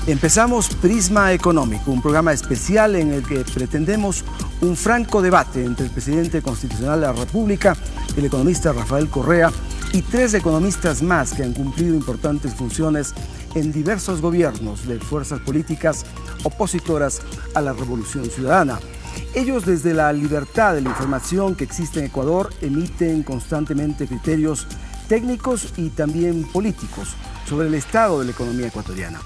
Empezamos Prisma Económico, un programa especial en el que pretendemos un franco debate entre el presidente constitucional de la República, el economista Rafael Correa, y tres economistas más que han cumplido importantes funciones en diversos gobiernos de fuerzas políticas opositoras a la Revolución Ciudadana. Ellos, desde la libertad de la información que existe en Ecuador, emiten constantemente criterios técnicos y también políticos sobre el estado de la economía ecuatoriana.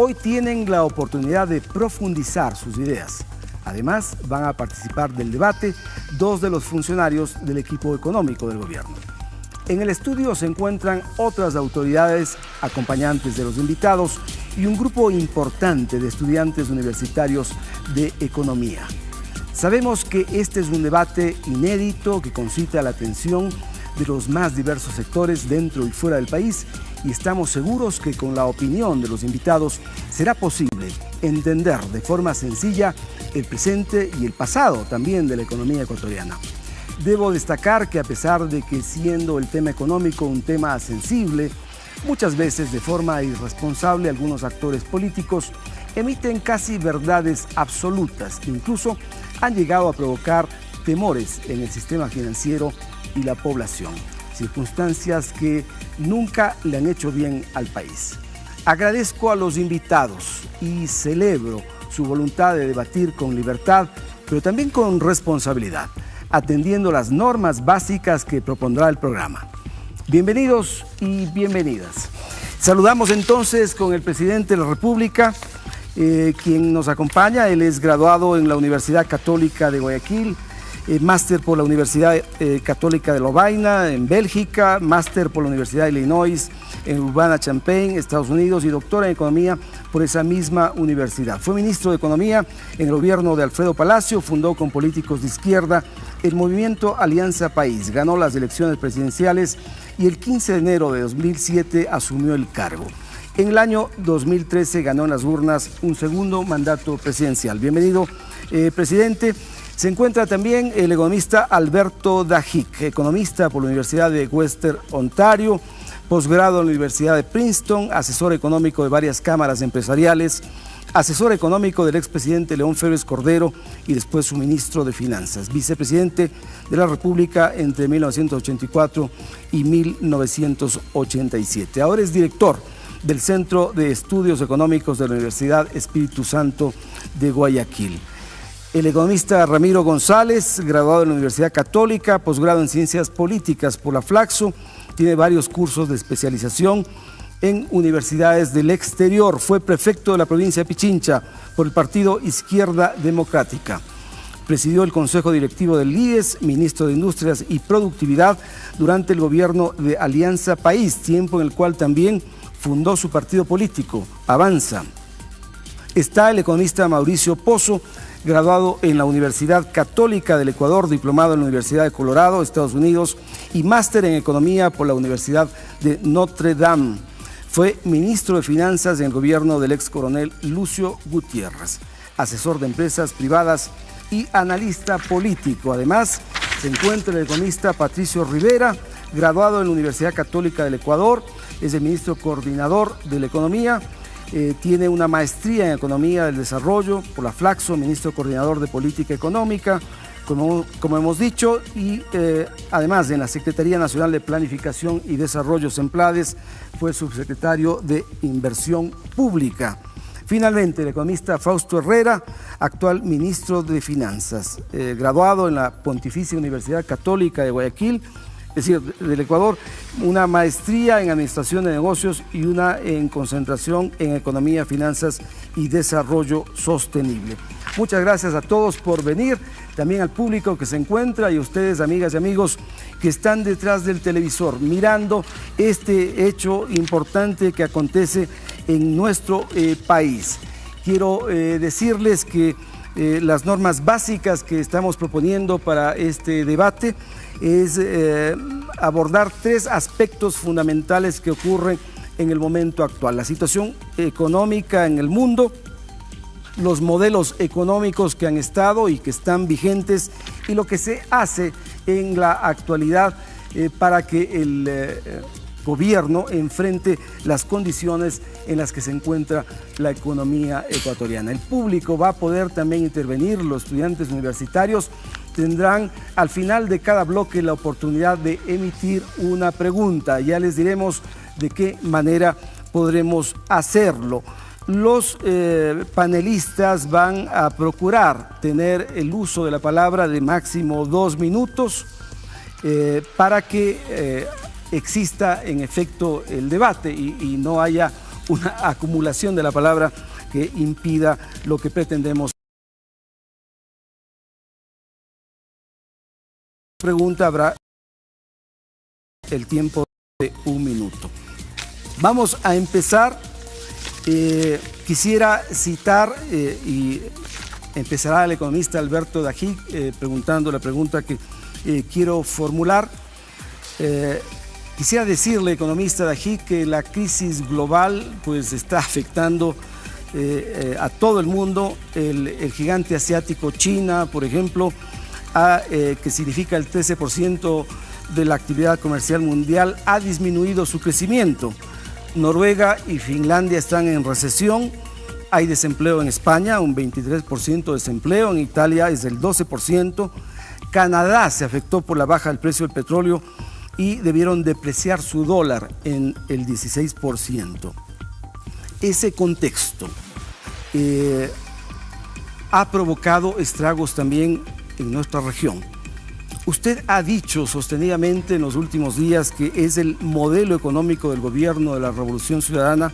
Hoy tienen la oportunidad de profundizar sus ideas. Además, van a participar del debate dos de los funcionarios del equipo económico del gobierno. En el estudio se encuentran otras autoridades acompañantes de los invitados y un grupo importante de estudiantes universitarios de economía. Sabemos que este es un debate inédito que concita la atención de los más diversos sectores dentro y fuera del país, y estamos seguros que con la opinión de los invitados será posible entender de forma sencilla el presente y el pasado también de la economía ecuatoriana. Debo destacar que, a pesar de que siendo el tema económico un tema sensible, muchas veces de forma irresponsable algunos actores políticos emiten casi verdades absolutas que incluso han llegado a provocar temores en el sistema financiero y la población, circunstancias que nunca le han hecho bien al país. Agradezco a los invitados y celebro su voluntad de debatir con libertad, pero también con responsabilidad, atendiendo las normas básicas que propondrá el programa. Bienvenidos y bienvenidas. Saludamos entonces con el presidente de la República, quien nos acompaña. Él es graduado en la Universidad Católica de Guayaquil, máster por la Universidad Católica de Lovaina en Bélgica, máster por la Universidad de Illinois en Urbana-Champaign, Estados Unidos, y doctora en Economía por esa misma universidad. Fue ministro de Economía en el gobierno de Alfredo Palacio, fundó con políticos de izquierda el movimiento Alianza País, ganó las elecciones presidenciales y el 15 de enero de 2007 asumió el cargo. En el año 2013 ganó en las urnas un segundo mandato presidencial. Bienvenido, presidente. Se encuentra también el economista Alberto Dajic, economista por la Universidad de Western Ontario, posgrado en la Universidad de Princeton, asesor económico de varias cámaras empresariales, asesor económico del expresidente León Febres Cordero y después su ministro de Finanzas, vicepresidente de la República entre 1984 y 1987. Ahora es director del Centro de Estudios Económicos de la Universidad Espíritu Santo de Guayaquil. El economista Ramiro González, graduado en la Universidad Católica, posgrado en Ciencias Políticas por la Flaxo, tiene varios cursos de especialización en universidades del exterior. Fue prefecto de la provincia de Pichincha por el partido Izquierda Democrática. Presidió el Consejo Directivo del IES, ministro de Industrias y Productividad durante el gobierno de Alianza País, tiempo en el cual también fundó su partido político, Avanza. Está el economista Mauricio Pozo, graduado en la Universidad Católica del Ecuador, diplomado en la Universidad de Colorado, Estados Unidos, y máster en Economía por la Universidad de Notre Dame. Fue ministro de Finanzas en el gobierno del ex coronel Lucio Gutiérrez, asesor de empresas privadas y analista político. Además, se encuentra el economista Patricio Rivera, graduado en la Universidad Católica del Ecuador, es el ministro coordinador de la Economía. Tiene una maestría en Economía del Desarrollo por la Flaxo, ministro coordinador de Política Económica, como hemos dicho, y además en la Secretaría Nacional de Planificación y Desarrollo, SEMPLADES, fue subsecretario de Inversión Pública. Finalmente, el economista Fausto Herrera, actual ministro de Finanzas, graduado en la Pontificia Universidad Católica de Guayaquil, es decir, del Ecuador, una maestría en Administración de Negocios y una en concentración en Economía, Finanzas y Desarrollo Sostenible. Muchas gracias a todos por venir, también al público que se encuentra y a ustedes, amigas y amigos, que están detrás del televisor, mirando este hecho importante que acontece en nuestro país. Quiero decirles que las normas básicas que estamos proponiendo para este debate es abordar tres aspectos fundamentales que ocurren en el momento actual: la situación económica en el mundo, los modelos económicos que han estado y que están vigentes y lo que se hace en la actualidad para que el gobierno enfrente las condiciones en las que se encuentra la economía ecuatoriana. El público va a poder también intervenir, los estudiantes universitarios tendrán al final de cada bloque la oportunidad de emitir una pregunta. Ya les diremos de qué manera podremos hacerlo. Los panelistas van a procurar tener el uso de la palabra de máximo 2 minutos para que exista en efecto el debate y no haya una acumulación de la palabra que impida lo que pretendemos. Pregunta habrá el tiempo de 1 minuto. Vamos a empezar. Quisiera citar y empezará el economista Alberto Dajic preguntando la pregunta que quiero formular. Quisiera decirle, economista Dajic, que la crisis global pues está afectando a todo el mundo. El gigante asiático China, por ejemplo, que significa el 13% de la actividad comercial mundial, ha disminuido su crecimiento. Noruega y Finlandia están en recesión. Hay desempleo en España, un 23% de desempleo. En Italia es del 12%. Canadá se afectó por la baja del precio del petróleo y debieron depreciar su dólar en el 16%. Ese contexto ha provocado estragos también en nuestra región. Usted ha dicho sostenidamente en los últimos días que es el modelo económico del gobierno de la Revolución Ciudadana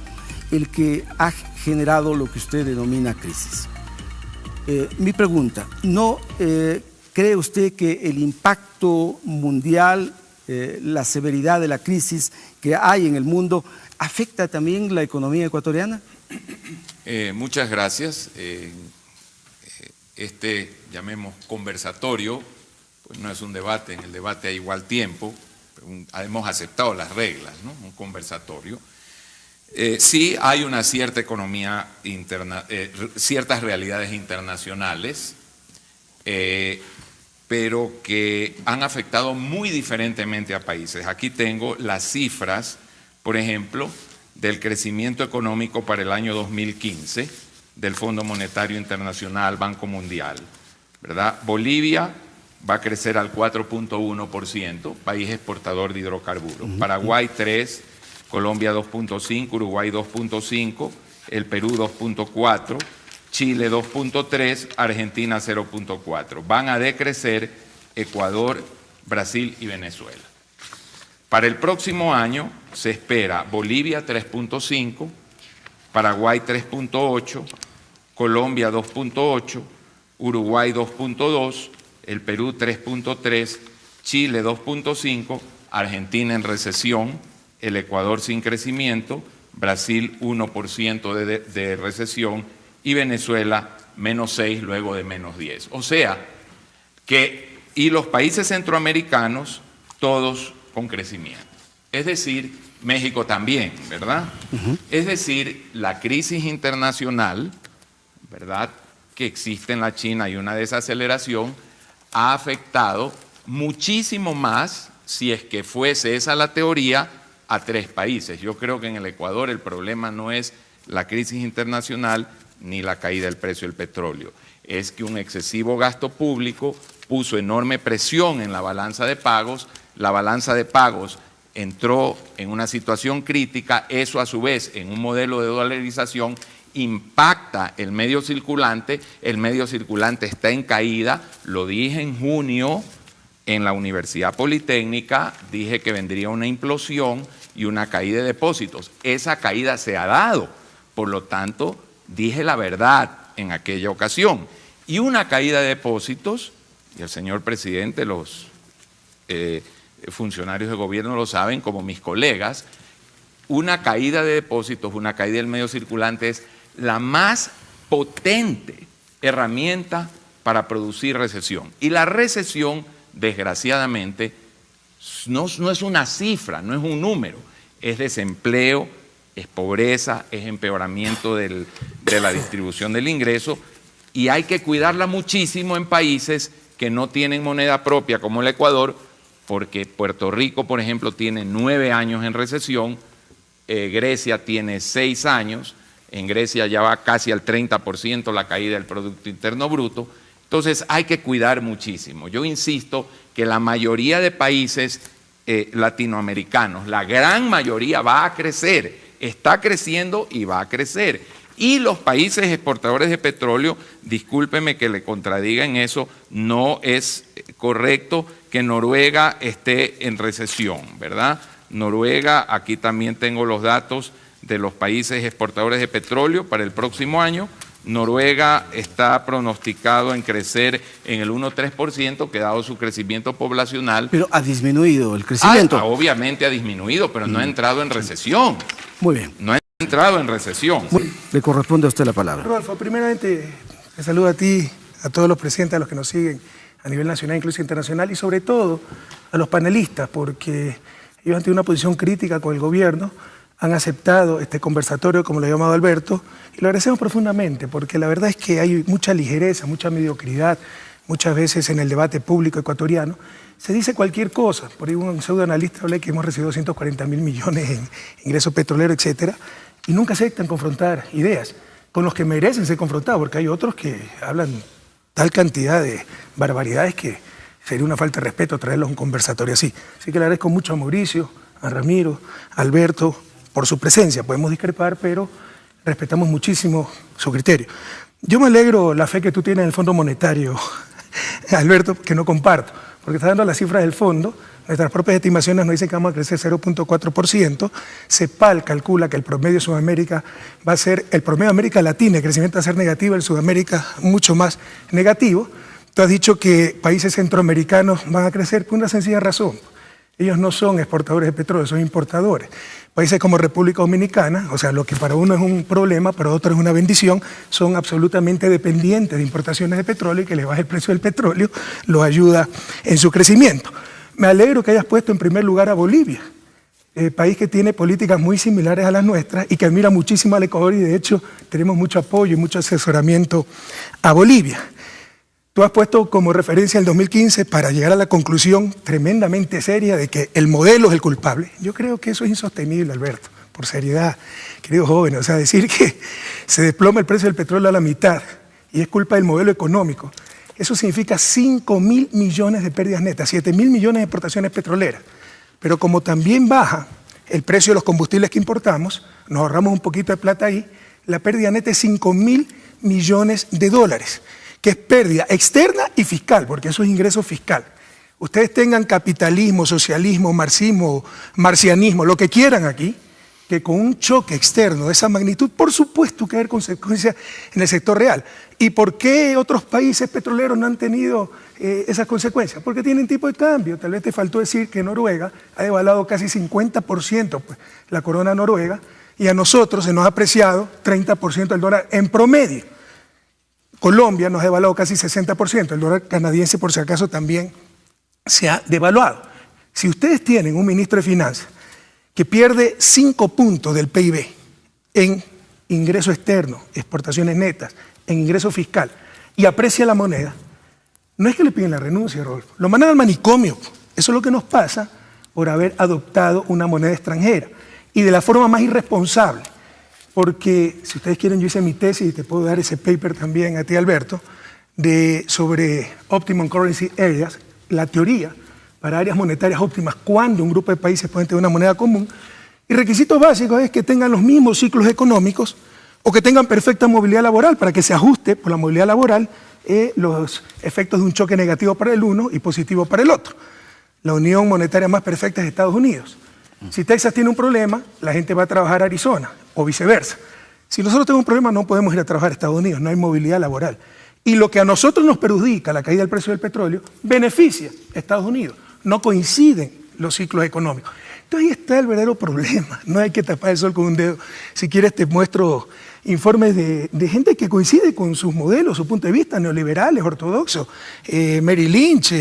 el que ha generado lo que usted denomina crisis. Mi pregunta, ¿no cree usted que el impacto mundial, la severidad de la crisis que hay en el mundo, afecta también la economía ecuatoriana? Muchas gracias. Llamemos conversatorio, pues no es un debate, en el debate hay igual tiempo, hemos aceptado las reglas, ¿no? Un conversatorio. Sí hay una cierta economía interna, ciertas realidades internacionales, pero que han afectado muy diferentemente a países. Aquí tengo las cifras, por ejemplo, del crecimiento económico para el año 2015 del Fondo Monetario Internacional, Banco Mundial, ¿verdad? Bolivia va a crecer al 4.1%, país exportador de hidrocarburos. Paraguay 3%, Colombia 2.5%, Uruguay 2.5%, el Perú 2.4%, Chile 2.3%, Argentina 0.4%. Van a decrecer Ecuador, Brasil y Venezuela. Para el próximo año se espera Bolivia 3.5%, Paraguay 3.8%, Colombia 2.8%, Uruguay 2.2%, el Perú 3.3%, Chile 2.5%, Argentina en recesión, el Ecuador sin crecimiento, Brasil 1% de recesión y Venezuela -6% luego de -10%. O sea, y los países centroamericanos todos con crecimiento. Es decir, México también, ¿verdad? Es decir, la crisis internacional, ¿verdad?, que existe en la China y una desaceleración, ha afectado muchísimo más, si es que fuese esa la teoría, a 3 países. Yo creo que en el Ecuador el problema no es la crisis internacional ni la caída del precio del petróleo. Es que un excesivo gasto público puso enorme presión en la balanza de pagos. La balanza de pagos entró en una situación crítica. Eso a su vez en un modelo de dolarización impacta el medio circulante está en caída. Lo dije en junio en la Universidad Politécnica, dije que vendría una implosión y una caída de depósitos. Esa caída se ha dado, por lo tanto, dije la verdad en aquella ocasión. Y una caída de depósitos, y el señor presidente, los funcionarios de gobierno lo saben, como mis colegas, una caída de depósitos, una caída del medio circulante es la más potente herramienta para producir recesión. Y la recesión, desgraciadamente, no es una cifra, no es un número, es desempleo, es pobreza, es empeoramiento de la distribución del ingreso, y hay que cuidarla muchísimo en países que no tienen moneda propia como el Ecuador, porque Puerto Rico, por ejemplo, tiene 9 años en recesión, Grecia tiene 6 años, en Grecia ya va casi al 30% la caída del Producto Interno Bruto. Entonces hay que cuidar muchísimo. Yo insisto que la mayoría de países latinoamericanos, la gran mayoría va a crecer, está creciendo y va a crecer. Y los países exportadores de petróleo, discúlpeme que le contradiga en eso, no es correcto que Noruega esté en recesión, ¿verdad? Noruega, aquí también tengo los datos de los países exportadores de petróleo para el próximo año. Noruega está pronosticado en crecer en el 1,3%, que dado su crecimiento poblacional. Pero ha disminuido el crecimiento. Obviamente ha disminuido, pero no ha entrado en recesión. Muy bien. No ha entrado en recesión. Le corresponde a usted la palabra. Rodolfo, primeramente te saludo a ti, a todos los presentes, a los que nos siguen a nivel nacional, incluso internacional, y sobre todo a los panelistas, porque ellos han tenido una posición crítica con el gobierno, han aceptado este conversatorio, como lo ha llamado Alberto, y lo agradecemos profundamente, porque la verdad es que hay mucha ligereza, mucha mediocridad, muchas veces en el debate público ecuatoriano, se dice cualquier cosa. Por ahí un pseudoanalista habló que hemos recibido 240.000 millones en ingresos petroleros, etcétera, y nunca aceptan confrontar ideas con los que merecen ser confrontados, porque hay otros que hablan tal cantidad de barbaridades que sería una falta de respeto traerlos a un conversatorio así. Así que le agradezco mucho a Mauricio, a Ramiro, a Alberto, por su presencia. Podemos discrepar, pero respetamos muchísimo su criterio. Yo me alegro la fe que tú tienes en el Fondo Monetario, Alberto, que no comparto, porque está dando las cifras del fondo. Nuestras propias estimaciones nos dicen que vamos a crecer 0.4%. CEPAL calcula que el promedio de Sudamérica va a ser, el promedio de América Latina, el crecimiento va a ser negativo, el Sudamérica mucho más negativo. Tú has dicho que países centroamericanos van a crecer por una sencilla razón. Ellos no son exportadores de petróleo, son importadores. Países como República Dominicana, o sea, lo que para uno es un problema, para otro es una bendición, son absolutamente dependientes de importaciones de petróleo, y que les baje el precio del petróleo los ayuda en su crecimiento. Me alegro que hayas puesto en primer lugar a Bolivia, país que tiene políticas muy similares a las nuestras y que admira muchísimo al Ecuador, y de hecho tenemos mucho apoyo y mucho asesoramiento a Bolivia. Tú has puesto como referencia el 2015 para llegar a la conclusión tremendamente seria de que el modelo es el culpable. Yo creo que eso es insostenible, Alberto, por seriedad, queridos jóvenes. O sea, decir que se desploma el precio del petróleo a la mitad y es culpa del modelo económico, eso significa 5.000 millones de pérdidas netas, 7.000 millones de exportaciones petroleras. Pero como también baja el precio de los combustibles que importamos, nos ahorramos un poquito de plata ahí, la pérdida neta es 5.000 millones de dólares. Que es pérdida externa y fiscal, porque eso es ingreso fiscal. Ustedes tengan capitalismo, socialismo, marxismo, marcianismo, lo que quieran aquí, que con un choque externo de esa magnitud, por supuesto que va a haber consecuencias en el sector real. ¿Y por qué otros países petroleros no han tenido esas consecuencias? Porque tienen tipo de cambio. Tal vez te faltó decir que Noruega ha devaluado casi 50% pues, la corona noruega, y a nosotros se nos ha apreciado 30% el dólar en promedio. Colombia nos ha devaluado casi 60%, el dólar canadiense por si acaso también se ha devaluado. Si ustedes tienen un ministro de Finanzas que pierde 5 puntos del PIB en ingreso externo, exportaciones netas, en ingreso fiscal, y aprecia la moneda, no es que le piden la renuncia, Rodolfo, lo mandan al manicomio. Eso es lo que nos pasa por haber adoptado una moneda extranjera, y de la forma más irresponsable. Porque, si ustedes quieren, yo hice mi tesis y te puedo dar ese paper también a ti, Alberto, sobre Optimum Currency Areas, la teoría para áreas monetarias óptimas, cuando un grupo de países pueden tener una moneda común. Y requisitos básicos es que tengan los mismos ciclos económicos o que tengan perfecta movilidad laboral para que se ajuste por la movilidad laboral los efectos de un choque negativo para el uno y positivo para el otro. La unión monetaria más perfecta es Estados Unidos. Si Texas tiene un problema, la gente va a trabajar a Arizona, o viceversa. Si nosotros tenemos un problema, no podemos ir a trabajar a Estados Unidos, no hay movilidad laboral. Y lo que a nosotros nos perjudica, la caída del precio del petróleo, beneficia a Estados Unidos. No coinciden los ciclos económicos. Entonces ahí está el verdadero problema. No hay que tapar el sol con un dedo. Si quieres te muestro informes de gente que coincide con sus modelos, su punto de vista, neoliberales, ortodoxos, Merrill Lynch,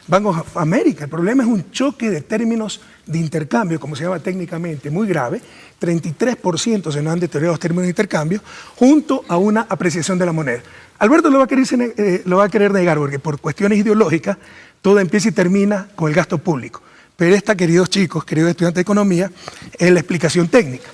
Bank of America. El problema es un choque de términos de intercambio, como se llama técnicamente, muy grave. 33% se nos han deteriorado los términos de intercambio, junto a una apreciación de la moneda. Alberto lo va a querer negar, porque por cuestiones ideológicas, todo empieza y termina con el gasto público. Pero esta, queridos chicos, queridos estudiantes de economía, es la explicación técnica.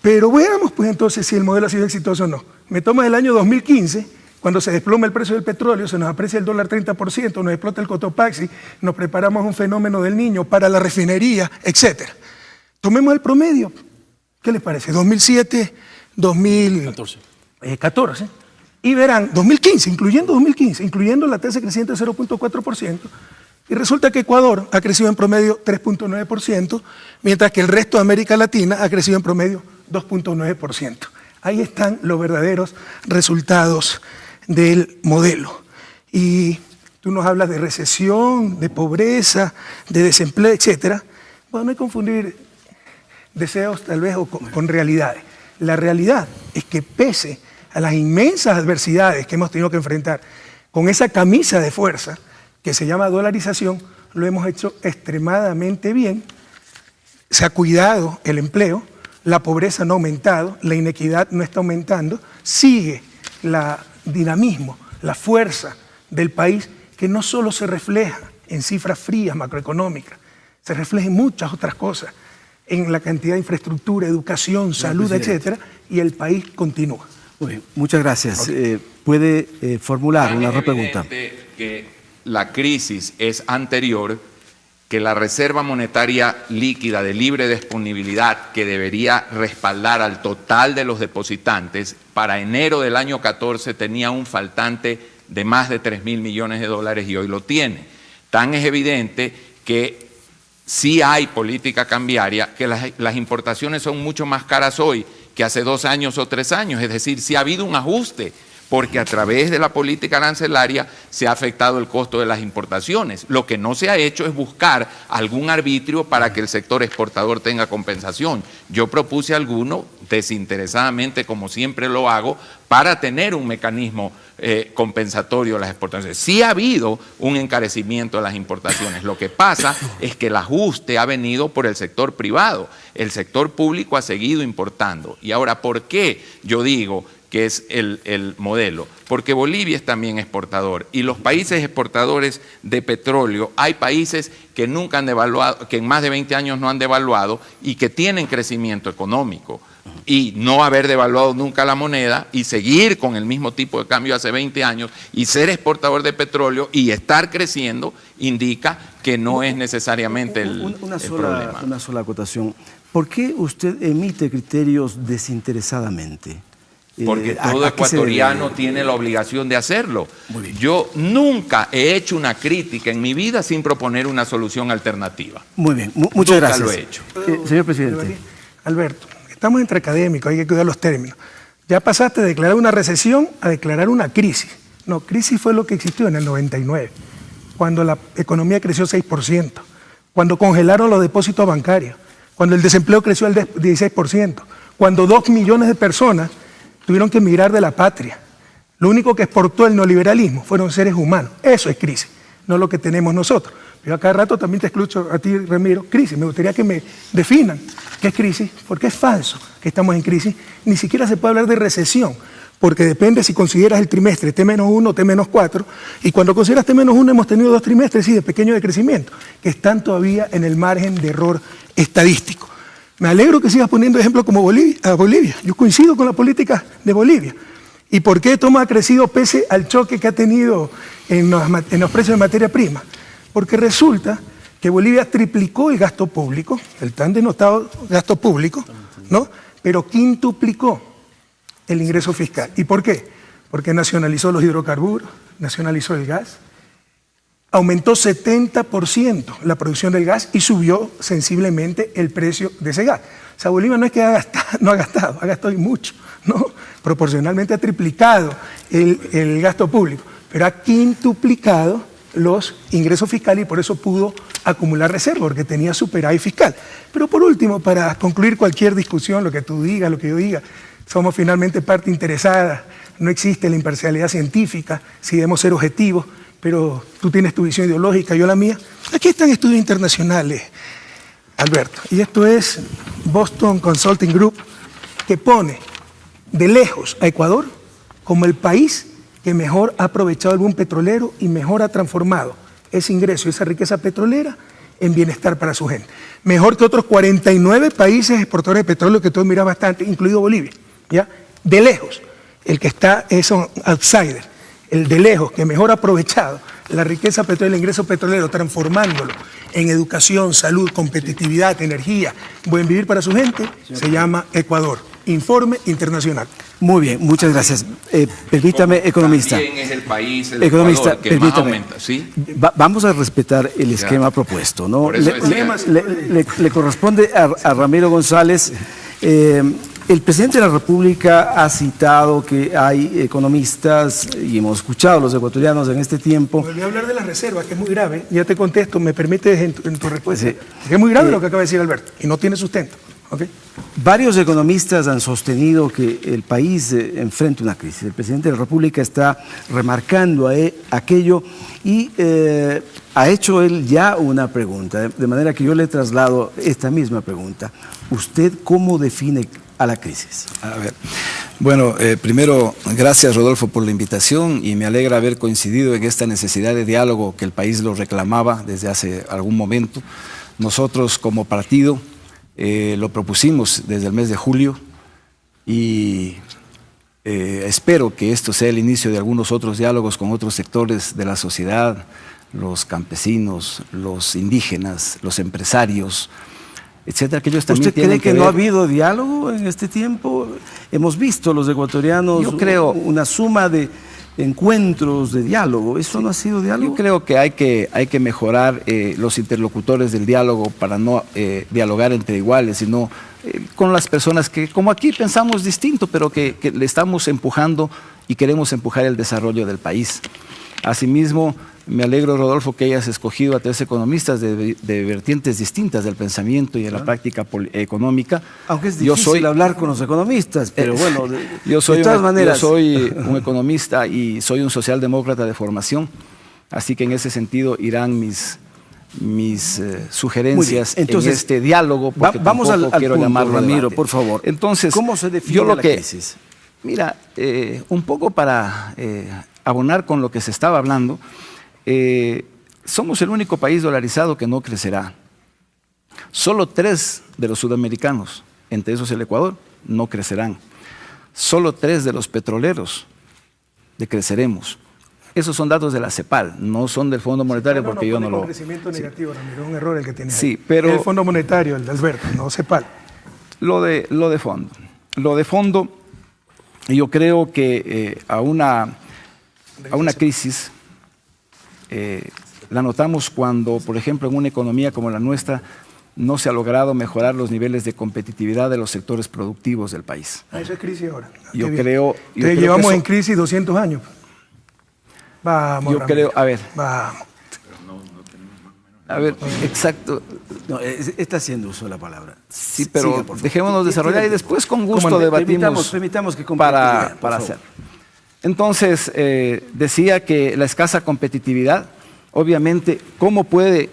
Pero veamos pues entonces si el modelo ha sido exitoso o no. Me toma el año 2015, cuando se desploma el precio del petróleo, se nos aprecia el dólar 30%, nos explota el Cotopaxi, nos preparamos un fenómeno del Niño para la refinería, etc. Tomemos el promedio. ¿Qué les parece? 2007, 2014. Y verán, 2015, incluyendo la tasa creciente de 0.4%, y resulta que Ecuador ha crecido en promedio 3.9%, mientras que el resto de América Latina ha crecido en promedio 2.9%. Ahí están los verdaderos resultados del modelo. Y tú nos hablas de recesión, de pobreza, de desempleo, etc. Bueno, no hay que confundir deseos tal vez con realidades. La realidad es que pese a las inmensas adversidades que hemos tenido que enfrentar con esa camisa de fuerza que se llama dolarización, lo hemos hecho extremadamente bien. Se ha cuidado el empleo, la pobreza no ha aumentado, la inequidad no está aumentando, sigue el dinamismo, la fuerza del país, que no solo se refleja en cifras frías macroeconómicas, se refleja en muchas otras cosas, en la cantidad de infraestructura, educación, salud, etcétera, y el país continúa. Muy bien, muchas gracias. Puede formular una repregunta. Es evidente que la crisis es anterior, que la reserva monetaria líquida de libre disponibilidad, que debería respaldar al total de los depositantes, para enero del año 14 tenía un faltante de más de 3.000 millones de dólares y hoy lo tiene. Tan es evidente que sí hay política cambiaria, que las importaciones son mucho más caras hoy que hace 2 años o 3 años, es decir, sí ha habido un ajuste, porque a través de la política arancelaria se ha afectado el costo de las importaciones. Lo que no se ha hecho es buscar algún arbitrio para que el sector exportador tenga compensación. Yo propuse alguno desinteresadamente, como siempre lo hago, para tener un mecanismo compensatorio de las exportaciones. Sí ha habido un encarecimiento de las importaciones. Lo que pasa es que el ajuste ha venido por el sector privado. El sector público ha seguido importando. Y ahora, ¿por qué yo digo que es el modelo? Porque Bolivia es también exportador, y los países exportadores de petróleo, hay países que nunca han devaluado, que en más de 20 años no han devaluado y que tienen crecimiento económico. Y no haber devaluado nunca la moneda y seguir con el mismo tipo de cambio hace 20 años y ser exportador de petróleo y estar creciendo indica que no es necesariamente el problema. Una sola acotación. ¿Por qué usted emite criterios desinteresadamente? Porque todo ecuatoriano tiene la obligación de hacerlo. Yo nunca he hecho una crítica en mi vida sin proponer una solución alternativa. Muy bien, muchas gracias. Nunca lo he hecho. Señor presidente. Alberto, estamos entre académicos, hay que cuidar los términos. Ya pasaste de declarar una recesión a declarar una crisis. No, crisis fue lo que existió en el 99, cuando la economía creció 6%, cuando congelaron los depósitos bancarios, cuando el desempleo creció al 16%, cuando 2 millones de personas tuvieron que emigrar de la patria. Lo único que exportó el neoliberalismo fueron seres humanos. Eso es crisis, no lo que tenemos nosotros. Pero a cada rato también te escucho a ti, Ramiro, crisis. Me gustaría que me definan qué es crisis, porque es falso que estamos en crisis. Ni siquiera se puede hablar de recesión, porque depende si consideras el trimestre T-1 o T-4, y cuando consideras T-1 hemos tenido 2 trimestres de pequeño decrecimiento, que están todavía en el margen de error estadístico. Me alegro que sigas poniendo ejemplos como Bolivia. Yo coincido con la política de Bolivia. ¿Y por qué Toma ha crecido pese al choque que ha tenido en los precios de materia prima? Porque resulta que Bolivia triplicó el gasto público, el tan denotado gasto público, ¿no? Pero quintuplicó el ingreso fiscal. ¿Y por qué? Porque nacionalizó los hidrocarburos, nacionalizó el gas, aumentó 70% la producción del gas y subió sensiblemente el precio de ese gas. O sea, Bolivia no es que no ha gastado y mucho, ¿no? Proporcionalmente ha triplicado el gasto público, pero ha quintuplicado los ingresos fiscales y por eso pudo acumular reserva, porque tenía superávit fiscal. Pero por último, para concluir cualquier discusión, lo que tú digas, lo que yo diga, somos finalmente parte interesada, no existe la imparcialidad científica, si debemos ser objetivos, pero tú tienes tu visión ideológica, yo la mía. Aquí están estudios internacionales, Alberto, y esto es Boston Consulting Group, que pone de lejos a Ecuador como el país que mejor ha aprovechado el boom petrolero y mejor ha transformado ese ingreso, esa riqueza petrolera en bienestar para su gente. Mejor que otros 49 países exportadores de petróleo que tú miras bastante, incluido Bolivia, ¿ya? De lejos, el que está es un outsider, el de lejos que mejor ha aprovechado la riqueza petrolera, el ingreso petrolero, transformándolo en educación, salud, competitividad, energía, buen vivir para su gente, se llama Ecuador. Informe internacional. Muy bien, muchas gracias. Permítame, economista. También es el país, el economista, Ecuador, que más aumenta, ¿sí? Vamos a respetar el esquema propuesto, ¿no? Por eso Le corresponde a Ramiro González. El presidente de la República ha citado que hay economistas, y hemos escuchado a los ecuatorianos en este tiempo. Volví a hablar de las reservas, que es muy grave. Ya te contesto, me permites en tu respuesta. Sí. Es muy grave lo que acaba de decir Alberto, y no tiene sustento. ¿Okay? Varios economistas han sostenido que el país enfrenta una crisis. El presidente de la República está remarcando aquello y ha hecho él ya una pregunta, de manera que yo le traslado esta misma pregunta. ¿Usted cómo define a la crisis? A ver, bueno, primero, gracias Rodolfo por la invitación y me alegra haber coincidido en esta necesidad de diálogo que el país lo reclamaba desde hace algún momento. Nosotros como partido lo propusimos desde el mes de julio y espero que esto sea el inicio de algunos otros diálogos con otros sectores de la sociedad, los campesinos, los indígenas, los empresarios, etcétera, que ellos también tienen que ver. ¿Usted cree que no ha habido diálogo en este tiempo? Hemos visto los ecuatorianos, yo creo, una suma de encuentros de diálogo. ¿Eso no ha sido diálogo? Yo creo que hay que mejorar los interlocutores del diálogo para no dialogar entre iguales, sino con las personas que, como aquí, pensamos distinto, pero que le estamos empujando y queremos empujar el desarrollo del país. Asimismo, me alegro, Rodolfo, que hayas escogido a 3 economistas de vertientes distintas del pensamiento y de la práctica económica. Aunque es difícil hablar con los economistas, pero bueno, de todas maneras. Yo soy un economista y soy un socialdemócrata de formación, así que en ese sentido irán mis sugerencias en este diálogo, porque vamos al quiero punto, llamarlo Ramiro, debate. por favor. Entonces, ¿cómo se define la crisis? Mira, un poco para abonar con lo que se estaba hablando, somos el único país dolarizado que no crecerá. Solo 3 de los sudamericanos, entre esos el Ecuador, no crecerán. Solo 3 de los petroleros decreceremos. Esos son datos de la CEPAL, no son del Fondo Monetario, porque yo no lo... crecimiento negativo, Ramiro, es un error el que tiene. Sí, pero... El Fondo Monetario, el de Alberto, no CEPAL. Lo de fondo. Lo de fondo, yo creo que a una crisis la notamos cuando, por ejemplo, en una economía como la nuestra, no se ha logrado mejorar los niveles de competitividad de los sectores productivos del país. Eso es crisis ahora. Yo creo llevamos en crisis 200 años. Vamos, yo creo, a ver. Vamos. A ver, exacto. No, está haciendo uso de la palabra. Sí, pero dejémonos desarrollar y después con gusto debatimos permitamos que para hacer. Entonces, decía que la escasa competitividad, obviamente, ¿cómo puede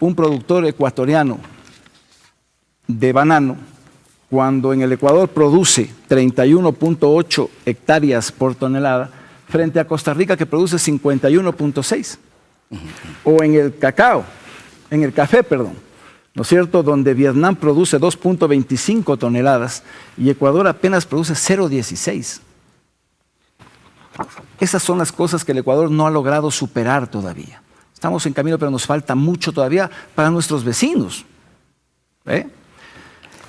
un productor ecuatoriano de banano, cuando en el Ecuador produce 31.8 hectáreas por tonelada, frente a Costa Rica que produce 51.6? O en el café, ¿no es cierto?, donde Vietnam produce 2.25 toneladas y Ecuador apenas produce 0.16. Esas son las cosas que el Ecuador no ha logrado superar todavía. Estamos en camino, pero nos falta mucho todavía para nuestros vecinos.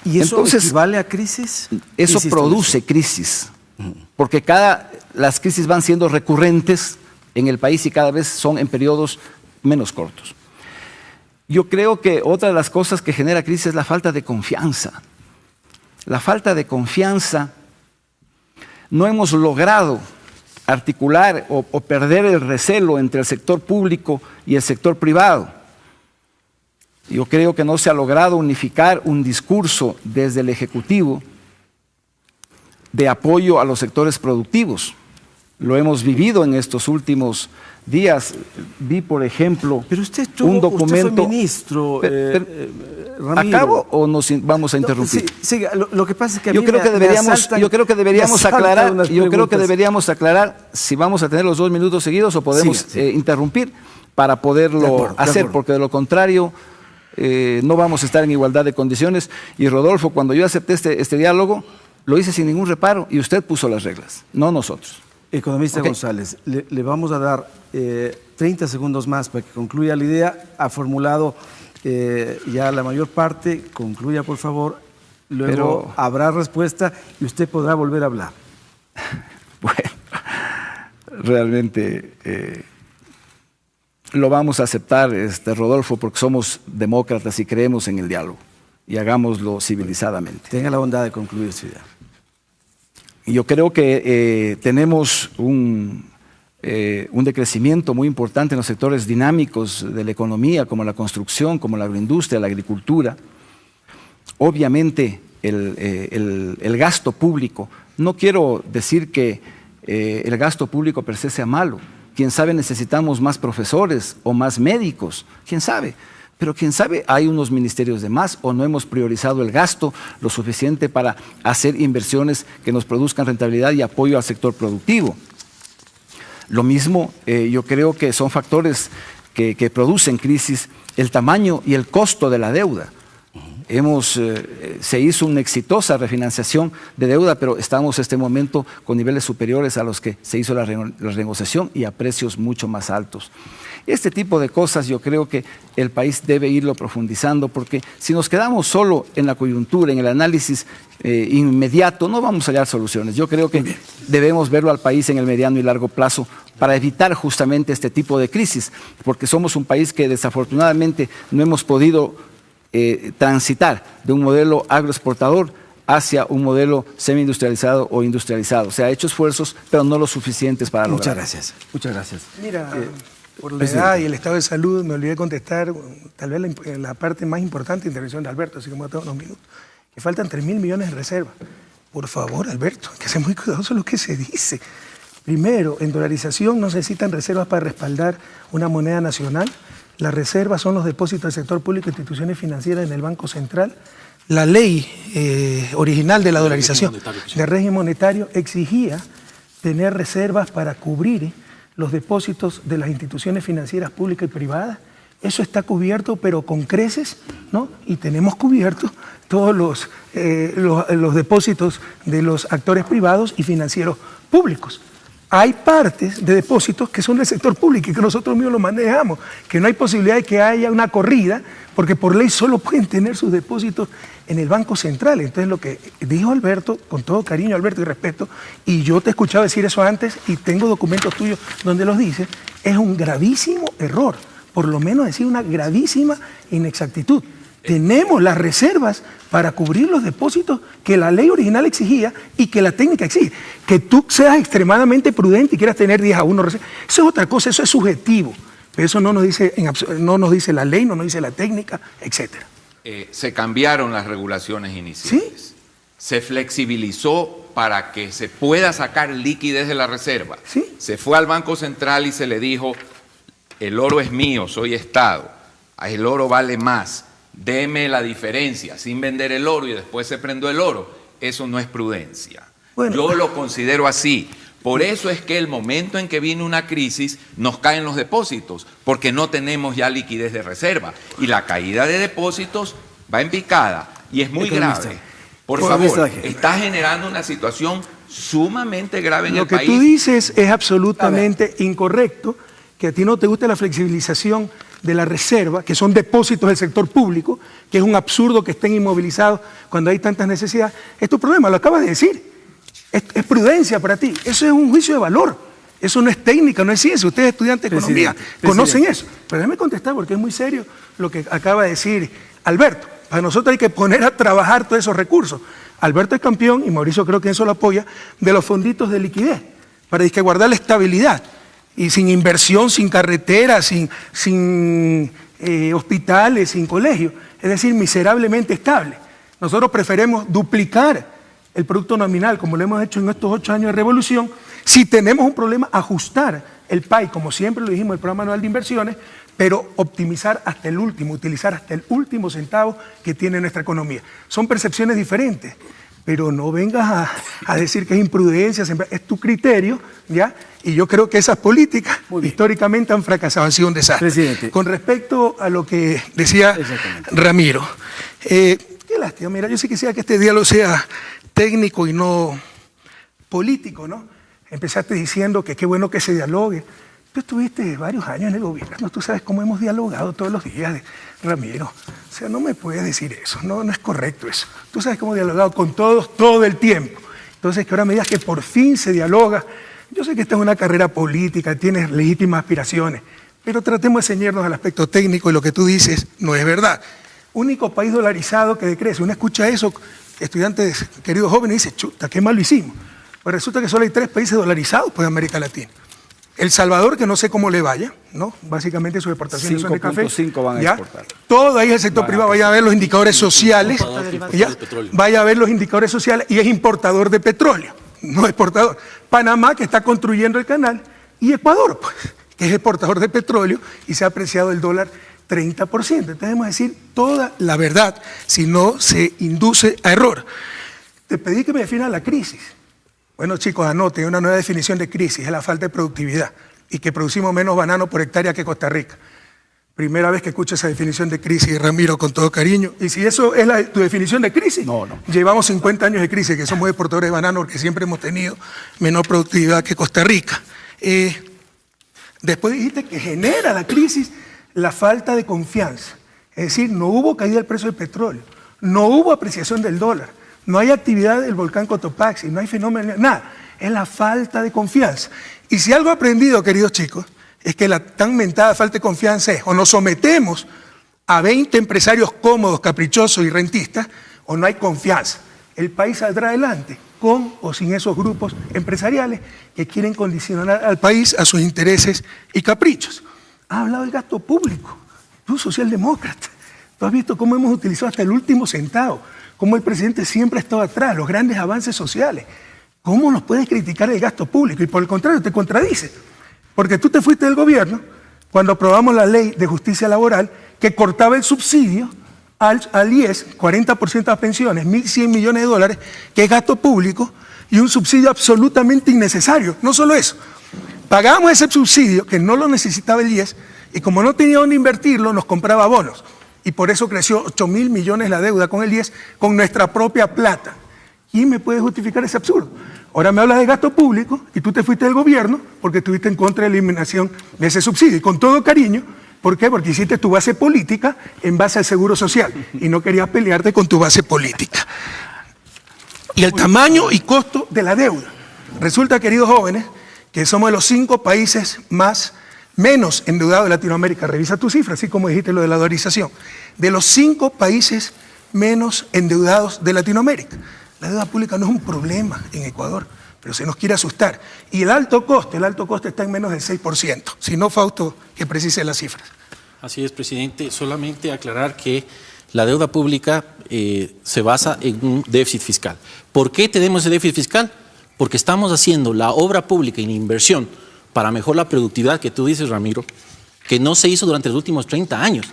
¿Y eso entonces equivale a crisis? Eso produce crisis, porque las crisis van siendo recurrentes en el país y cada vez son en periodos menos cortos. Yo creo que otra de las cosas que genera crisis es la falta de confianza. La falta de confianza, no hemos logrado articular o perder el recelo entre el sector público y el sector privado. Yo creo que no se ha logrado unificar un discurso desde el Ejecutivo de apoyo a los sectores productivos. Lo hemos vivido en estos últimos días. Vi, por ejemplo, pero usted un documento... Usted fue ministro, Ramiro. ¿Acabo o nos vamos a interrumpir? Sí, lo que pasa es que a yo mí creo que deberíamos aclarar si vamos a tener los 2 minutos seguidos o podemos interrumpir para poderlo hacer, porque de lo contrario no vamos a estar en igualdad de condiciones. Y Rodolfo, cuando yo acepté este diálogo, lo hice sin ningún reparo y usted puso las reglas, no nosotros. Economista González, le vamos a dar 30 segundos más para que concluya la idea. Ha formulado ya la mayor parte. Concluya, por favor. Luego habrá respuesta y usted podrá volver a hablar. Bueno, realmente lo vamos a aceptar, Rodolfo, porque somos demócratas y creemos en el diálogo. Y hagámoslo civilizadamente. Tenga la bondad de concluir su idea. Yo creo que tenemos un decrecimiento muy importante en los sectores dinámicos de la economía, como la construcción, como la agroindustria, la agricultura. Obviamente, el gasto público, no quiero decir que el gasto público per se sea malo. Quién sabe, necesitamos más profesores o más médicos, quién sabe. Pero quién sabe, hay unos ministerios de más o no hemos priorizado el gasto lo suficiente para hacer inversiones que nos produzcan rentabilidad y apoyo al sector productivo. Lo mismo, yo creo que son factores que producen crisis, el tamaño y el costo de la deuda. Se hizo una exitosa refinanciación de deuda, pero estamos en este momento con niveles superiores a los que se hizo la renegociación y a precios mucho más altos. Este tipo de cosas yo creo que el país debe irlo profundizando, porque si nos quedamos solo en la coyuntura, en el análisis inmediato, no vamos a hallar soluciones. Yo creo que debemos verlo al país en el mediano y largo plazo para evitar justamente este tipo de crisis, porque somos un país que desafortunadamente no hemos podido transitar de un modelo agroexportador hacia un modelo semi-industrializado o industrializado. Se ha hecho esfuerzos, pero no los suficientes para lograrlo. Muchas gracias. Muchas gracias. Mira, por la edad y el estado de salud, me olvidé de contestar tal vez la parte más importante de intervención de Alberto, así que me voy a tomar unos minutos. Que faltan 3.000 millones de reservas. Por favor, Alberto, hay que ser muy cuidadoso en lo que se dice. Primero, en dolarización no se necesitan reservas para respaldar una moneda nacional. Las reservas son los depósitos del sector público e instituciones financieras en el Banco Central. La ley original de la dolarización del régimen monetario exigía tener reservas para cubrir los depósitos de las instituciones financieras públicas y privadas. Eso está cubierto, pero con creces, ¿no? Y tenemos cubiertos todos los depósitos de los actores privados y financieros públicos. Hay partes de depósitos que son del sector público y que nosotros mismos los manejamos, que no hay posibilidad de que haya una corrida, porque por ley solo pueden tener sus depósitos en el Banco Central. Entonces lo que dijo Alberto, con todo cariño, Alberto, y respeto, y yo te he escuchado decir eso antes y tengo documentos tuyos donde los dices, es un gravísimo error, por lo menos decir una gravísima inexactitud. Tenemos las reservas para cubrir los depósitos que la ley original exigía y que la técnica exige. Que tú seas extremadamente prudente y quieras tener 10-1 reservas, eso es otra cosa, eso es subjetivo. Pero eso no nos dice la ley, no nos dice la técnica, etc. Se cambiaron las regulaciones iniciales. ¿Sí? Se flexibilizó para que se pueda sacar liquidez de la reserva. ¿Sí? Se fue al Banco Central y se le dijo, el oro es mío, soy Estado, el oro vale más. Deme la diferencia sin vender el oro y después se prendió el oro. Eso no es prudencia. Bueno, yo lo considero así. Por eso es que el momento en que viene una crisis nos caen los depósitos, porque no tenemos ya liquidez de reserva. Y la caída de depósitos va en picada y es muy grave. Por favor, está generando una situación sumamente grave en el país. Lo que tú dices es absolutamente incorrecto, que a ti no te guste la flexibilización de la reserva, que son depósitos del sector público, que es un absurdo que estén inmovilizados cuando hay tantas necesidades. Es tu problema, lo acabas de decir. Es prudencia para ti. Eso es un juicio de valor. Eso no es técnica, no es ciencia. Ustedes, estudiantes de economía, conocen eso. Pero déjame contestar porque es muy serio lo que acaba de decir Alberto. Para nosotros hay que poner a trabajar todos esos recursos. Alberto es campeón, y Mauricio creo que eso lo apoya, de los fonditos de liquidez, para guardar la estabilidad. Y sin inversión, sin carreteras, sin hospitales, sin colegios. Es decir, miserablemente estable. Nosotros preferimos duplicar el producto nominal, como lo hemos hecho en estos 8 años de revolución. Si tenemos un problema, ajustar el PAI, como siempre lo dijimos, el Programa Anual de Inversiones, pero optimizar hasta el último, utilizar hasta el último centavo que tiene nuestra economía. Son percepciones diferentes, pero no vengas a decir que es imprudencia, es tu criterio, ¿ya? Y yo creo que esas políticas históricamente han fracasado, han sido un desastre. Presidente. Con respecto a lo que decía Ramiro, qué lástima, mira, yo sí quisiera que este diálogo sea técnico y no político, ¿no? Empezaste diciendo que qué bueno que se dialogue. Tú estuviste varios años en el gobierno, tú sabes cómo hemos dialogado todos los días, Ramiro. O sea, no me puedes decir eso, no es correcto eso. Tú sabes cómo he dialogado con todos todo el tiempo. Entonces, que ahora me digas que por fin se dialoga. Yo sé que esta es una carrera política, tienes legítimas aspiraciones, pero tratemos de ceñirnos al aspecto técnico y lo que tú dices no es verdad. Único país dolarizado que decrece. Uno escucha eso, estudiantes, queridos jóvenes, y dice, chuta, qué mal lo hicimos. Pues resulta que solo hay 3 países dolarizados pues, en América Latina. El Salvador, que no sé cómo le vaya, ¿no? Básicamente sus exportaciones son de café. 5.5 van a ¿ya? exportar. Todo ahí el sector privado, vaya a ver los indicadores sociales, ¿ya? Vaya a ver los indicadores sociales y es importador de petróleo, no exportador. Panamá, que está construyendo el canal, y Ecuador, pues, que es exportador de petróleo y se ha apreciado el dólar 30%. Entonces debemos decir toda la verdad, si no se induce a error. Te pedí que me definas la crisis. Bueno, chicos, anoten una nueva definición de crisis, es la falta de productividad y que producimos menos banano por hectárea que Costa Rica. Primera vez que escucho esa definición de crisis, Ramiro, con todo cariño. Y si eso es tu definición de crisis, no. Llevamos 50 años de crisis, que somos exportadores de banano porque siempre hemos tenido menor productividad que Costa Rica. Después dijiste que genera la crisis la falta de confianza. Es decir, no hubo caída del precio del petróleo, no hubo apreciación del dólar. No hay actividad del volcán Cotopaxi, no hay fenómeno, nada. Es la falta de confianza. Y si algo he aprendido, queridos chicos, es que la tan mentada falta de confianza es o nos sometemos a 20 empresarios cómodos, caprichosos y rentistas, o no hay confianza. El país saldrá adelante con o sin esos grupos empresariales que quieren condicionar al país a sus intereses y caprichos. Has hablado del gasto público, tú socialdemócrata. Tú has visto cómo hemos utilizado hasta el último centavo, cómo el presidente siempre ha estado atrás, los grandes avances sociales. ¿Cómo nos puedes criticar el gasto público? Y por el contrario, te contradice. Porque tú te fuiste del gobierno cuando aprobamos la ley de justicia laboral que cortaba el subsidio al IES, 40% de las pensiones, 1.100 millones de dólares, que es gasto público y un subsidio absolutamente innecesario. No solo eso, pagábamos ese subsidio que no lo necesitaba el IES y como no tenía dónde invertirlo, nos compraba bonos. Y por eso creció 8.000 millones la deuda con el IES, con nuestra propia plata. ¿Quién me puede justificar ese absurdo? Ahora me hablas de gasto público y tú te fuiste del gobierno porque estuviste en contra de la eliminación de ese subsidio. Y con todo cariño, ¿por qué? Porque hiciste tu base política en base al seguro social y no querías pelearte con tu base política. Y el tamaño y costo de la deuda. Resulta, queridos jóvenes, que somos de los 5 países menos endeudados de Latinoamérica. Revisa tu cifra, así como dijiste lo de la dolarización. De los 5 países menos endeudados de Latinoamérica. La deuda pública no es un problema en Ecuador, pero se nos quiere asustar. Y el alto coste está en menos del 6%. Si no, Fausto, que precise las cifras. Así es, presidente. Solamente aclarar que la deuda pública se basa en un déficit fiscal. ¿Por qué tenemos ese déficit fiscal? Porque estamos haciendo la obra pública y la inversión para mejorar la productividad que tú dices, Ramiro, que no se hizo durante los últimos 30 años.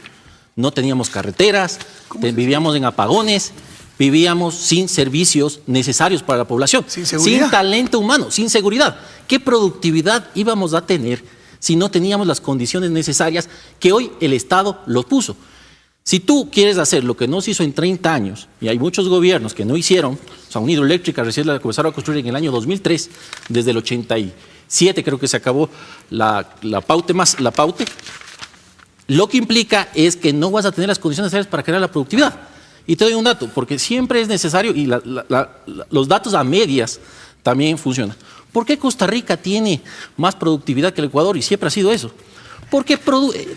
No teníamos carreteras, vivíamos en apagones, vivíamos sin servicios necesarios para la población, sin talento humano, sin seguridad. ¿Qué productividad íbamos a tener si no teníamos las condiciones necesarias que hoy el Estado los puso? Si tú quieres hacer lo que no se hizo en 30 años, y hay muchos gobiernos que no hicieron, o sea, una hidroeléctrica recién la comenzaron a construir en el año 2003, desde el 87 creo que se acabó la PAUTE, lo que implica es que no vas a tener las condiciones necesarias para crear la productividad. Y te doy un dato, porque siempre es necesario, y los datos a medias también funcionan. ¿Por qué Costa Rica tiene más productividad que el Ecuador? Y siempre ha sido eso. Porque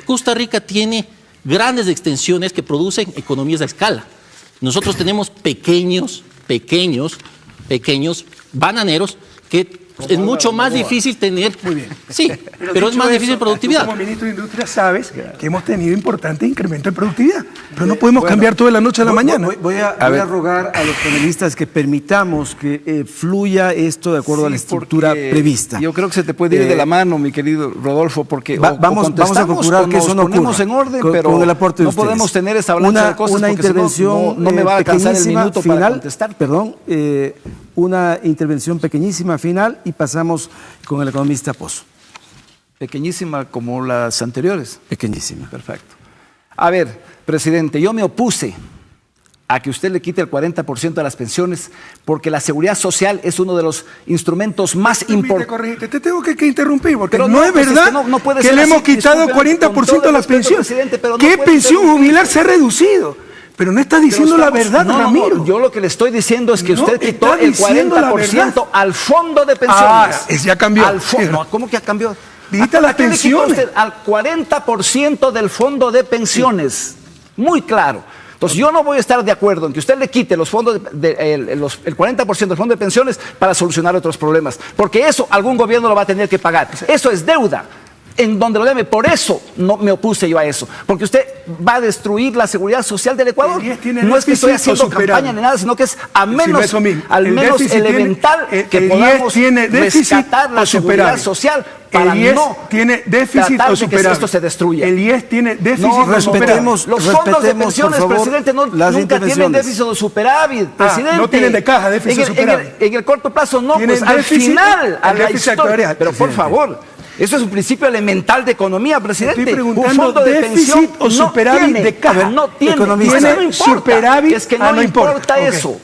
Costa Rica tiene grandes extensiones que producen economías a escala. Nosotros tenemos pequeños bananeros que es mucho más difícil tener... Muy bien. Sí, pero es más difícil productividad. Tú como ministro de Industria sabes que hemos tenido importante incremento de productividad, pero no podemos cambiar todo de la noche a la mañana. Voy a rogar a los panelistas que permitamos que fluya esto de acuerdo a la estructura prevista. Yo creo que se te puede ir de la mano, mi querido Rodolfo, porque vamos a procurar que eso no ocurra. Nos ponemos en orden, pero con el aporte de no ustedes. podemos tener esa avalancha de cosas una porque intervención no me va a alcanzar el minuto final, para contestar. Perdón, una intervención pequeñísima final y pasamos con el economista Pozo. Pequeñísima como las anteriores. Pequeñísima. Perfecto. A ver, presidente, yo me opuse a que usted le quite el 40% de las pensiones porque la seguridad social es uno de los instrumentos más importantes. Te tengo que interrumpir porque Pero no es pues, verdad no puede que ser le hemos así. quitado el Disculpen, 40% de las pensiones. ¿Qué pensión jubilar se ha reducido? Pero no está diciendo la verdad, Ramiro. Yo lo que le estoy diciendo es que No usted quitó está el diciendo la 40% al fondo de pensiones. Ya cambió. No, ¿cómo que ya cambió? Dijiste las ¿A qué le quitó pensiones? usted? Al 40% del fondo de pensiones. Muy claro. Entonces yo no voy a estar de acuerdo en que usted le quite los fondos el 40% del fondo de pensiones para solucionar otros problemas. Porque eso algún gobierno lo va a tener que pagar. Eso es deuda. En donde lo debe. Por eso no me opuse yo a eso. Porque usted va a destruir la seguridad social del Ecuador. No es que estoy haciendo campaña ni nada, sino que es al menos elemental que podamos rescatar la seguridad social para no tiene déficit tratar o de que superávit. esto se destruya. El IES tiene déficit No, o superávit. los fondos de pensiones, por favor, presidente, las nunca tienen intervenciones. déficit o superávit, presidente. no tienen de caja déficit o superávit. En el corto plazo no, Tienen pues al déficit, final, a el la déficit historia. actuarial, Pero por presidente. favor, eso es un principio elemental de economía, presidente. Estoy Un preguntando fondo de déficit pensión o superávit no tiene, de caja. a ver, no tiene, Economista. es que no Tiene importa, superávit, es que no, no importa. importa Ok. eso.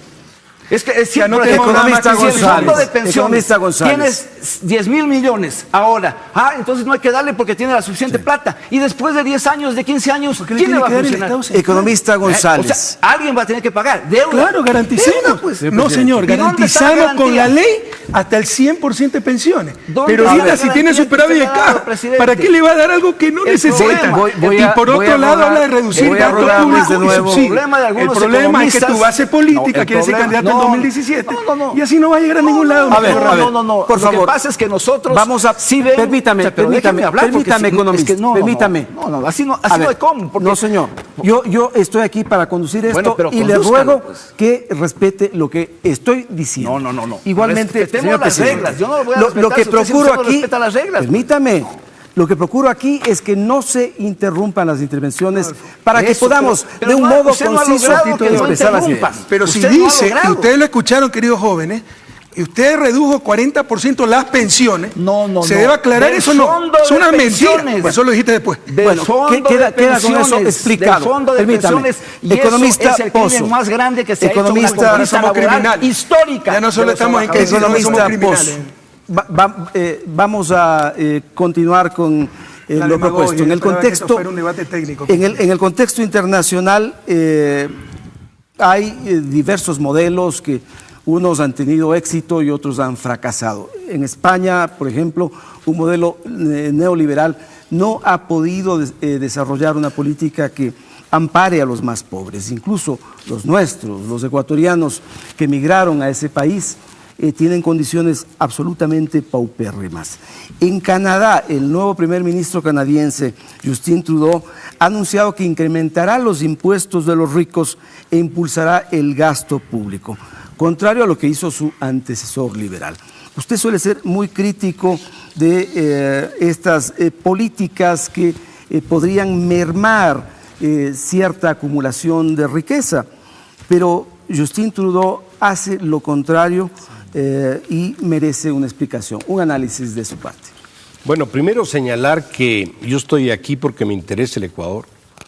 Es que es Ya no simple, tenemos nada más Economista que decir. si el fondo de González, pensiones economista González. tienes 10,000 millones ahora, entonces no hay que darle porque tiene la suficiente plata. Y después de 10 años, de 15 años, ¿Qué le ¿quién le tiene va a que dar el funcionar? Estado central? Economista González. O sea, alguien va a tener que pagar. Deuda. Claro, garanticemos. Deuda, pues. No, señor, ¿Y dónde está la garantizamos con garantía? la ley hasta el 100% de pensiones. ¿Dónde Pero está diga la si tiene garantía superávit que de usted le ha dado, caja. presidente? ¿Para qué le va a dar algo que no El necesita? problema- Y por otro lado habla de reducir voy a gasto rogarles público de y nuevo. subsidio. El problema de algunos El problema es que tu economistas- base política No, el quiere ser problema- candidato en no, 2017. no. Y así no va a llegar a ningún lado. A ver, señor. a ver. No. Por Lo favor. que pasa es que nosotros Vamos a... sí ven- permítame, o sea, pero permítame, déjeme hablar, porque permítame, si- economista, es que permítame. No, así no, A así no ver, hay cómo. Porque- no, señor. Yo estoy aquí para conducir esto Bueno, pero y le condúzcalo, ruego pues. que respete lo que estoy diciendo. No. Igualmente, Respetemos señor las presidente, reglas. Yo no lo voy a lo respetar que si usted procuro no aquí, respeta las reglas. permítame, lo que procuro aquí es que no se interrumpan las intervenciones para que Eso, podamos pero de un no, modo usted no ha conciso logrado que no expresar las interrumpan. ideas. Pero si Usted no ha dice, y logrado. ustedes lo escucharon, queridos jóvenes, y usted redujo 40% las pensiones, se debe aclarar Del eso, no. fondo Es una de mentira. pensiones. Pues eso lo dijiste después. Del Bueno, fondo queda de con eso pensiones, explicado. del fondo de Permítame. pensiones, y Economista eso es el crimen Pozo. más grande que se Economista- ha hecho Ahora somos criminales. histórica. Ya no solo de los estamos en que trabajadores. somos Economista criminales. Pozo. Vamos a continuar con La lo demagogia, propuesto. En el esperaba que esto contexto, fuera un debate técnico. en el contexto internacional hay diversos modelos que unos han tenido éxito y otros han fracasado. En España, por ejemplo, un modelo neoliberal no ha podido desarrollar una política que ampare a los más pobres, incluso los nuestros, los ecuatorianos que emigraron a ese país. Tienen condiciones absolutamente paupérrimas. En Canadá, el nuevo primer ministro canadiense, Justin Trudeau, ha anunciado que incrementará los impuestos de los ricos e impulsará el gasto público, contrario a lo que hizo su antecesor liberal. Usted suele ser muy crítico de estas políticas que podrían mermar cierta acumulación de riqueza, pero Justin Trudeau hace lo contrario y merece una explicación, un análisis de su parte. Bueno, primero señalar que yo estoy aquí porque me interesa el Ecuador,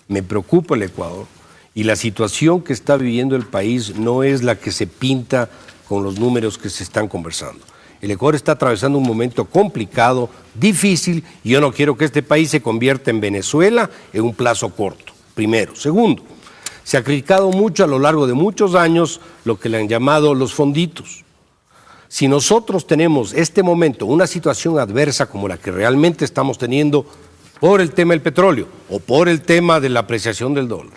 me preocupa el Ecuador y la situación que está viviendo el país no es la que se pinta con los números que se están conversando. El Ecuador está atravesando un momento complicado, difícil, y yo no quiero que este país se convierta en Venezuela en un plazo corto, primero. Segundo, se ha criticado mucho a lo largo de muchos años lo que le han llamado los fonditos. Si nosotros tenemos este momento una situación adversa como la que realmente estamos teniendo por el tema del petróleo o por el tema de la apreciación del dólar,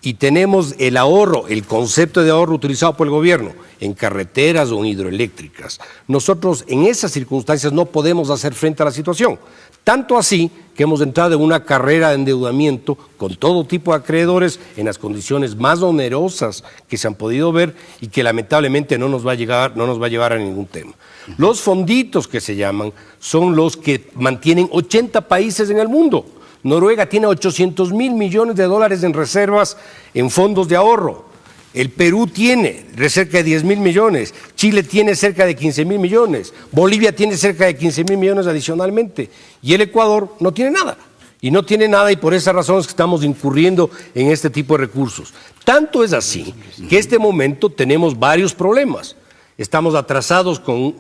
y tenemos el ahorro, el concepto de ahorro utilizado por el gobierno en carreteras o en hidroeléctricas, nosotros en esas circunstancias no podemos hacer frente a la situación. Tanto así que hemos entrado en una carrera de endeudamiento con todo tipo de acreedores en las condiciones más onerosas que se han podido ver y que lamentablemente no nos va a llevar a ningún tema. Los fonditos que se llaman son los que mantienen 80 países en el mundo. Noruega tiene 800.000 millones de dólares en reservas en fondos de ahorro. El Perú tiene cerca de 10.000 millones, Chile tiene cerca de 15.000 millones, Bolivia tiene cerca de 15.000 millones adicionalmente y el Ecuador no tiene nada. Y no tiene nada y por esa razón es que estamos incurriendo en este tipo de recursos. Tanto es así que en este momento tenemos varios problemas. Estamos atrasados con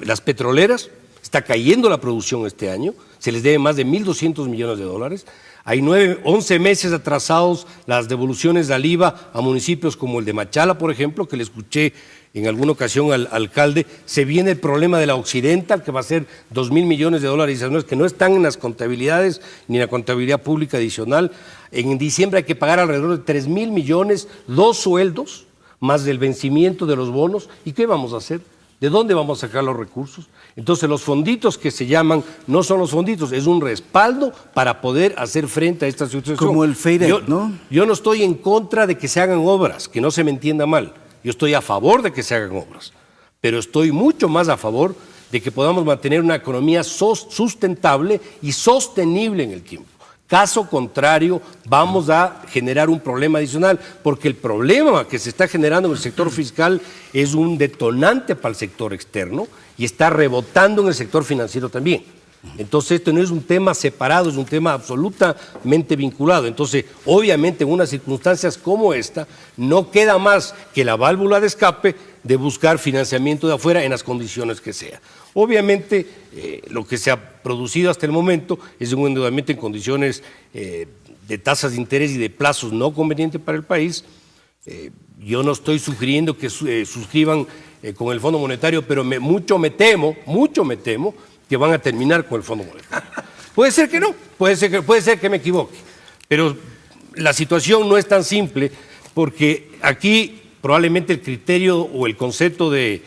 las petroleras, está cayendo la producción este año, se les debe más de 1.200 millones de dólares. Hay 11 meses atrasados las devoluciones del IVA a municipios como el de Machala, por ejemplo, que le escuché en alguna ocasión al alcalde. Se viene el problema de la Occidental, que va a ser 2.000 millones de dólares que no están en las contabilidades ni en la contabilidad pública adicional. En diciembre hay que pagar alrededor de 3.000 millones, 2 sueldos, más del vencimiento de los bonos. ¿Y qué vamos a hacer? ¿De dónde vamos a sacar los recursos? Entonces los fonditos que se llaman no son los fonditos, es un respaldo para poder hacer frente a esta situación. Como el FEIREP, ¿no? Yo no estoy en contra de que se hagan obras, que no se me entienda mal. Yo estoy a favor de que se hagan obras, pero estoy mucho más a favor de que podamos mantener una economía sustentable y sostenible en el tiempo. Caso contrario, vamos a generar un problema adicional, porque el problema que se está generando en el sector fiscal es un detonante para el sector externo y está rebotando en el sector financiero también. Entonces, esto no es un tema separado, es un tema absolutamente vinculado. Entonces, obviamente, en unas circunstancias como esta, no queda más que la válvula de escape de buscar financiamiento de afuera en las condiciones que sea. Obviamente, lo que se ha producido hasta el momento es un endeudamiento en condiciones de tasas de interés y de plazos no convenientes para el país. Yo no estoy sugiriendo que suscriban con el Fondo Monetario, pero mucho me temo que van a terminar con el Fondo Monetario. Puede ser que no, puede ser que me equivoque, pero la situación no es tan simple porque aquí probablemente el criterio o el concepto de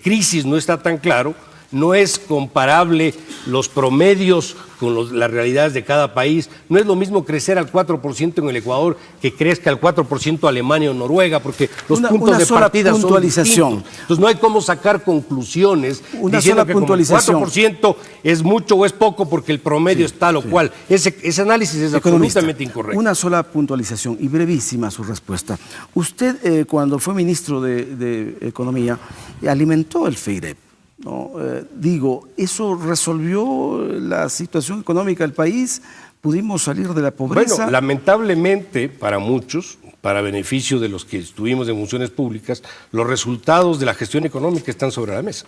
crisis no está tan claro, no es comparable los promedios con las realidades de cada país. No es lo mismo crecer al 4% en el Ecuador que crezca al 4% Alemania o Noruega, porque los puntos de partida son distintos. Entonces no hay cómo sacar conclusiones diciendo que como el 4% es mucho o es poco porque el promedio es tal o cual. Ese análisis es absolutamente incorrecto. Una sola puntualización y brevísima su respuesta. Usted, cuando fue ministro de Economía, alimentó el FEIREP. ¿No? ¿Eso resolvió la situación económica del país? ¿Pudimos salir de la pobreza? Bueno, lamentablemente para muchos, para beneficio de los que estuvimos en funciones públicas, los resultados de la gestión económica están sobre la mesa.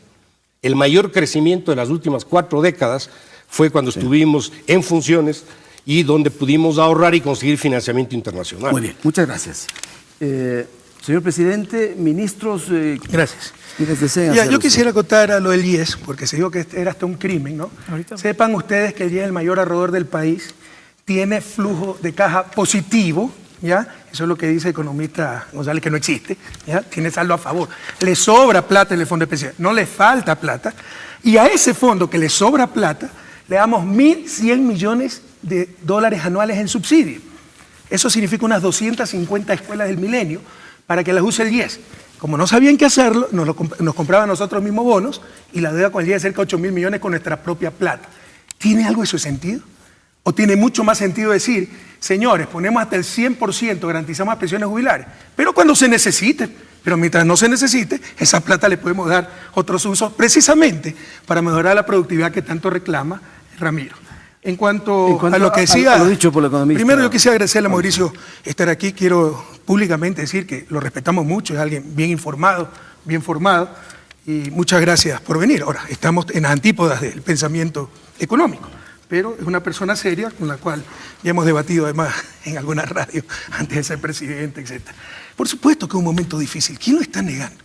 El mayor crecimiento de las últimas 4 décadas fue cuando estuvimos en funciones y donde pudimos ahorrar y conseguir financiamiento internacional. Muy bien, muchas gracias. Señor presidente, ministros... Gracias. Yo quisiera acotar a lo del IES, porque se dijo que era hasta un crimen, ¿no? Sepan ustedes que el IES, el mayor ahorrador del país, tiene flujo de caja positivo, ¿ya? Eso es lo que dice el economista González, que no existe, ¿ya? Tiene saldo a favor. Le sobra plata en el fondo especial, no le falta plata, y a ese fondo que le sobra plata, le damos 1.100 millones de dólares anuales en subsidio. Eso significa unas 250 escuelas del milenio para que las use el IES. Como no sabían qué hacerlo, nos compraban nosotros mismos bonos y la deuda con el IES es cerca de 8.000 millones con nuestra propia plata. ¿Tiene algo de su sentido? ¿O tiene mucho más sentido decir, señores, ponemos hasta el 100%, garantizamos las pensiones jubilares, pero cuando se necesite, pero mientras no se necesite, esa plata le podemos dar otros usos precisamente para mejorar la productividad que tanto reclama Ramiro? En cuanto a lo que decía, lo dicho por el economista. Primero yo quisiera agradecerle a Mauricio estar aquí. Quiero públicamente decir que lo respetamos mucho, es alguien bien informado, bien formado, y muchas gracias por venir. Ahora, estamos en las antípodas del pensamiento económico, pero es una persona seria con la cual ya hemos debatido además en alguna radio antes de ser presidente, etc. Por supuesto que es un momento difícil, ¿quién lo está negando?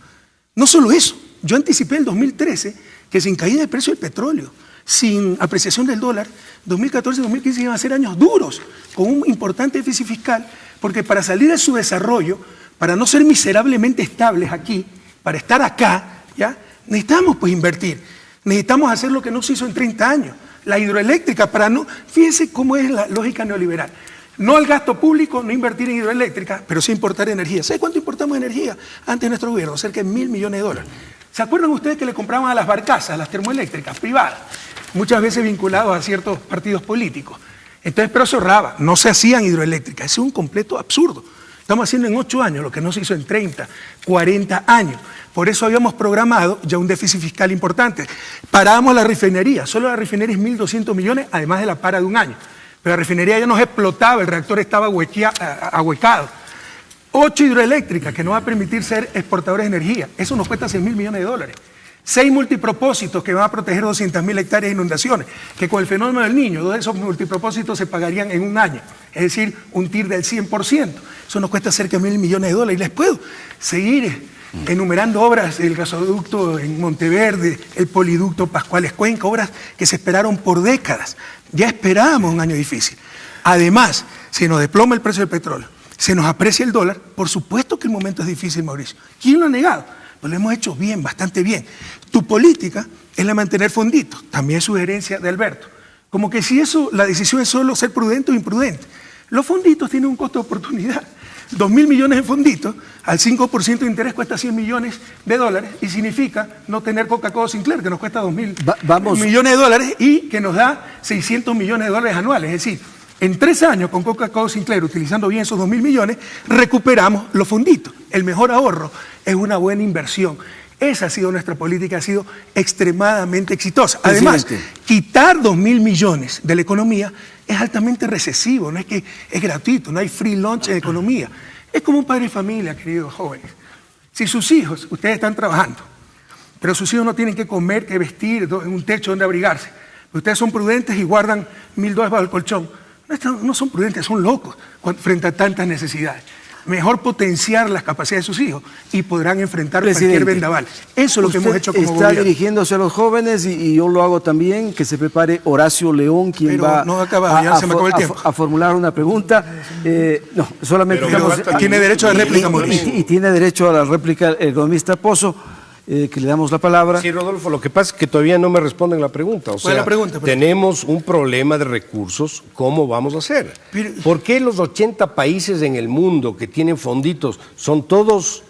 No solo eso, yo anticipé el 2013 que sin caída del precio del petróleo, sin apreciación del dólar, 2014 y 2015 iban a ser años duros, con un importante déficit fiscal, porque para salir de su desarrollo, para no ser miserablemente estables aquí, para estar acá, ¿ya? Necesitamos pues invertir, necesitamos hacer lo que no se hizo en 30 años, la hidroeléctrica, para no, fíjense cómo es la lógica neoliberal. No al gasto público, no invertir en hidroeléctrica, pero sí importar energía. ¿Sabe cuánto importamos energía antes de nuestro gobierno? Cerca de $1.000 millones. ¿Se acuerdan ustedes que le compraban a las barcazas, las termoeléctricas privadas? Muchas veces vinculados a ciertos partidos políticos. Entonces, pero se ahorraba, no se hacían hidroeléctricas. Es un completo absurdo. Estamos haciendo en 8 años lo que no se hizo en 30, 40 años. Por eso habíamos programado ya un déficit fiscal importante. Parábamos la refinería, solo la refinería es 1.200 millones, además de la para de un año. Pero la refinería ya nos explotaba, el reactor estaba ahuecado. 8 hidroeléctricas que nos va a permitir ser exportadores de energía. Eso nos cuesta $6.000 millones. 6 multipropósitos que van a proteger 200.000 hectáreas de inundaciones, que con el fenómeno del Niño, 2 de esos multipropósitos se pagarían en un año. Es decir, un TIR del 100%. Eso nos cuesta cerca de $1.000 millones. Y les puedo seguir enumerando obras, el gasoducto en Monteverde, el poliducto Pascuales Cuenca, obras que se esperaron por décadas. Ya esperábamos un año difícil. Además, se nos desploma el precio del petróleo, se nos aprecia el dólar, por supuesto que el momento es difícil, Mauricio. ¿Quién lo ha negado? Pues lo hemos hecho bien, bastante bien. Tu política es la de mantener fonditos, también sugerencia de Alberto. Como que si eso, la decisión es solo ser prudente o imprudente. Los fonditos tienen un costo de oportunidad. 2.000 millones en fonditos, al 5% de interés cuesta $100 millones y significa no tener Coca-Cola Sinclair, que nos cuesta 2.000 millones de dólares y que nos da $600 millones anuales. Es decir, en 3 años con Coca-Cola Sinclair, utilizando bien esos 2.000 millones, recuperamos los fonditos. El mejor ahorro es una buena inversión. Esa ha sido nuestra política, ha sido extremadamente exitosa. Además, quitar 2.000 millones de la economía es altamente recesivo, no es que es gratuito, no hay free lunch en economía. Es como un padre de familia, queridos jóvenes. Si sus hijos, ustedes están trabajando, pero sus hijos no tienen que comer, que vestir, en un techo donde abrigarse. Ustedes son prudentes y guardan $1.000 bajo el colchón. No son prudentes, son locos frente a tantas necesidades. Mejor potenciar las capacidades de sus hijos y podrán enfrentar cualquier vendaval. Eso es lo que hemos hecho como gobierno. Está dirigiéndose a los jóvenes y yo lo hago también, que se prepare Horacio León, quien pero va no acaba, ya se me acabó el tiempo. A formular una pregunta. No, solamente tiene derecho a réplica, Mauricio. Y tiene derecho a la réplica el economista Pozo, que le damos la palabra. Sí, Rodolfo, lo que pasa es que todavía no me responden la pregunta. O sea, la pregunta? Tenemos un problema de recursos, ¿cómo vamos a hacer? ¿Por qué los 80 países en el mundo que tienen fonditos son todos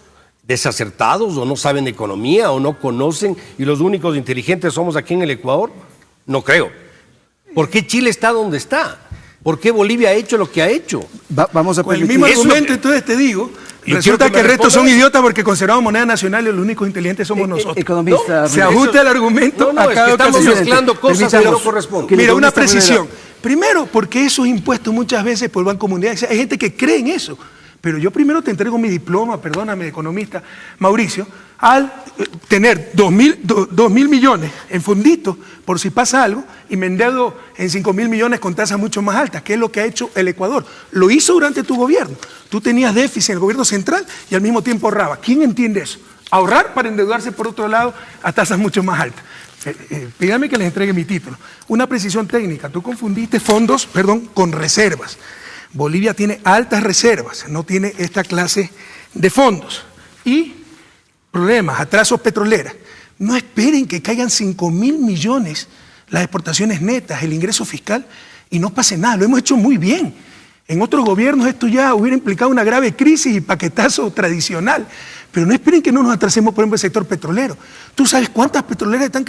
desacertados o no saben de economía o no conocen y los únicos inteligentes somos aquí en el Ecuador? No creo. ¿Por qué Chile está donde está? ¿Por qué Bolivia ha hecho lo que ha hecho? Vamos a con el permitir. mismo argumento, entonces te digo, resulta que el resto son idiotas porque conservamos moneda nacional y los únicos inteligentes somos nosotros. Economista. Se ajusta el argumento a cada estamos ocasión. mezclando cosas que no corresponden. Mira, una precisión. Primero, porque esos impuestos muchas veces por el Banco Mundial, hay gente que cree en eso. Pero yo primero te entrego mi diploma, perdóname, de economista, Mauricio, al tener 2.000 millones en fonditos por si pasa algo y me endeudo en 5.000 millones con tasas mucho más altas, que es lo que ha hecho el Ecuador. Lo hizo durante tu gobierno. Tú tenías déficit en el gobierno central y al mismo tiempo ahorrabas. ¿Quién entiende eso? Ahorrar para endeudarse por otro lado a tasas mucho más altas. Pídame que les entregue mi título. Una precisión técnica. Tú confundiste fondos, con reservas. Bolivia tiene altas reservas, no tiene esta clase de fondos. Y problemas, atrasos petroleros. No esperen que caigan 5.000 millones las exportaciones netas, el ingreso fiscal, y no pase nada. Lo hemos hecho muy bien. En otros gobiernos esto ya hubiera implicado una grave crisis y paquetazo tradicional. Pero no esperen que no nos atrasemos, por ejemplo, el sector petrolero. ¿Tú sabes cuántas petroleras están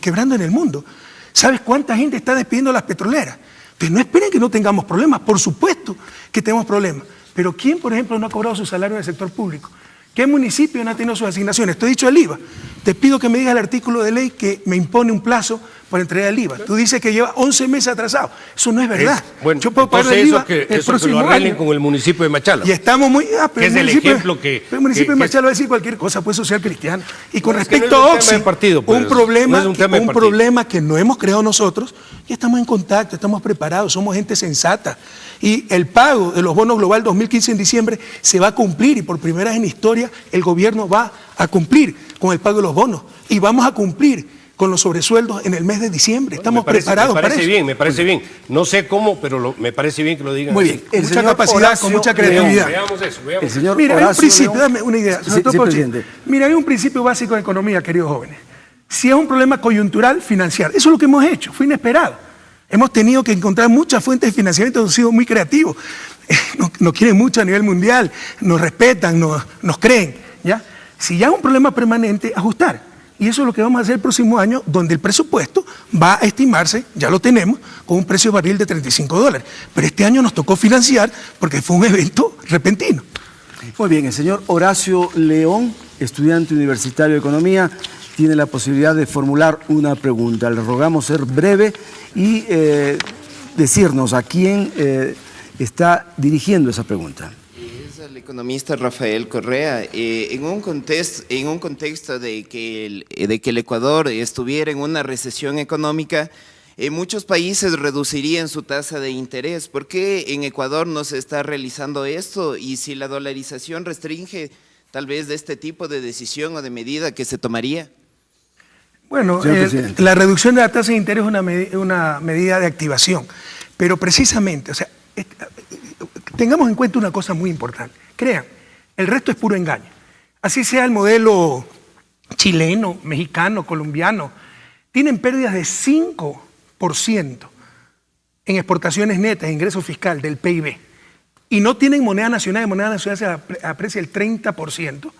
quebrando en el mundo? ¿Sabes cuánta gente está despidiendo las petroleras? Entonces no esperen que no tengamos problemas. Por supuesto que tenemos problemas. Pero ¿quién, por ejemplo, no ha cobrado su salario en el sector público? ¿Qué municipio no ha tenido sus asignaciones? Te he dicho el IVA. Te pido que me digas el artículo de ley que me impone un plazo para entregar el IVA. Tú dices que lleva 11 meses atrasado. Eso no es verdad. Bueno, yo puedo pagar el IVA el eso próximo que lo arreglen año. con el municipio de Machala. Y estamos muy... que es el ejemplo que... El municipio de Machala va a decir cualquier cosa, pues social cristiana. Y con No, respecto es que no es a un Oxy, tema de partido, pues, un problema, partido. problema que no hemos creado nosotros, ya estamos en contacto, estamos preparados, somos gente sensata. Y el pago de los bonos global 2015 en diciembre se va a cumplir y por primera vez en la historia el gobierno va a cumplir con el pago de los bonos. Y vamos a cumplir con los sobresueldos en el mes de diciembre. Estamos preparados para eso. Me parece bien. No sé cómo, pero me parece bien que lo digan. Muy bien, con mucha capacidad, con mucha creatividad. Veamos eso. El señor Mira, hay un Horacio principio, León. dame una idea. Sí, presidente. Mira, hay un principio básico de economía, queridos jóvenes. Si es un problema coyuntural, financiar. Eso es lo que hemos hecho, fue inesperado. Hemos tenido que encontrar muchas fuentes de financiamiento, hemos sido muy creativos. Nos quieren mucho a nivel mundial, nos respetan, nos creen. ¿Ya? Si ya es un problema permanente, ajustar. Y eso es lo que vamos a hacer el próximo año, donde el presupuesto va a estimarse, ya lo tenemos, con un precio de barril de $35. Pero este año nos tocó financiar porque fue un evento repentino. Muy bien, el señor Horacio León, estudiante universitario de Economía, tiene la posibilidad de formular una pregunta. Le rogamos ser breve y decirnos a quién está dirigiendo esa pregunta. Es el economista Rafael Correa. En un contexto de que el Ecuador estuviera en una recesión económica, muchos países reducirían su tasa de interés. ¿Por qué en Ecuador no se está realizando esto? Y si la dolarización restringe tal vez de este tipo de decisión o de medida que se tomaría. Bueno, la reducción de la tasa de interés es una medida de activación, pero precisamente, o sea, tengamos en cuenta una cosa muy importante. Crean, el resto es puro engaño. Así sea el modelo chileno, mexicano, colombiano, tienen pérdidas de 5% en exportaciones netas, ingreso fiscal del PIB, y no tienen moneda nacional, y moneda nacional se aprecia el 30%,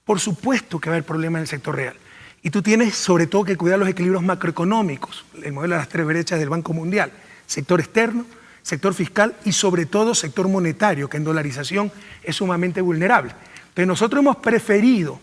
por supuesto que va a haber problemas en el sector real. Y tú tienes sobre todo que cuidar los equilibrios macroeconómicos, el modelo de las tres brechas del Banco Mundial, sector externo, sector fiscal y sobre todo sector monetario, que en dolarización es sumamente vulnerable. Entonces nosotros hemos preferido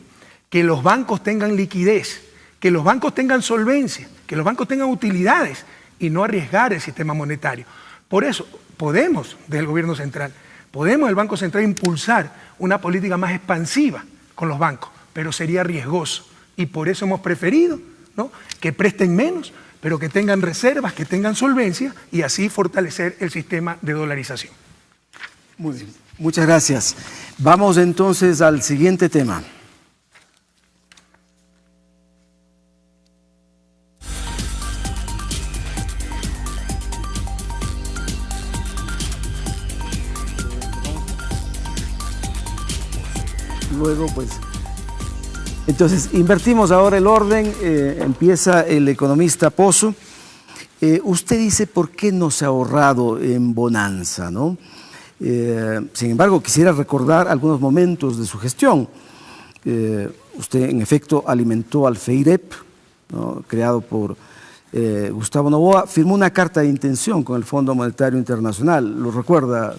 que los bancos tengan liquidez, que los bancos tengan solvencia, que los bancos tengan utilidades y no arriesgar el sistema monetario. Por eso podemos, desde el gobierno central, podemos el Banco Central impulsar una política más expansiva con los bancos, pero sería riesgoso. Y por eso hemos preferido, ¿no?, que presten menos, pero que tengan reservas, que tengan solvencia y así fortalecer el sistema de dolarización. Muy bien, muchas gracias. Vamos entonces al siguiente tema. Luego, pues... Entonces, invertimos ahora el orden, empieza el economista Pozo. Usted dice, ¿por qué no se ha ahorrado en bonanza, ¿no? Sin embargo, quisiera recordar algunos momentos de su gestión. Usted, en efecto, alimentó al FEIREP, ¿no?, creado por Gustavo Noboa, firmó una carta de intención con el Fondo Monetario Internacional, lo recuerda,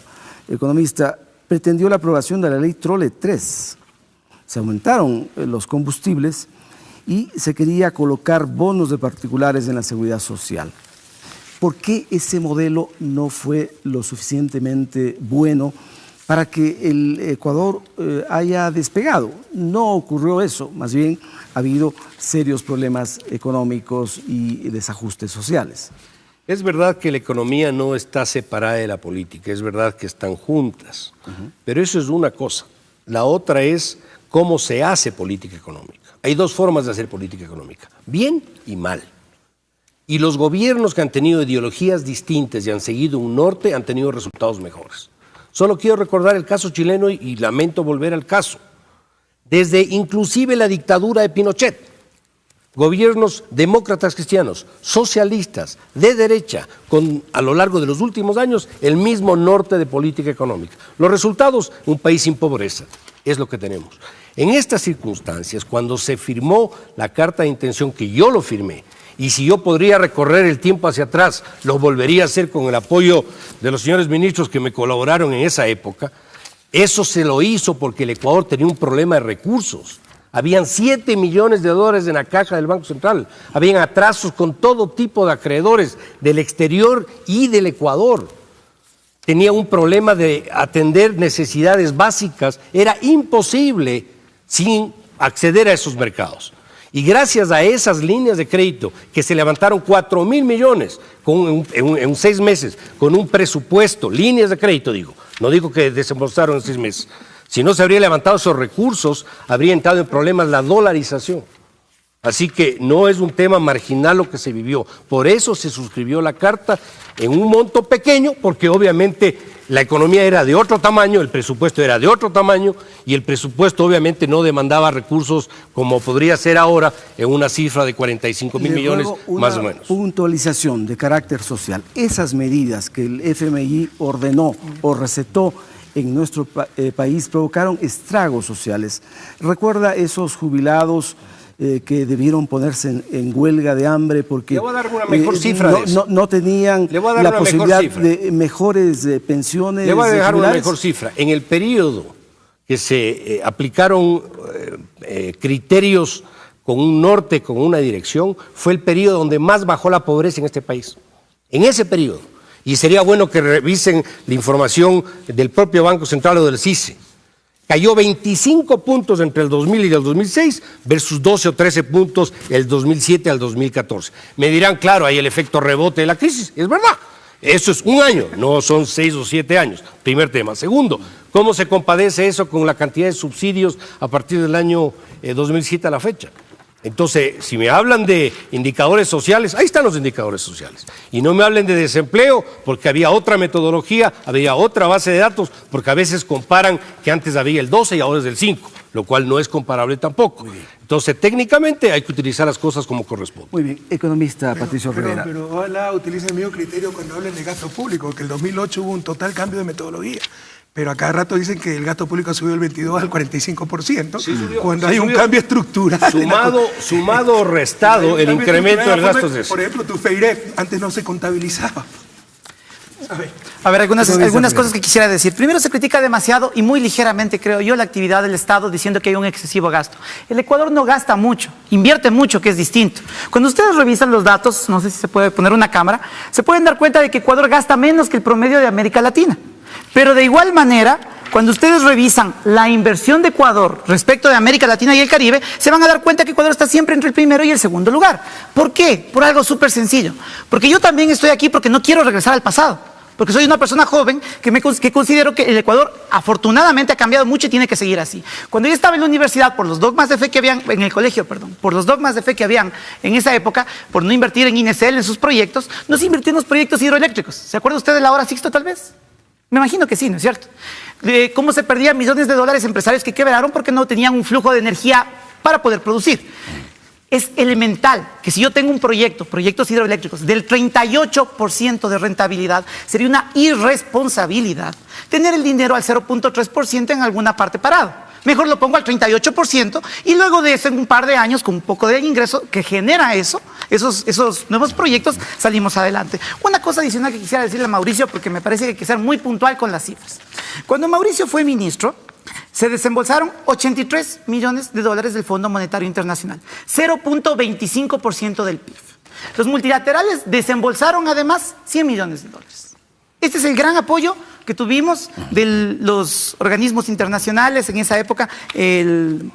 economista, pretendió la aprobación de la ley Trole 3. Se aumentaron los combustibles y se quería colocar bonos de particulares en la seguridad social. ¿Por qué ese modelo no fue lo suficientemente bueno para que el Ecuador haya despegado? No ocurrió eso, más bien ha habido serios problemas económicos y desajustes sociales. Es verdad que la economía no está separada de la política, es verdad que están juntas, pero eso es una cosa. La otra es cómo se hace política económica. Hay dos formas de hacer política económica, bien y mal. Y los gobiernos que han tenido ideologías distintas y han seguido un norte han tenido resultados mejores. Solo quiero recordar el caso chileno y lamento volver al caso. Desde inclusive la dictadura de Pinochet, gobiernos demócratas cristianos, socialistas, de derecha, con a lo largo de los últimos años el mismo norte de política económica. Los resultados, un país sin pobreza, es lo que tenemos. En estas circunstancias, cuando se firmó la carta de intención, que yo lo firmé, y si yo podría recorrer el tiempo hacia atrás, lo volvería a hacer con el apoyo de los señores ministros que me colaboraron en esa época, eso se lo hizo porque el Ecuador tenía un problema de recursos. Habían $7 millones en la caja del Banco Central, habían atrasos con todo tipo de acreedores del exterior y del Ecuador. Tenía un problema de atender necesidades básicas, era imposible sin acceder a esos mercados. Y gracias a esas líneas de crédito que se levantaron 4.000 millones en 6 meses, con un presupuesto, líneas de crédito digo, no digo que desembolsaron en 6 meses, si no se habría levantado esos recursos, habría entrado en problemas la dolarización. Así que no es un tema marginal lo que se vivió. Por eso se suscribió la carta en un monto pequeño, porque obviamente la economía era de otro tamaño, el presupuesto era de otro tamaño, y el presupuesto obviamente no demandaba recursos como podría ser ahora en una cifra de 45.000 millones, más o menos. Puntualización de carácter social. Esas medidas que el FMI ordenó o recetó en nuestro país provocaron estragos sociales. ¿Recuerda esos jubilados que debieron ponerse en huelga de hambre porque Le voy a dar una mejor cifra de eso. no tenían la posibilidad de mejores pensiones? Le voy a dejar una jubilares? mejor cifra. En el periodo que se aplicaron criterios con un norte, con una dirección, fue el periodo donde más bajó la pobreza en este país. En ese periodo. Y sería bueno que revisen la información del propio Banco Central o del CICE. Cayó 25 puntos entre el 2000 y el 2006 versus 12 o 13 puntos el 2007 al 2014. Me dirán, claro, hay el efecto rebote de la crisis. Es verdad. Eso es un año, no son 6 o 7 años. Primer tema. Segundo, ¿cómo se compadece eso con la cantidad de subsidios a partir del año 2007 a la fecha? Entonces, si me hablan de indicadores sociales, ahí están los indicadores sociales. Y no me hablen de desempleo, porque había otra metodología, había otra base de datos, porque a veces comparan que antes había el 12 y ahora es el 5, lo cual no es comparable tampoco. Entonces, técnicamente hay que utilizar las cosas como corresponde. Muy bien, economista Patricio Rivera. Pero ojalá utilicen el mismo criterio cuando hablen de gasto público, que el 2008 hubo un total cambio de metodología. Pero a cada rato dicen que el gasto público ha subido del 22 al 45%, cuando hay un cambio estructural. Sumado o restado, el incremento del gasto es eso. Por ejemplo, tu FEIREF antes no se contabilizaba. A ver, algunas cosas que quisiera decir. Primero, se critica demasiado y muy ligeramente, creo yo, la actividad del Estado diciendo que hay un excesivo gasto. El Ecuador no gasta mucho, invierte mucho, que es distinto. Cuando ustedes revisan los datos, no sé si se puede poner una cámara, se pueden dar cuenta de que Ecuador gasta menos que el promedio de América Latina. Pero de igual manera, cuando ustedes revisan la inversión de Ecuador respecto de América Latina y el Caribe, se van a dar cuenta que Ecuador está siempre entre el primero y el segundo lugar. ¿Por qué? Por algo súper sencillo. Porque yo también estoy aquí porque no quiero regresar al pasado. Porque soy una persona joven que considero que el Ecuador afortunadamente ha cambiado mucho y tiene que seguir así. Cuando yo estaba en la universidad, por los dogmas de fe que habían, en el colegio, perdón, por los dogmas de fe que habían en esa época, por no invertir en INESEL, en sus proyectos, no se invirtió en los proyectos hidroeléctricos. ¿Se acuerda usted de la hora Sixto, tal vez? Me imagino que sí, ¿no es cierto? Cómo se perdían millones de dólares empresarios que quebraron porque no tenían un flujo de energía para poder producir. Es elemental que si yo tengo un proyectos hidroeléctricos del 38% de rentabilidad, sería una irresponsabilidad tener el dinero al 0.3% en alguna parte parado. Mejor lo pongo al 38% y luego de eso, en un par de años, con un poco de ingreso que genera esos nuevos proyectos, salimos adelante. Una cosa adicional que quisiera decirle a Mauricio, porque me parece que hay que ser muy puntual con las cifras. Cuando Mauricio fue ministro, se desembolsaron 83 millones de dólares del Fondo Monetario Internacional, 0.25% del PIB. Los multilaterales desembolsaron además 100 millones de dólares. Este es el gran apoyo que tuvimos de los organismos internacionales en esa época, el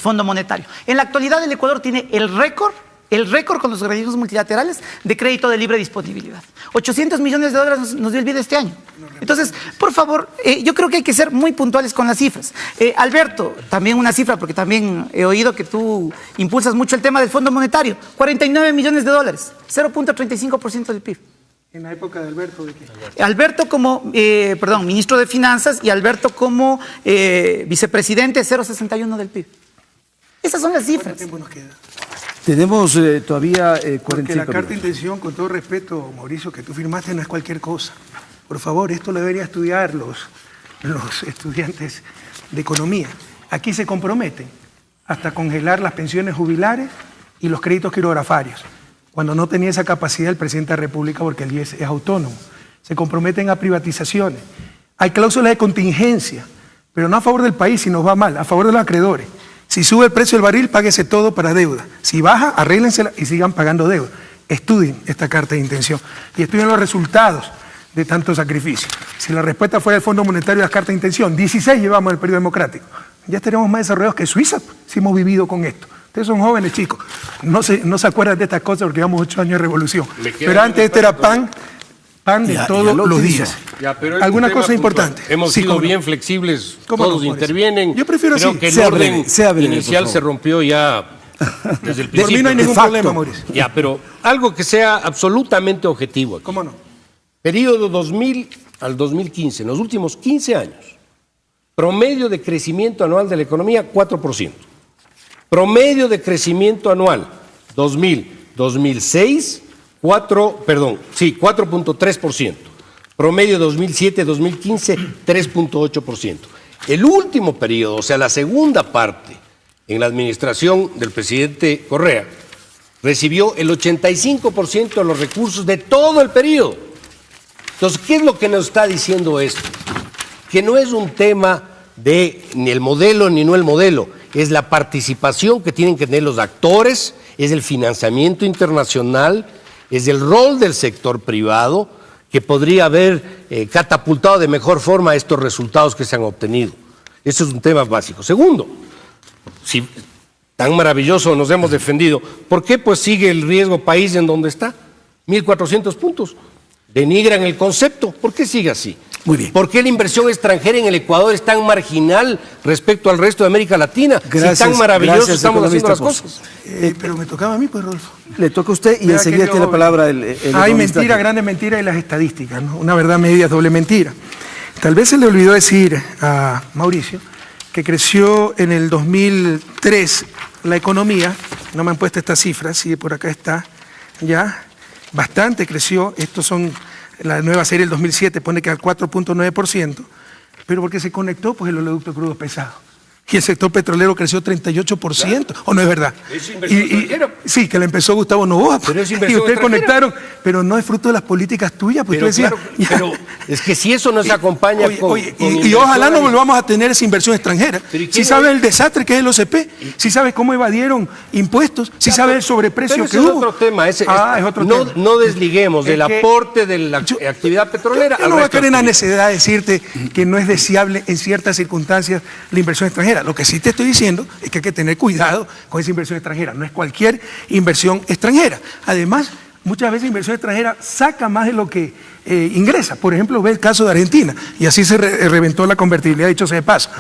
Fondo Monetario. En la actualidad el Ecuador tiene el récord con los organismos multilaterales de crédito de libre disponibilidad. 800 millones de dólares nos dio el BID este año. Entonces, por favor, yo creo que hay que ser muy puntuales con las cifras. Alberto, también una cifra, porque también he oído que tú impulsas mucho el tema del Fondo Monetario. 49 millones de dólares, 0.35% del PIB. En la época de Alberto, ¿de qué? Alberto como, ministro de Finanzas y Alberto como vicepresidente, 0.61 del PIB. Esas son las cifras. ¿Cuánto tiempo nos queda? Tenemos todavía 45 Porque la carta de minutos. intención, con todo respeto, Mauricio, que tú firmaste no es cualquier cosa. Por favor, esto lo deberían estudiar los estudiantes de economía. Aquí se comprometen hasta congelar las pensiones jubilares y los créditos quirografarios, cuando no tenía esa capacidad el presidente de la República porque el IES es autónomo. Se comprometen a privatizaciones. Hay cláusulas de contingencia, pero no a favor del país si nos va mal, a favor de los acreedores. Si sube el precio del barril, páguese todo para deuda. Si baja, arréglensela y sigan pagando deuda. Estudien esta carta de intención y estudien los resultados de tanto sacrificio. Si la respuesta fuera el Fondo Monetario y las cartas de intención, 16 llevamos el periodo democrático. Ya estaríamos más desarrollados que Suiza, si hemos vivido con esto. Ustedes son jóvenes, chicos. No se acuerdan de estas cosas porque llevamos 8 años de revolución. Pero antes esto era pan de todos los días. ¿Alguna cosa importante? Hemos sido bien flexibles, todos intervienen. Yo prefiero Creo así. que el orden inicial se rompió ya Desde el Por mí principio. no hay ningún de facto. problema, Mauricio. Ya, pero algo que sea absolutamente objetivo aquí. ¿Cómo no? Periodo 2000 al 2015, en los últimos 15 años, promedio de crecimiento anual de la economía, 4%. Promedio de crecimiento anual, 2006, 4.3%. Promedio 2007-2015, 3.8%. El último periodo, o sea, la segunda parte, en la administración del presidente Correa, recibió el 85% de los recursos de todo el periodo. Entonces, ¿qué es lo que nos está diciendo esto? Que no es un tema de ni el modelo ni no el modelo, es la participación que tienen que tener los actores, es el financiamiento internacional, es el rol del sector privado que podría haber catapultado de mejor forma estos resultados que se han obtenido. Eso es un tema básico. Segundo, si tan maravilloso nos hemos defendido, ¿por qué pues sigue el riesgo país en donde está? 1.400 puntos. Denigran el concepto. ¿Por qué sigue así? Muy bien. ¿Por qué la inversión extranjera en el Ecuador es tan marginal respecto al resto de América Latina? Gracias, si tan maravilloso gracias, estamos haciendo las economista cosas. Pero me tocaba a mí, pues, Rodolfo. Le toca a usted y Vea, enseguida querido tiene la joven. palabra el Hay economista mentira, que- grandes mentiras y las estadísticas, ¿no? Una verdad media, doble mentira. Tal vez se le olvidó decir a Mauricio que creció en el 2003 la economía, no me han puesto estas cifras, sí, por acá está, ya, bastante creció, estos son, la nueva serie del 2007 pone que al 4.9%, pero porque se conectó pues el oleoducto crudo pesado. Y el sector petrolero creció 38%, ¿o no es verdad? Es inversión extranjera. Sí, que la empezó Gustavo Noboa. Pero es y inversión ustedes extranjera. conectaron, pero no es fruto de las políticas tuyas, pues Pero, tú decías... claro, ya. pero es que si eso no se acompaña Oye, con... oye, con y inversión ojalá no ahí- volvamos a tener esa inversión extranjera. Pero ¿y Si quién sabes lo- el desastre que es el OCP, si sabes cómo evadieron impuestos, si Ya, sabes pero- el sobreprecio pero que ese hubo. es otro tema. Es otro no, tema. no desliguemos Es del que- aporte de la Yo- actividad petrolera Yo al no voy a resto caer en la de actividades. necesidad de decirte que no es deseable en ciertas circunstancias la inversión extranjera. Lo que sí te estoy diciendo es que hay que tener cuidado con esa inversión extranjera. No es cualquier inversión extranjera. Además, muchas veces inversión extranjera saca más de lo que ingresa. Por ejemplo, ve el caso de Argentina, y así se reventó la convertibilidad, dicho sea de paso.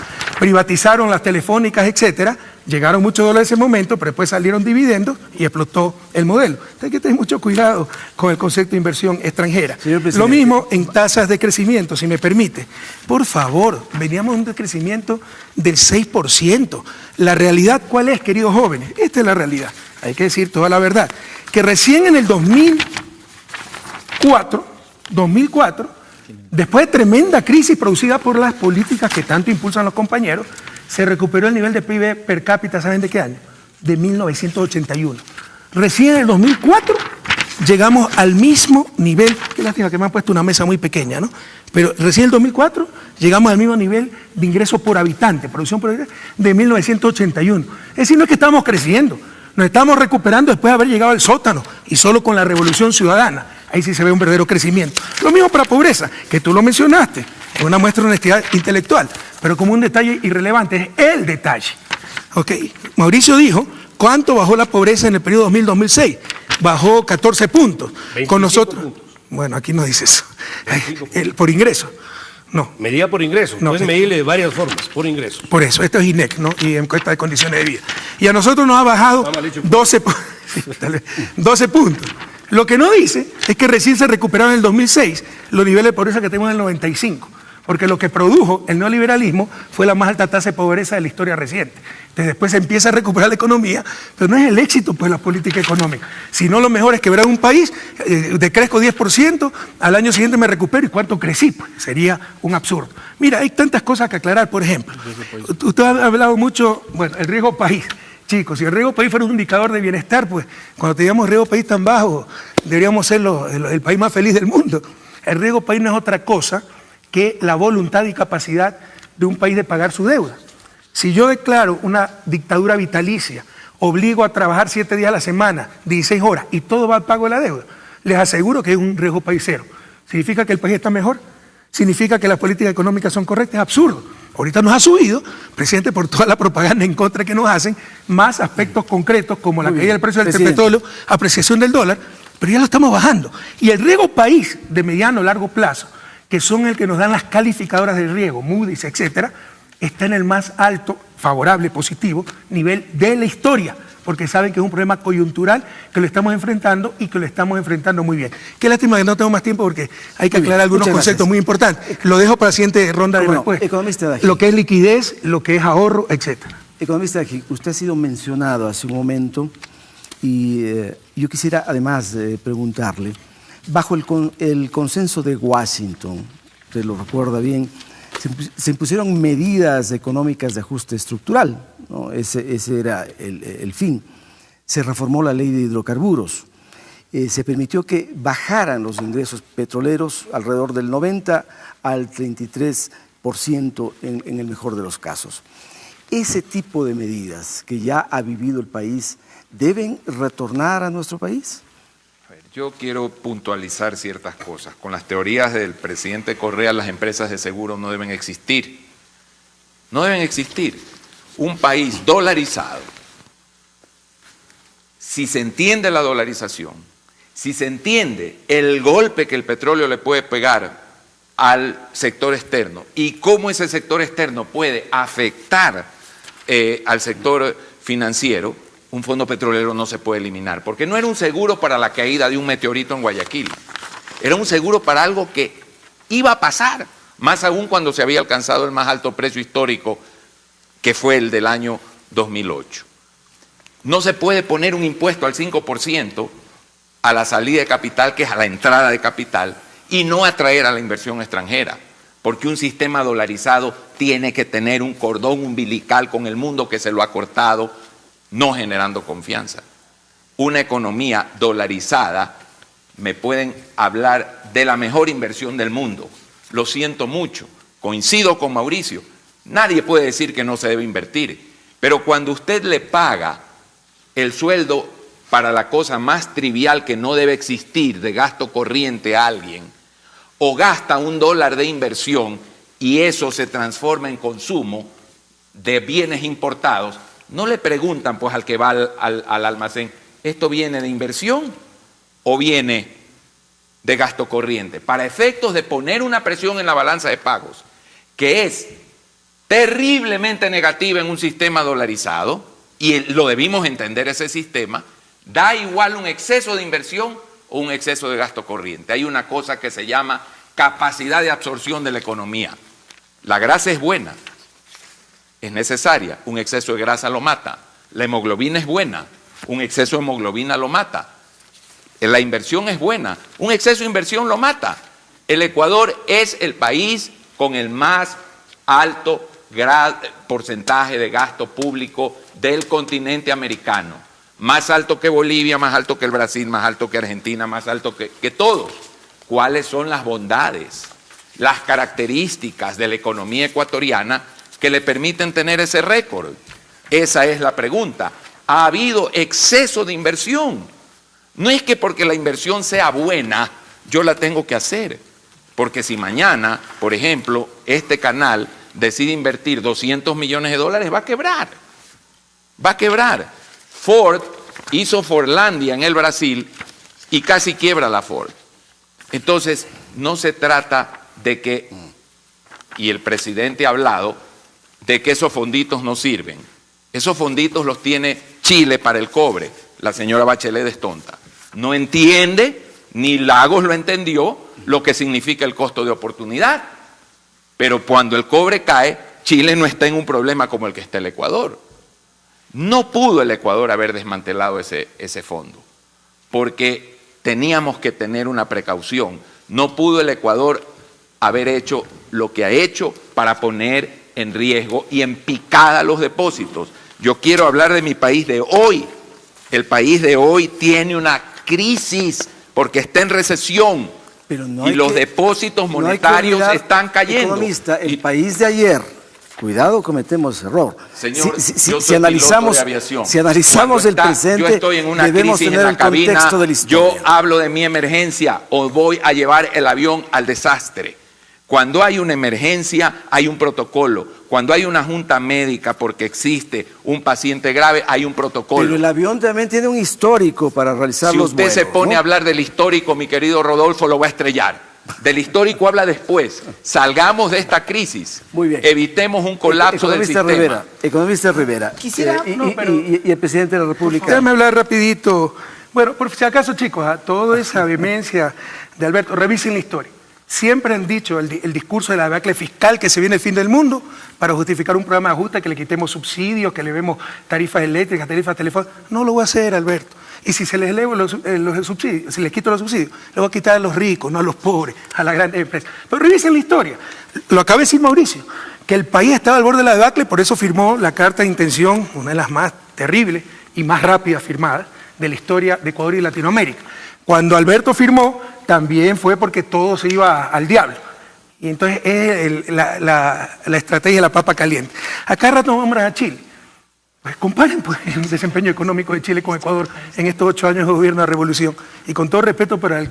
Privatizaron las telefónicas, etcétera, llegaron muchos dólares en ese momento, pero después salieron dividendos y explotó el modelo. Entonces hay que tener mucho cuidado con el concepto de inversión extranjera. Señor presidente. Lo mismo en tasas de crecimiento, si me permite. Por favor, veníamos de un crecimiento del 6%. La realidad, ¿cuál es, queridos jóvenes? Esta es la realidad. Hay que decir toda la verdad. Que recién en el 2004, después de tremenda crisis producida por las políticas que tanto impulsan los compañeros, se recuperó el nivel de PIB per cápita, ¿saben de qué año? De 1981. Recién en el 2004 llegamos al mismo nivel, qué lástima que me han puesto una mesa muy pequeña, ¿no? Pero recién en el 2004 llegamos al mismo nivel de ingreso por habitante, producción por habitante, de 1981. Es decir, no es que estamos creciendo, nos estamos recuperando después de haber llegado al sótano y solo con la revolución ciudadana. Ahí sí se ve un verdadero crecimiento. Lo mismo para pobreza, que tú lo mencionaste, es una muestra de honestidad intelectual, pero como un detalle irrelevante, es el detalle. Ok, Mauricio dijo, ¿cuánto bajó la pobreza en el periodo 2000-2006? Bajó 14 puntos. 25 Con nosotros, puntos. bueno, aquí no dice eso. Por ingreso. No, Medida por ingreso. No, Puedes sí. medirle de varias formas, por ingreso. por eso, esto es INEC, ¿no? Y encuesta de condiciones de vida. Y a nosotros nos ha bajado Está mal hecho. 12 puntos. Lo que no dice es que recién se recuperaron en el 2006 los niveles de pobreza que tenemos en el 95, porque lo que produjo el neoliberalismo fue la más alta tasa de pobreza de la historia reciente. Entonces después se empieza a recuperar la economía, pero no es el éxito pues la política económica, sino lo mejor es quebrar un país, decrezco 10%, al año siguiente me recupero y ¿cuánto crecí? Pues sería un absurdo. Mira, hay tantas cosas que aclarar, por ejemplo. Usted ha hablado mucho, bueno, el riesgo país. Chicos, si el riesgo país fuera un indicador de bienestar, pues cuando teníamos riesgo país tan bajo, deberíamos ser el país más feliz del mundo. El riesgo país no es otra cosa que la voluntad y capacidad de un país de pagar su deuda. Si yo declaro una dictadura vitalicia, obligo a trabajar 7 días a la semana, 16 horas, y todo va al pago de la deuda, les aseguro que es un riesgo país cero. ¿Significa que el país está mejor? ¿Significa que las políticas económicas son correctas? Es absurdo. Ahorita nos ha subido, presidente, por toda la propaganda en contra que nos hacen, más aspectos concretos como la caída del precio del presidente. petróleo, apreciación del dólar, pero ya lo estamos bajando. Y el riesgo país de mediano o largo plazo, que son el que nos dan las calificadoras de riesgo, Moody's, etcétera, está en el más alto, favorable, positivo, nivel de la historia. porque saben que es un problema coyuntural que lo estamos enfrentando y que lo estamos enfrentando muy bien. Qué lástima que no tengo más tiempo porque hay que aclarar algunos conceptos muy importantes. Lo dejo para la siguiente ronda de respuesta. Economista Dají. Lo que es liquidez, lo que es ahorro, etcétera. Economista Dají, usted ha sido mencionado hace un momento y yo quisiera además preguntarle, bajo el consenso de Washington, usted lo recuerda bien, se impusieron medidas económicas de ajuste estructural, ¿no? Ese era el fin. Se reformó la ley de hidrocarburos, se permitió que bajaran los ingresos petroleros alrededor del 90 al 33% en el mejor de los casos. Ese tipo de medidas que ya ha vivido el país, ¿deben retornar a nuestro país? Yo quiero puntualizar ciertas cosas. Con las teorías del presidente Correa, las empresas de seguro no deben existir. No deben existir. Un país dolarizado, si se entiende la dolarización, si se entiende el golpe que el petróleo le puede pegar al sector externo y cómo ese sector externo puede afectar al sector financiero, un fondo petrolero no se puede eliminar, porque no era un seguro para la caída de un meteorito en Guayaquil, era un seguro para algo que iba a pasar, más aún cuando se había alcanzado el más alto precio histórico, que fue el del año 2008. No se puede poner un impuesto al 5% a la salida de capital, que es a la entrada de capital, y no atraer a la inversión extranjera, porque un sistema dolarizado tiene que tener un cordón umbilical con el mundo que se lo ha cortado, no generando confianza. Una economía dolarizada, me pueden hablar de la mejor inversión del mundo. Lo siento mucho, coincido con Mauricio, nadie puede decir que no se debe invertir, pero cuando usted le paga el sueldo para la cosa más trivial que no debe existir, de gasto corriente a alguien, o gasta $1 de inversión y eso se transforma en consumo de bienes importados, no le preguntan pues al que va al almacén, ¿esto viene de inversión o viene de gasto corriente? Para efectos de poner una presión en la balanza de pagos, que es terriblemente negativa en un sistema dolarizado, y lo debimos entender ese sistema, da igual un exceso de inversión o un exceso de gasto corriente. Hay una cosa que se llama capacidad de absorción de la economía. La grasa es buena, es necesaria, un exceso de grasa lo mata. La hemoglobina es buena, un exceso de hemoglobina lo mata. La inversión es buena, un exceso de inversión lo mata. El Ecuador es el país con el más alto porcentaje de gasto público del continente americano. Más alto que Bolivia, más alto que el Brasil, más alto que Argentina, más alto que todos. ¿Cuáles son las bondades, las características de la economía ecuatoriana que le permiten tener ese récord? Esa es la pregunta. ¿Ha habido exceso de inversión? No es que porque la inversión sea buena, yo la tengo que hacer. Porque si mañana, por ejemplo, este canal decide invertir $200 millones, va a quebrar. Va a quebrar. Ford hizo Fordlandia en el Brasil y casi quiebra la Ford. Entonces, no se trata de que, y el presidente ha hablado, de que esos fonditos no sirven. Esos fonditos los tiene Chile para el cobre. La señora Bachelet es tonta. No entiende, ni Lagos lo entendió, lo que significa el costo de oportunidad. Pero cuando el cobre cae, Chile no está en un problema como el que está el Ecuador. No pudo el Ecuador haber desmantelado ese fondo, porque teníamos que tener una precaución. No pudo el Ecuador haber hecho lo que ha hecho para poner en riesgo y en picada los depósitos. Yo quiero hablar de mi país de hoy. El país de hoy tiene una crisis porque está en recesión. Pero no y los depósitos monetarios están cayendo. Economista, el país de ayer, cuidado, cometemos error. Señor, yo si soy analizamos, piloto de aviación. Si analizamos el presente, yo estoy en una debemos crisis tener en la el cabina, contexto de la historia. yo hablo de mi emergencia o voy a llevar el avión al desastre. Cuando hay una emergencia, hay un protocolo. Cuando hay una junta médica porque existe un paciente grave, hay un protocolo. Pero el avión también tiene un histórico para realizar los vuelos. Si usted se pone ¿no? a hablar del histórico, mi querido Rodolfo, lo va a estrellar. Del histórico habla después. Salgamos de esta crisis. Muy bien. Evitemos un colapso del sistema. Economista Rivera. Quisiera- Y el presidente de la República. Déjame hablar rapidito. Bueno, por si acaso, chicos, a toda esa vehemencia de Alberto, revisen la historia. Siempre han dicho el discurso de la debacle fiscal, que se viene el fin del mundo, para justificar un programa de ajuste, que le quitemos subsidios, que le vemos tarifas eléctricas, tarifas telefónicas. No lo voy a hacer, Alberto. Y si se les elevo los subsidios, si les quito los subsidios, le voy a quitar a los ricos, no a los pobres, a las grandes empresas. Pero revisen la historia. Lo acaba de decir Mauricio, que el país estaba al borde de la debacle, por eso firmó la carta de intención, una de las más terribles y más rápidas firmadas de la historia de Ecuador y Latinoamérica. Cuando Alberto firmó, también fue porque todo se iba al diablo. Y entonces es la estrategia de la papa caliente. Acá rato vamos a Chile. Pues comparen pues, el desempeño económico de Chile con Ecuador en estos 8 años de gobierno de revolución. Y con todo respeto para el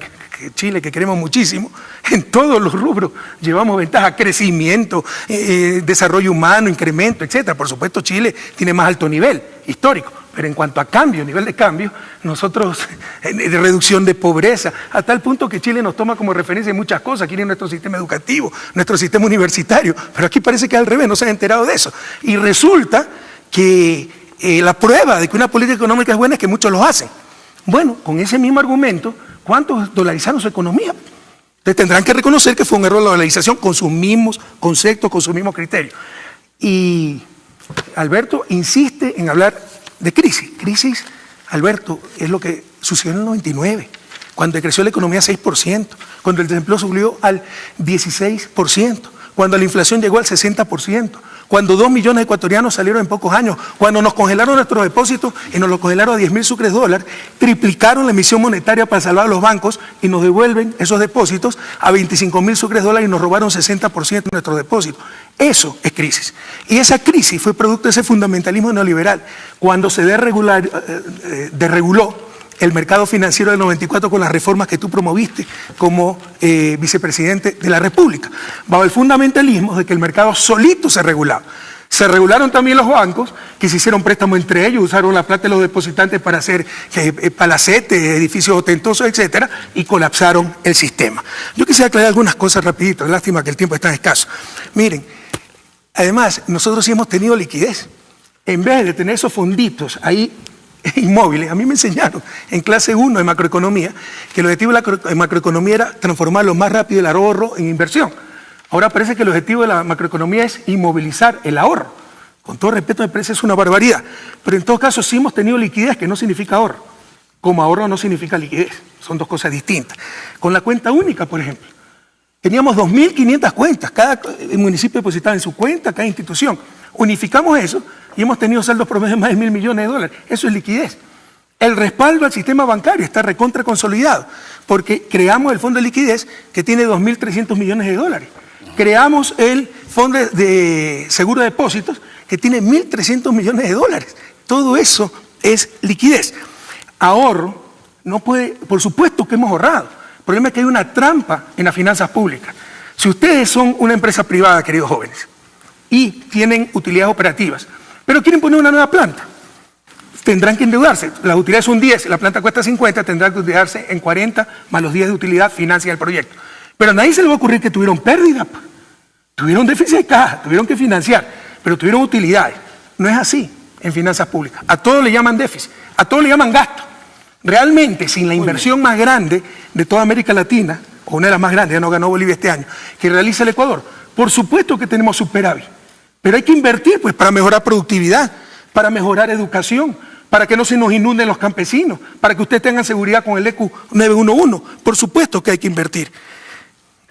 Chile, que queremos muchísimo, en todos los rubros llevamos ventaja, crecimiento, desarrollo humano, incremento, etc. Por supuesto, Chile tiene más alto nivel histórico. Pero en cuanto a cambio, nivel de cambio, nosotros, de reducción de pobreza, a tal punto que Chile nos toma como referencia en muchas cosas. Aquí en nuestro sistema educativo, nuestro sistema universitario, pero aquí parece que es al revés, no se han enterado de eso. Y resulta que la prueba de que una política económica es buena es que muchos lo hacen. Bueno, con ese mismo argumento, ¿cuántos dolarizaron su economía? Entonces tendrán que reconocer que fue un error la dolarización con sus mismos conceptos, con sus mismos criterios. Y Alberto insiste en hablar de crisis. Crisis, Alberto, es lo que sucedió en el 99, cuando creció la economía 6%, cuando el desempleo subió al 16%, cuando la inflación llegó al 60%, cuando 2 millones de ecuatorianos salieron en pocos años, cuando nos congelaron nuestros depósitos y nos los congelaron a 10.000 sucres dólar, triplicaron la emisión monetaria para salvar a los bancos y nos devuelven esos depósitos a 25.000 sucres dólar y nos robaron 60% de nuestros depósitos. Eso es crisis. Y esa crisis fue producto de ese fundamentalismo neoliberal. Cuando se desreguló el mercado financiero del 94 con las reformas que tú promoviste como vicepresidente de la República, bajo el fundamentalismo de que el mercado solito se regulaba. Se regularon también los bancos, que se hicieron préstamos entre ellos, usaron la plata de los depositantes para hacer palacetes, edificios ostentosos, etcétera, y colapsaron el sistema. Yo quisiera aclarar algunas cosas rapidito, lástima que el tiempo es tan escaso. Miren, además, nosotros sí hemos tenido liquidez. En vez de tener esos fonditos ahí inmóviles, a mí me enseñaron en clase 1 de macroeconomía que el objetivo de la macroeconomía era transformarlo más rápido el ahorro en inversión. Ahora parece que el objetivo de la macroeconomía es inmovilizar el ahorro. Con todo respeto, me parece es una barbaridad. Pero en todo caso sí hemos tenido liquidez, que no significa ahorro. Como ahorro no significa liquidez. Son dos cosas distintas. Con la cuenta única, por ejemplo, teníamos 2.500 cuentas. Cada municipio depositaba en su cuenta, cada institución. Unificamos eso y hemos tenido saldos promedio de más de 1.000 millones de dólares. Eso es liquidez. El respaldo al sistema bancario está recontra consolidado, porque creamos el fondo de liquidez que tiene 2.300 millones de dólares. Creamos el fondo de seguro de depósitos que tiene 1.300 millones de dólares. Todo eso es liquidez. Ahorro, no puede, por supuesto que hemos ahorrado. El problema es que hay una trampa en las finanzas públicas. Si ustedes son una empresa privada, queridos jóvenes, y tienen utilidades operativas, pero quieren poner una nueva planta, tendrán que endeudarse. Las utilidades son 10, la planta cuesta 50, tendrán que endeudarse en 40 más los 10 de utilidad financia el proyecto. Pero a nadie se le va a ocurrir que tuvieron pérdida, tuvieron déficit de caja, tuvieron que financiar, pero tuvieron utilidades. No es así en finanzas públicas. A todos le llaman déficit, a todos le llaman gasto. Realmente, sin la inversión más grande de toda América Latina, o una de las más grandes, ya no ganó Bolivia este año, que realiza el Ecuador, por supuesto que tenemos superávit. Pero hay que invertir pues, para mejorar productividad, para mejorar educación, para que no se nos inunden los campesinos, para que ustedes tengan seguridad con el ECU 911. Por supuesto que hay que invertir.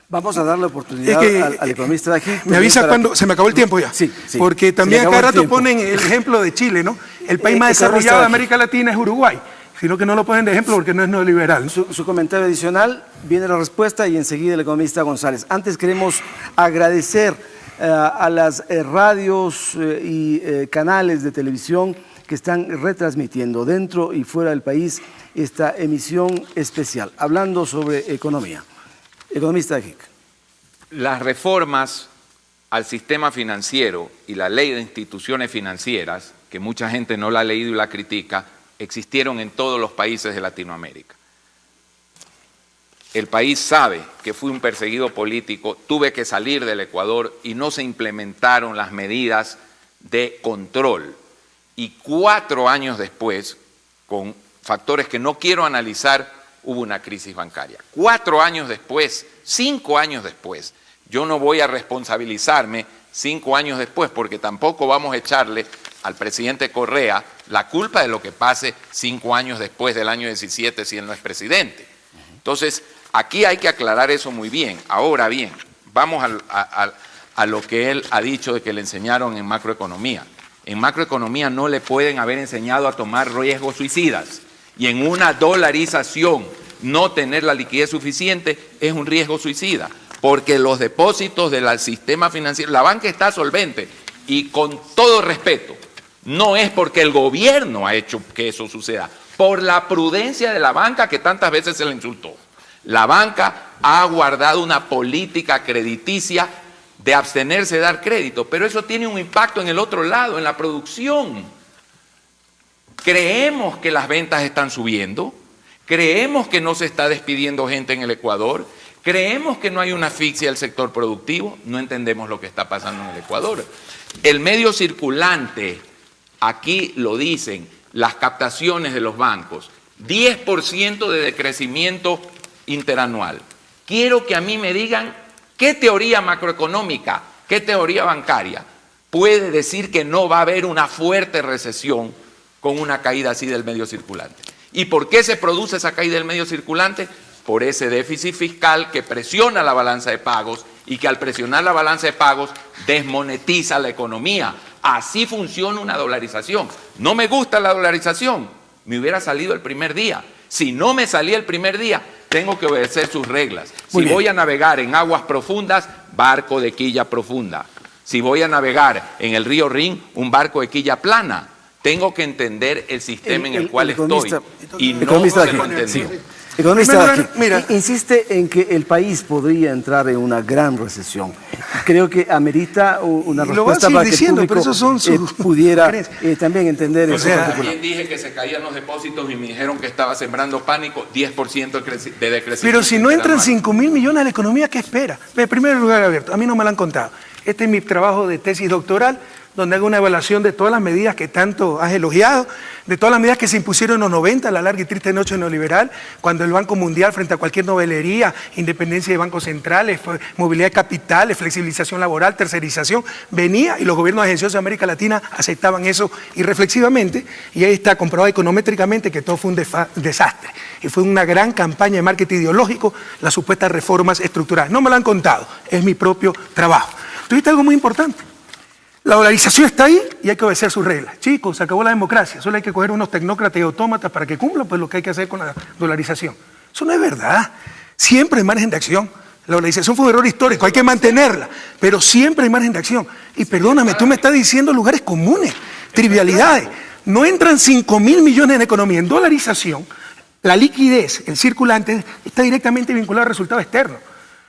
Vamos a darle oportunidad al economista de aquí. Me avisa cuando se me acabó el tiempo ya. Sí. Porque también acá rato ponen el ejemplo de Chile, ¿no? El país más desarrollado de América Latina es Uruguay, sino que no lo ponen de ejemplo porque no es neoliberal. Su comentario adicional, viene la respuesta y enseguida el economista González. Antes queremos agradecer a las radios y canales de televisión que están retransmitiendo dentro y fuera del país esta emisión especial, hablando sobre economía. Economista de HIC. Las reformas al sistema financiero y la ley de instituciones financieras, que mucha gente no la ha leído y la critica, existieron en todos los países de Latinoamérica. el país sabe que fui un perseguido político, tuve que salir del Ecuador y no se implementaron las medidas de control. Y 4 años después, con factores que no quiero analizar, hubo una crisis bancaria. 4 años después, 5 años después, yo no voy a responsabilizarme 5 años después, porque tampoco vamos a echarle al presidente Correa la culpa de lo que pase 5 años después del año 17 si él no es presidente. Entonces, aquí hay que aclarar eso muy bien. Ahora bien, vamos a lo que él ha dicho de que le enseñaron en macroeconomía. En macroeconomía no le pueden haber enseñado a tomar riesgos suicidas. Y en una dolarización, no tener la liquidez suficiente es un riesgo suicida. Porque los depósitos del sistema financiero, la banca está solvente. Y con todo respeto, no es porque el gobierno ha hecho que eso suceda, por la prudencia de la banca que tantas veces se le insultó. La banca ha guardado una política crediticia de abstenerse de dar crédito, pero eso tiene un impacto en el otro lado, en la producción. Creemos que las ventas están subiendo, creemos que no se está despidiendo gente en el Ecuador, creemos que no hay una asfixia del sector productivo, no entendemos lo que está pasando en el Ecuador. El medio circulante, aquí lo dicen, las captaciones de los bancos, 10% de decrecimiento interanual. Quiero que a mí me digan qué teoría macroeconómica, qué teoría bancaria puede decir que no va a haber una fuerte recesión con una caída así del medio circulante. ¿Y por qué se produce esa caída del medio circulante? Por ese déficit fiscal que presiona la balanza de pagos y que al presionar la balanza de pagos desmonetiza la economía. Así funciona una dolarización. No me gusta la dolarización, me hubiera salido el primer día. Si no me salía el primer día, tengo que obedecer sus reglas. Si voy a navegar en aguas profundas, barco de quilla profunda. Si voy a navegar en el río Rin, un barco de quilla plana. Tengo que entender el sistema en el cual estoy. Y no se lo entendió. Economista, insiste en que el país podría entrar en una gran recesión. Creo que amerita una respuesta para que el público pudiera también entender eso. También dije que se caían los depósitos y me dijeron que estaba sembrando pánico, 10% de decrecimiento. Pero si no entran 5.000 millones a la economía, ¿qué espera? En primer lugar, Alberto, a mí no me lo han contado. Este es mi trabajo de tesis doctoral, donde hago una evaluación de todas las medidas que tanto has elogiado, de todas las medidas que se impusieron en los 90, la larga y triste noche neoliberal, cuando el Banco Mundial, frente a cualquier novelería, independencia de bancos centrales, movilidad de capitales, flexibilización laboral, tercerización, venía y los gobiernos agenciosos de América Latina aceptaban eso irreflexivamente, y ahí está comprobado econométricamente que todo fue un desastre. Y fue una gran campaña de marketing ideológico, las supuestas reformas estructurales. No me lo han contado, es mi propio trabajo. Tuviste algo muy importante. La dolarización está ahí y hay que obedecer sus reglas. Chicos, se acabó la democracia. Solo hay que coger unos tecnócratas y autómatas para que cumplan pues, lo que hay que hacer con la dolarización. Eso no es verdad. Siempre hay margen de acción. La dolarización fue un error histórico, hay que mantenerla. Pero siempre hay margen de acción. Y perdóname, tú me estás diciendo lugares comunes, trivialidades. No entran 5.000 millones en economía. En dolarización, la liquidez, el circulante, está directamente vinculado al resultado externo.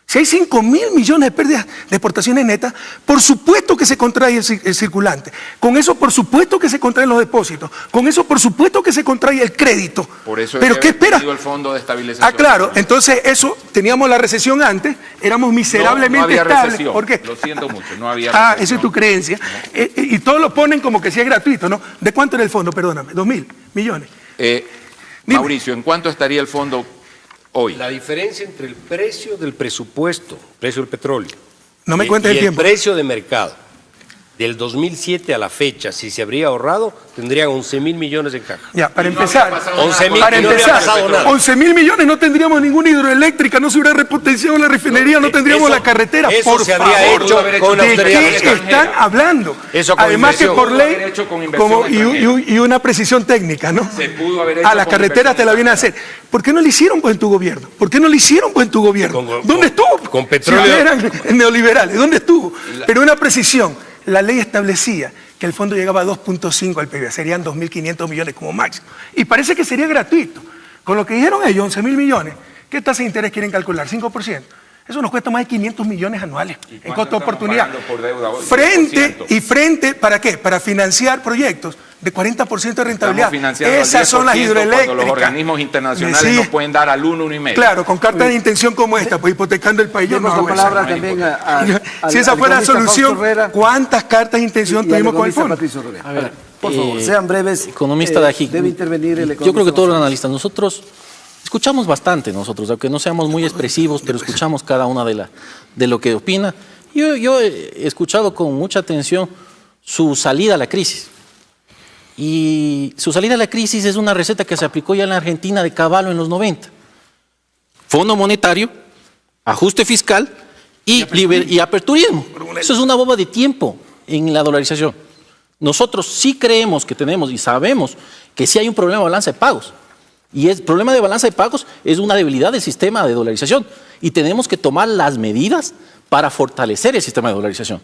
Si hay 5.000 millones de pérdidas de exportaciones netas, por supuesto que se contrae el circulante. Con eso, por supuesto que se contraen los depósitos. Con eso, por supuesto que se contrae el crédito. Por eso ¿pero qué espera? El fondo de estabilización. Claro. Entonces, eso, teníamos la recesión antes, éramos miserablemente no había estables. Recesión. ¿Por qué? Lo siento mucho, no había recesión. Esa es tu creencia. Y todos lo ponen como que si es gratuito, ¿no? ¿De cuánto era el fondo? Perdóname, 2.000 millones. Mauricio, ¿en cuánto estaría el fondo hoy? La diferencia entre el precio del presupuesto, precio del petróleo, no me cuentes el tiempo. El precio de mercado del 2007 a la fecha, si se habría ahorrado, tendrían 11.000 millones en caja. Ya, para empezar, 11.000 millones no tendríamos ninguna hidroeléctrica, no se hubiera repotenciado la refinería, no tendríamos la carretera. Eso por se habría hecho con ¿de qué están hablando? Eso con además que por ley y una precisión técnica, ¿no? Se pudo haber hecho a las carreteras te la viene a hacer. ¿Por qué no lo hicieron pues en tu gobierno? ¿Por qué no lo hicieron pues en tu gobierno? ¿Dónde estuvo? Con petróleo. Si eran neoliberales, ¿dónde estuvo? Pero una precisión. La ley establecía que el fondo llegaba a 2.5 al PIB, serían 2.500 millones como máximo. Y parece que sería gratuito. Con lo que dijeron ellos, 11.000 millones, ¿qué tasa de interés quieren calcular? 5%. Eso nos cuesta más de 500 millones anuales en costo de oportunidad. Por deuda hoy? Frente, ¿para qué? Para financiar proyectos de 40% de rentabilidad. Esas son las hidroeléctricas. Cuando los organismos internacionales nos pueden dar al 1, 1,5. Claro, con cartas de intención como esta, pues hipotecando el país. Demos la palabra también si esa fuera la solución, ¿cuántas cartas de intención tuvimos con el fondo? A ver, por favor, sean breves. Economista de Ajic. Debe intervenir el economista. Yo creo que todos los analistas, nosotros escuchamos bastante, aunque no seamos muy expresivos, pero escuchamos cada una de lo que opina. Yo he escuchado con mucha atención su salida a la crisis. Y su salida a la crisis es una receta que se aplicó ya en la Argentina de Cavallo en los 90. Fondo monetario, ajuste fiscal y aperturismo. Eso es una bomba de tiempo en la dolarización. Nosotros sí creemos que tenemos y sabemos que sí hay un problema de balanza de pagos. Y el problema de balanza de pagos es una debilidad del sistema de dolarización. Y tenemos que tomar las medidas para fortalecer el sistema de dolarización.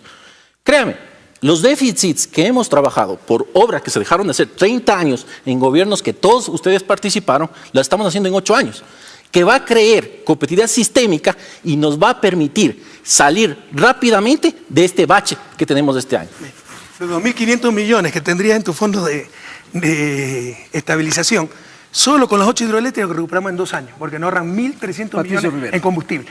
Créame, los déficits que hemos trabajado por obras que se dejaron de hacer 30 años en gobiernos que todos ustedes participaron, las estamos haciendo en 8 años, que va a crear competitividad sistémica y nos va a permitir salir rápidamente de este bache que tenemos este año. Los 2.500 millones que tendrías en tu fondo de estabilización, solo con las 8 hidroeléctricas que recuperamos en 2 años, porque nos ahorran 1.300 millones en combustible.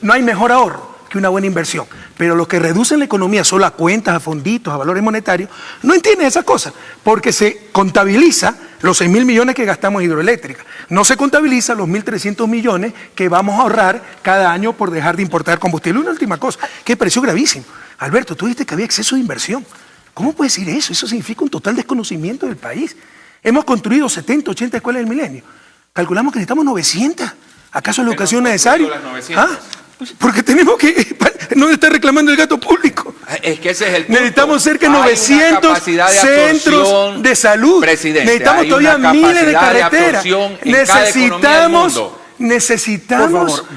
No hay mejor ahorro que una buena inversión, pero los que reducen la economía solo a cuentas, a fonditos, a valores monetarios, no entienden esa cosa, porque se contabiliza los 6.000 millones que gastamos en hidroeléctrica, no se contabiliza los 1.300 millones que vamos a ahorrar cada año por dejar de importar combustible. Una última cosa, que pareció gravísimo. Alberto, tú dijiste que había exceso de inversión. ¿Cómo puedes decir eso? Eso significa un total desconocimiento del país. Hemos construido 70, 80 escuelas del milenio. Calculamos que necesitamos 900. ¿Acaso la educación es necesaria? Porque tenemos que no estar reclamando el gasto público. Es que ese es el punto. Necesitamos cerca de 900 centros de salud. Necesitamos todavía miles de carreteras. Necesitamos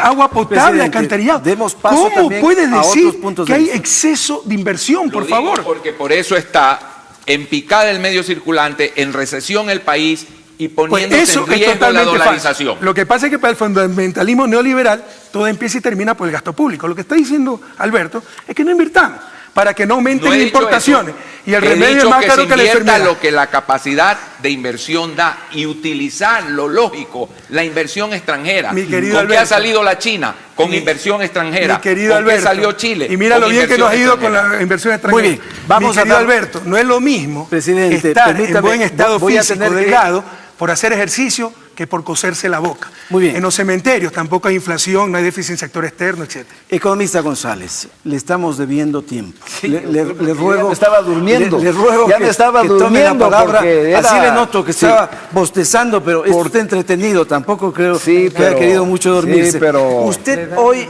agua potable, alcantarillado. ¿Cómo puedes decir que hay exceso de inversión, por favor? Porque por eso está en picada el medio circulante, en recesión el país y poniéndose en riesgo la dolarización. Lo que pasa es que para el fundamentalismo neoliberal todo empieza y termina por el gasto público. Lo que está diciendo Alberto es que no invirtamos para que no aumenten las importaciones. Y el remedio es más caro que la enfermedad. Lo que la capacidad de inversión da y utilizar lo lógico, la inversión extranjera. Mi querido ¿Con Alberto, qué ha salido la China? Con inversión extranjera. Mi querido ¿Con qué Alberto, salió Chile? Y mira lo bien que nos ha ido con la inversión extranjera. Muy bien, vamos mi querido Alberto, no es lo mismo presidente, estar en buen estado voy a físico, tener delgado, por hacer ejercicio que por coserse la boca. Muy bien. En los cementerios tampoco hay inflación, no hay déficit en el sector externo, etc. Economista González, le estamos debiendo tiempo. Le ruego. Ya me estaba durmiendo. Le ruego ya que, me estaba que tome la durmiendo palabra. porque Así le noto que estaba bostezando, pero es usted entretenido. Tampoco creo que haya querido mucho dormirse. Sí, pero usted hoy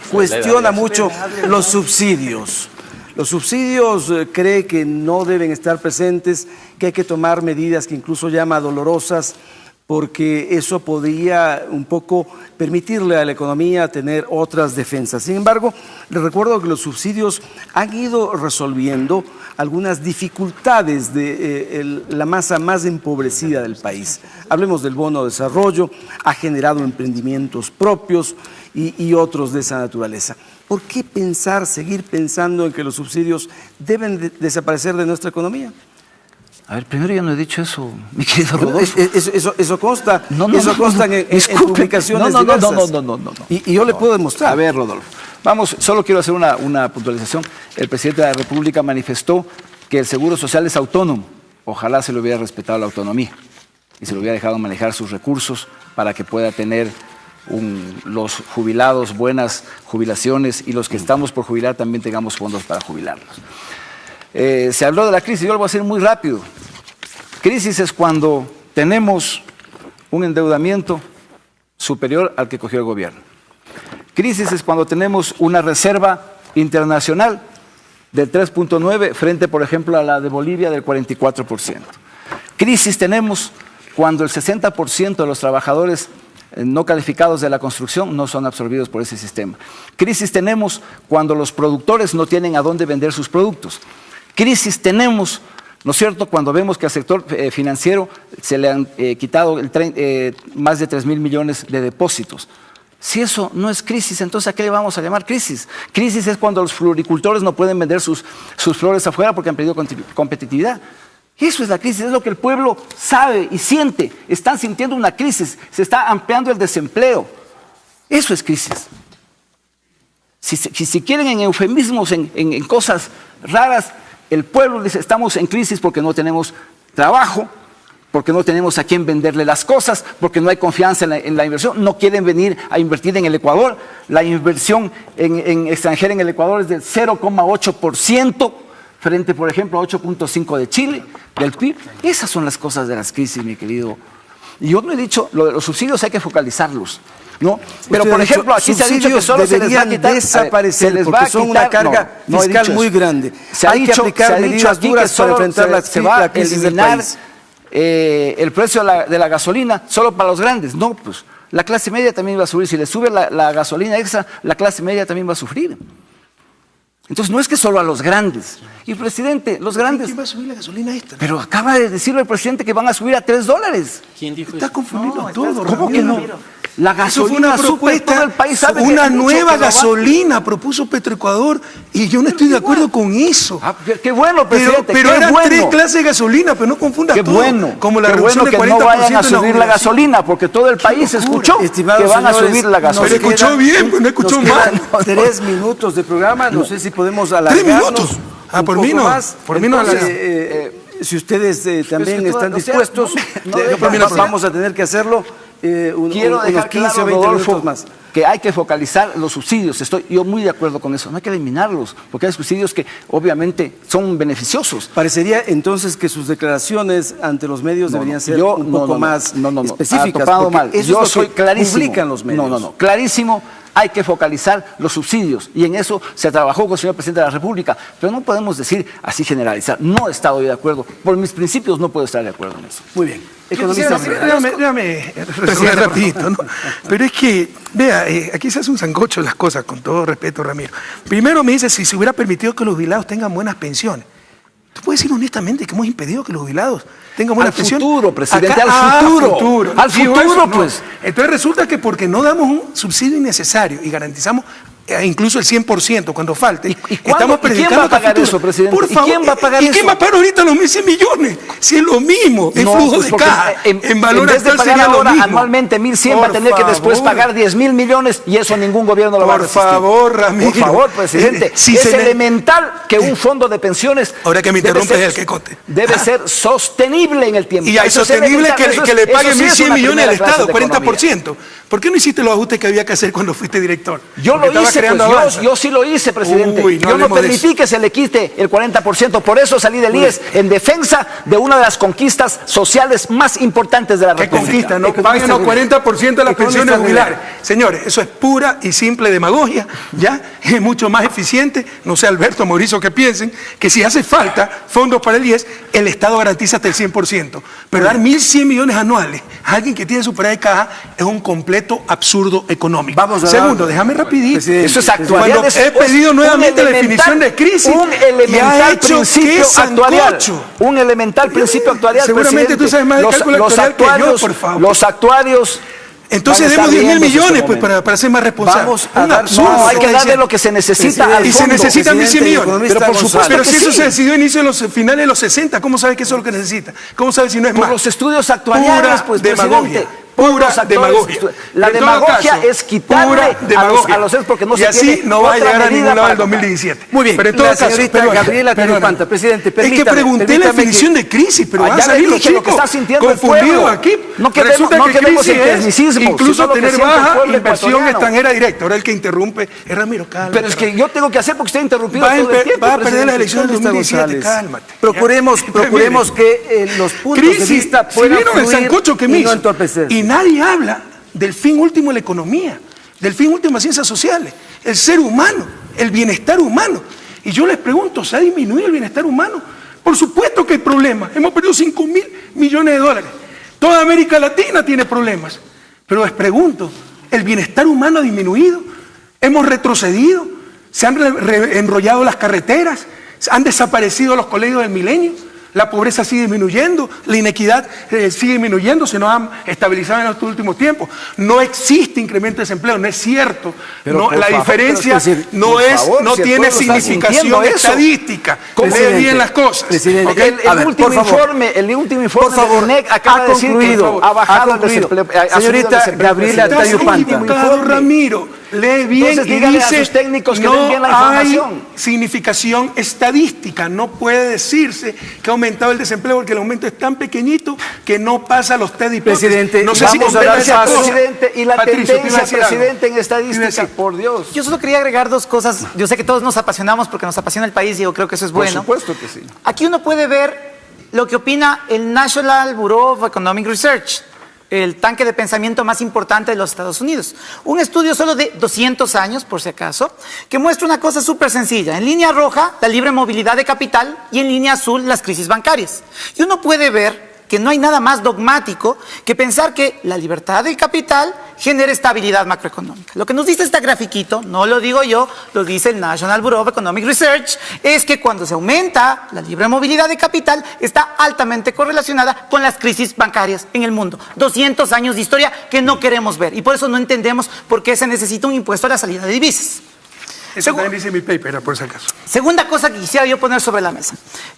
cuestiona mucho los subsidios. Los subsidios cree que no deben estar presentes, que hay que tomar medidas que incluso llama dolorosas, porque eso podría un poco permitirle a la economía tener otras defensas. Sin embargo, les recuerdo que los subsidios han ido resolviendo algunas dificultades de la masa más empobrecida del país. Hablemos del bono de desarrollo, ha generado emprendimientos propios y otros de esa naturaleza. ¿Por qué seguir pensando en que los subsidios deben desaparecer de nuestra economía? A ver, primero yo no he dicho eso, mi querido Rodolfo. Eso consta, consta en publicaciones diversas. No. Y yo le puedo demostrar. A ver, Rodolfo, solo quiero hacer una puntualización. El presidente de la República manifestó que el Seguro Social es autónomo. Ojalá se le hubiera respetado la autonomía y se le hubiera dejado manejar sus recursos para que pueda tener los jubilados buenas jubilaciones y los que estamos por jubilar también tengamos fondos para jubilarlos. Se habló de la crisis, yo lo voy a hacer muy rápido. Crisis es cuando tenemos un endeudamiento superior al que cogió el gobierno. Crisis es cuando tenemos una reserva internacional del 3.9 frente, por ejemplo, a la de Bolivia del 44%. Crisis tenemos cuando el 60% de los trabajadores no calificados de la construcción no son absorbidos por ese sistema. Crisis tenemos cuando los productores no tienen a dónde vender sus productos. Crisis tenemos, ¿no es cierto?, cuando vemos que al sector financiero se le han quitado más de 3.000 millones de depósitos. Si eso no es crisis, entonces ¿a qué le vamos a llamar crisis? Crisis es cuando los floricultores no pueden vender sus flores afuera porque han perdido competitividad. Eso es la crisis, es lo que el pueblo sabe y siente. Están sintiendo una crisis, se está ampliando el desempleo. Eso es crisis. Si quieren en eufemismos, en cosas raras, el pueblo dice, estamos en crisis porque no tenemos trabajo, porque no tenemos a quién venderle las cosas, porque no hay confianza en la inversión, no quieren venir a invertir en el Ecuador. La inversión en extranjera en el Ecuador es del 0,8%, frente, por ejemplo, a 8,5% de Chile, del PIB. Esas son las cosas de las crisis, mi querido. Y yo no he dicho, lo de los subsidios hay que focalizarlos, ¿no? Pero, por ejemplo, aquí se ha dicho que solo se les va a quitar, desaparecer, porque son una carga fiscal muy grande. Hay que aplicar medidas duras para enfrentar la crisis del país. El precio de la gasolina solo para los grandes. No, pues la clase media también va a subir. Si le sube la gasolina extra, la clase media también va a sufrir. Entonces no es que solo a los grandes. Y presidente, los grandes... ¿Quién va a subir la gasolina extra? Pero acaba de decirlo el presidente que van a subir a $3. ¿Quién dijo Está eso? confundiendo todo. ¿Cómo que no? La Eso fue gasolina una sube, propuesta, todo el país sabe una que mucho nueva que lo va- gasolina propuso Petroecuador y yo no estoy de acuerdo con eso. Ah, qué bueno, presidente. Pero qué eran bueno. 3 clases de gasolina, pero no confundas Qué todo. bueno, Como la qué reducción bueno que del 40% no vayan a en subir la jubilación. gasolina, porque todo el país escuchó Estimados que van a señores, subir la nos gasolina. Pero escuchó bien, pues no escuchó nos mal. quedan 3 minutos de programa, no sé si podemos 3 alargarnos minutos. un Por poco mí no. más. Por mí no Entonces, alargamos. si ustedes también que están o sea, dispuestos, no me vamos a tener que hacerlo Quiero unos dejar 15 o claro, 20 Rodolfo, minutos más. que hay que focalizar los subsidios. Estoy yo muy de acuerdo con eso. No hay que eliminarlos, porque hay subsidios que obviamente son beneficiosos. Parecería entonces que sus declaraciones ante los medios deberían ser un poco más específicas. Ha topado porque mal. Eso Yo es lo soy que clarísimo. publican los medios. No. Clarísimo. Hay que focalizar los subsidios y en eso se trabajó con el señor presidente de la República, pero no podemos decir así generalizar. No he estado yo de acuerdo. Por mis principios no puedo estar de acuerdo en eso. Muy bien. Economista, déjame resolver rapidito, ¿no? Pero es que, vea, aquí se hace un sancocho de las cosas, con todo respeto, Ramiro. Primero me dice si se hubiera permitido que los jubilados tengan buenas pensiones. ¿Tú puedes decir honestamente que hemos impedido que los jubilados tengan buenas pensiones? Al futuro, presidente, Al futuro. Al Digo futuro, eso, no. pues. Entonces resulta que porque no damos un subsidio innecesario y garantizamos incluso el 100% cuando falte, ¿Y cuándo? estamos ¿Y quién predicando va a pagar que a futuro. eso, presidente? Por ¿Y favor, quién va a pagar ¿y eso? quién va a pagar ahorita los 1.100 millones? Si es lo mismo, es No, flujo pues de porque caja. En valor en vez de actual pagar sería lo ahora mismo. anualmente 1.100 va a Por tener que después favor. pagar 10.000 millones y eso ningún gobierno lo va a Por resistir. favor, Ramiro. Por favor, presidente. Si es se le- elemental que un fondo de pensiones Ahora que me debe interrumpes ser- el quecote. debe ser sostenible en el tiempo. Y hay Eso es sostenible elemental, que le eso paguen sí es 1.100 una millones al primera clase Estado, de economía. 40%. ¿Por qué no hiciste los ajustes que había que hacer cuando fuiste director? Yo Porque lo estabas hice, creando pues, avanza. yo sí lo hice, presidente. Uy, no yo no hablemos de permití que se le quite el 40%, por eso salí del IES en defensa de una de las conquistas sociales más importantes de la ¿Qué República. conquista? No Economista paguen los Rivera. 40% de las Economista pensiones Rivera. jubilares. Señores, eso es pura y simple demagogia, ¿ya? Es mucho más eficiente, no sé, Alberto, Mauricio, que piensen que si hace falta fondos para el IES, el Estado garantiza hasta el 100%. Pero dar 1.100 millones anuales a alguien que tiene superávit de caja es un completo absurdo económico. Vamos a Segundo, dar- déjame rapidito. Presidente, Eso es actualidad. Cuando he pedido nuevamente la definición de crisis, Un y ha elemental hecho principio que actuarial. sancocho. Un elemental principio actuarial. Seguramente presidente. tú sabes más de cálculo actuarial que yo, por favor. Los actuarios. Entonces van a demos estar 10.000 viendo millones ese pues, momento. para ser más responsables. Vamos a Un dar- absurdo. No, hay lo que está darle diciendo. lo que se necesita Presidente, al Y se fondo. necesitan 1.100 presidente y millones. economista Pero por supuesto, González. pero si que eso sí. se decidió a inicio de los finales de los 60, ¿cómo sabe que eso es lo que necesita? ¿Cómo sabe si no es Por más? los estudios actuariales, Pura pues, demagogia. presidente. Pura Los actores, demagogia. la En todo demagogia caso, es quitarle pura demagogia. a los porque no y se así tiene no va a otra llegar a medida ningún lado para el 2017. Muy bien, Pero en todo la caso, señorita perdona, Gabriela perdona. Infanta, presidente, Es que permítame, pregunté la permítame definición que- de crisis, pero Ah, van a ya le salir los dije lo que chicos está sintiendo el confundidos pueblo. aquí. No quedemos- Resulta no que quedemos crisis en es tecnicismos, incluso sino lo que tener siente el baja pueblo inversión ecuatoriano. extranjera directa. Ahora el que interrumpe es Ramiro, cálmate. Pero es que yo tengo que hacer porque usted ha interrumpido Va a todo el tiempo. va a perder las presidente. elecciones del Economista 2017, González. cálmate. Procuremos que los puntos de Crisis, vista si puedan vieron el fluir sancocho que me y no hizo. entorpecerse. Y nadie habla del fin último de la economía, del fin último de las ciencias sociales, el ser humano, el bienestar humano. Y yo les pregunto, ¿se ha disminuido el bienestar humano? Por supuesto que hay problemas. Hemos perdido 5.000 millones de dólares. Toda América Latina tiene problemas. Pero les pregunto, ¿el bienestar humano ha disminuido? ¿Hemos retrocedido? ¿Se han enrollado las carreteras? ¿Han desaparecido los colegios del milenio? La pobreza sigue disminuyendo, la inequidad sigue disminuyendo, se nos ha estabilizado en estos últimos tiempos. No existe incremento de desempleo, no es cierto. Pero, la diferencia no tiene significación estadística. Lee bien las cosas. Presidente, ¿Okay? el último informe del INEC acaba de decir que ha bajado el desempleo. Señorita Gabriela Tayupanta. Ramiro, lee bien. Entonces, y dígale dice, a sus técnicos que no den bien la información. hay significación estadística. No puede decirse que ha aumentado el desempleo porque el aumento es tan pequeñito que no pasa los test de hipótesis. Presidente, no sé vamos a dar paso. Presidente, y la Patricio, te iba a tendencia, decir presidente, algo. en estadística, por Dios. Yo solo quería agregar dos cosas. Yo sé que todos nos apasionamos porque nos apasiona el país y yo creo que eso es bueno. Por supuesto que sí. Aquí uno puede ver lo que opina el National Bureau of Economic Research, el tanque de pensamiento más importante de los Estados Unidos. Un estudio solo de 200 años, por si acaso, que muestra una cosa súper sencilla. En línea roja, la libre movilidad de capital, y en línea azul, las crisis bancarias. Y uno puede ver que no hay nada más dogmático que pensar que la libertad del capital genera estabilidad macroeconómica. Lo que nos dice este grafiquito, no lo digo yo, lo dice el National Bureau of Economic Research, es que cuando se aumenta la libre movilidad de capital, está altamente correlacionada con las crisis bancarias en el mundo. 200 años de historia que no queremos ver, y por eso no entendemos por qué se necesita un impuesto a la salida de divisas. Eso también dice mi paper, por si acaso. Segunda cosa que quisiera yo poner sobre la mesa.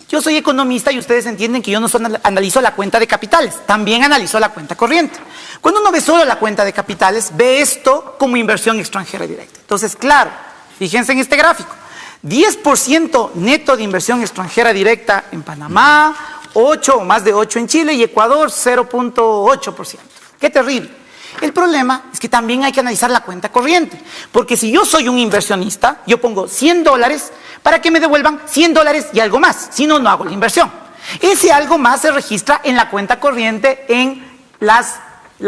Yo soy economista y ustedes entienden que yo no solo analizo la cuenta de capitales, también analizo la cuenta corriente. Cuando uno ve solo la cuenta de capitales, ve esto como inversión extranjera directa. Entonces, claro, fíjense en este gráfico. 10% neto de inversión extranjera directa en Panamá, 8 o más de 8 en Chile y Ecuador 0.8%. ¡Qué terrible! El problema es que también hay que analizar la cuenta corriente, porque si yo soy un inversionista, yo pongo $100 para que me devuelvan $100 y algo más, si no, no hago la inversión. Ese algo más se registra en la cuenta corriente en la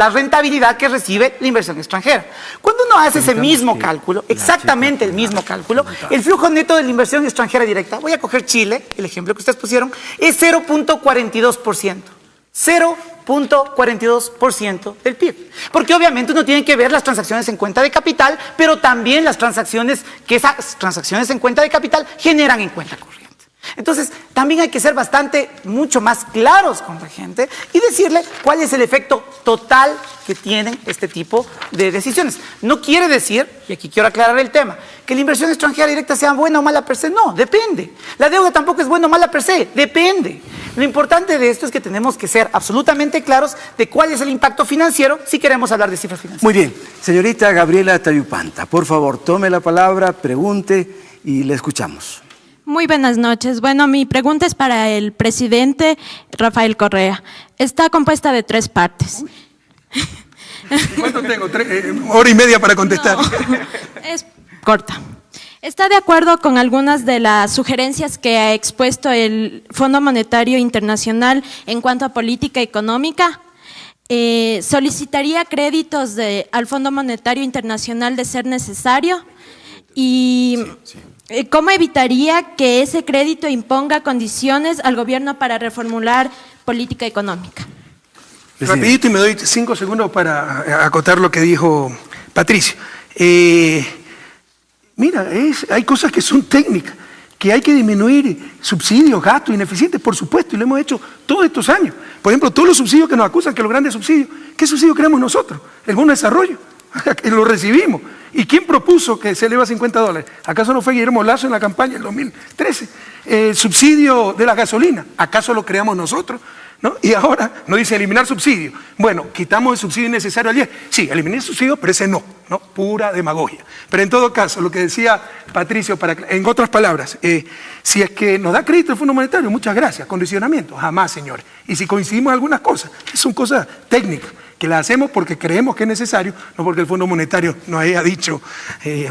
rentabilidad que recibe la inversión extranjera. Cuando uno hace ese mismo cálculo, exactamente el mismo cálculo, el flujo neto de la inversión extranjera directa, voy a coger Chile, el ejemplo que ustedes pusieron, es 0.42%. 0.42% del PIB. Porque obviamente uno tiene que ver las transacciones en cuenta de capital, pero también las transacciones que esas transacciones en cuenta de capital generan en cuenta corriente. Entonces, también hay que ser mucho más claros con la gente y decirle cuál es el efecto total que tienen este tipo de decisiones. No quiere decir, y aquí quiero aclarar el tema, que la inversión extranjera directa sea buena o mala per se. No, depende. La deuda tampoco es buena o mala per se, depende. Lo importante de esto es que tenemos que ser absolutamente claros de cuál es el impacto financiero si queremos hablar de cifras financieras. Muy bien. Señorita Gabriela Tayupanta, por favor, tome la palabra, pregunte y le escuchamos. Muy buenas noches. Bueno, mi pregunta es para el presidente Rafael Correa. Está compuesta de 3 partes. ¿Cuánto tengo? Hora y media para contestar. No, es corta. ¿Está de acuerdo con algunas de las sugerencias que ha expuesto el Fondo Monetario Internacional en cuanto a política económica? ¿Solicitaría créditos al Fondo Monetario Internacional de ser necesario? Y ¿cómo evitaría que ese crédito imponga condiciones al gobierno para reformular política económica? Rapidito, y me doy 5 segundos para acotar lo que dijo Patricio. Mira, hay cosas que son técnicas, que hay que disminuir subsidios, gastos ineficientes, por supuesto, y lo hemos hecho todos estos años. Por ejemplo, todos los subsidios que nos acusan, que los grandes subsidios, ¿qué subsidio creamos nosotros? El bono de desarrollo, que lo recibimos. ¿Y quién propuso que se eleva a $50? ¿Acaso no fue Guillermo Lasso en la campaña del 2013? El subsidio de la gasolina, ¿acaso lo creamos nosotros? ¿No? Y ahora nos dice eliminar subsidio. Bueno, quitamos el subsidio innecesario al IES. Sí, eliminé el subsidio, pero ese no, pura demagogia. Pero en todo caso, lo que decía Patricio, en otras palabras, si es que nos da crédito el Fondo Monetario, muchas gracias. Condicionamiento, jamás, señores. Y si coincidimos en algunas cosas, son cosas técnicas, que las hacemos porque creemos que es necesario, no porque el Fondo Monetario nos haya dicho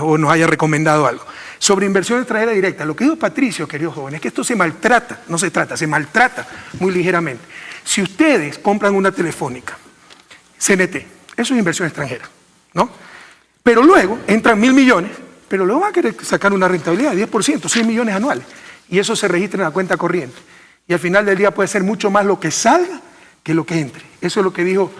o nos haya recomendado algo. Sobre inversión extranjera directa, lo que dijo Patricio, queridos jóvenes, es que esto se maltrata, se maltrata muy ligeramente. Si ustedes compran una telefónica, CNT, eso es inversión extranjera, ¿no? Pero luego entran 1.000 millones, pero luego van a querer sacar una rentabilidad de 10%, 100 millones anuales, y eso se registra en la cuenta corriente. Y al final del día puede ser mucho más lo que salga que lo que entre. Eso es lo que dijo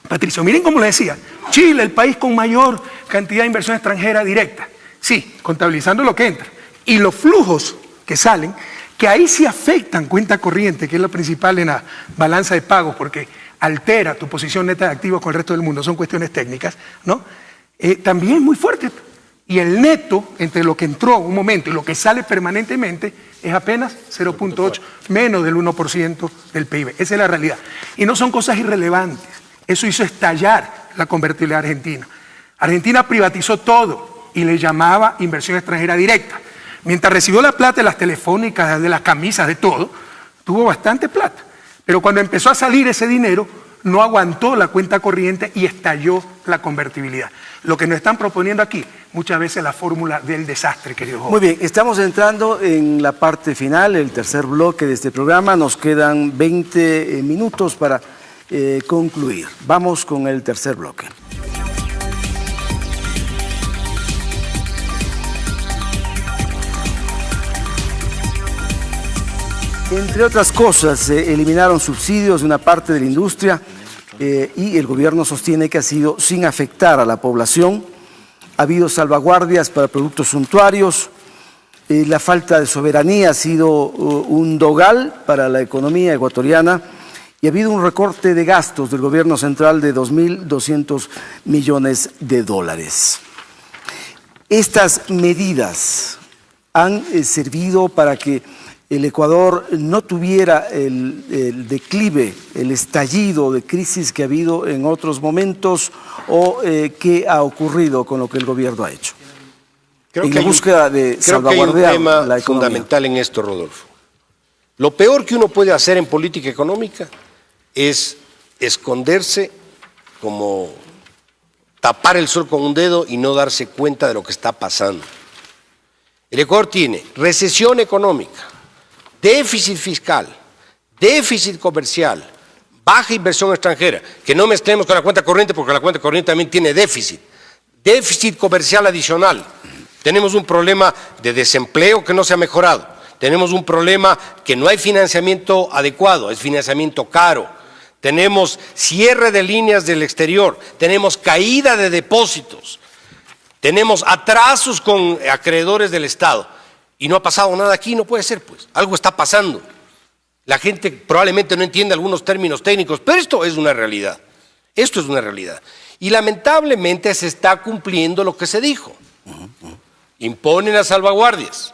Patricio. Miren cómo le decía, Chile, el país con mayor cantidad de inversión extranjera directa. Sí, contabilizando lo que entra. Y los flujos que salen, que ahí sí afectan cuenta corriente, que es lo principal en la balanza de pagos, porque altera tu posición neta de activos con el resto del mundo, son cuestiones técnicas, ¿no? También es muy fuerte. Y el neto, entre lo que entró un momento y lo que sale permanentemente, es apenas 0.8, menos del 1% del PIB. Esa es la realidad. Y no son cosas irrelevantes. Eso hizo estallar la convertibilidad argentina. Argentina privatizó todo y le llamaba inversión extranjera directa. Mientras recibió la plata de las telefónicas, de las camisas, de todo, tuvo bastante plata. Pero cuando empezó a salir ese dinero, no aguantó la cuenta corriente y estalló la convertibilidad. Lo que nos están proponiendo aquí, muchas veces la fórmula del desastre, querido joven. Muy bien, estamos entrando en la parte final, el tercer bloque de este programa. Nos quedan 20 minutos para concluir. Vamos con el tercer bloque. Entre otras cosas, se eliminaron subsidios de una parte de la industria y el gobierno sostiene que ha sido sin afectar a la población. Ha habido salvaguardias para productos suntuarios. La falta de soberanía ha sido un dogal para la economía ecuatoriana y ha habido un recorte de gastos del gobierno central de 2.200 millones de dólares. Estas medidas han servido para que el Ecuador no tuviera el declive, el estallido de crisis que ha habido en otros momentos o qué ha ocurrido con lo que el gobierno ha hecho. Creo en que la búsqueda de salvaguardar hay un tema la economía fundamental en esto, Rodolfo. Lo peor que uno puede hacer en política económica es esconderse, como tapar el sol con un dedo y no darse cuenta de lo que está pasando. El Ecuador tiene recesión económica, déficit fiscal, déficit comercial, baja inversión extranjera, que no mezclemos con la cuenta corriente porque la cuenta corriente también tiene déficit comercial adicional. Tenemos un problema de desempleo que no se ha mejorado, tenemos un problema que no hay financiamiento adecuado, es financiamiento caro, tenemos cierre de líneas del exterior, tenemos caída de depósitos, tenemos atrasos con acreedores del Estado. Y no ha pasado nada aquí, no puede ser, pues. Algo está pasando. La gente probablemente no entiende algunos términos técnicos, pero esto es una realidad. Esto es una realidad. Y lamentablemente se está cumpliendo lo que se dijo. Imponen las salvaguardias.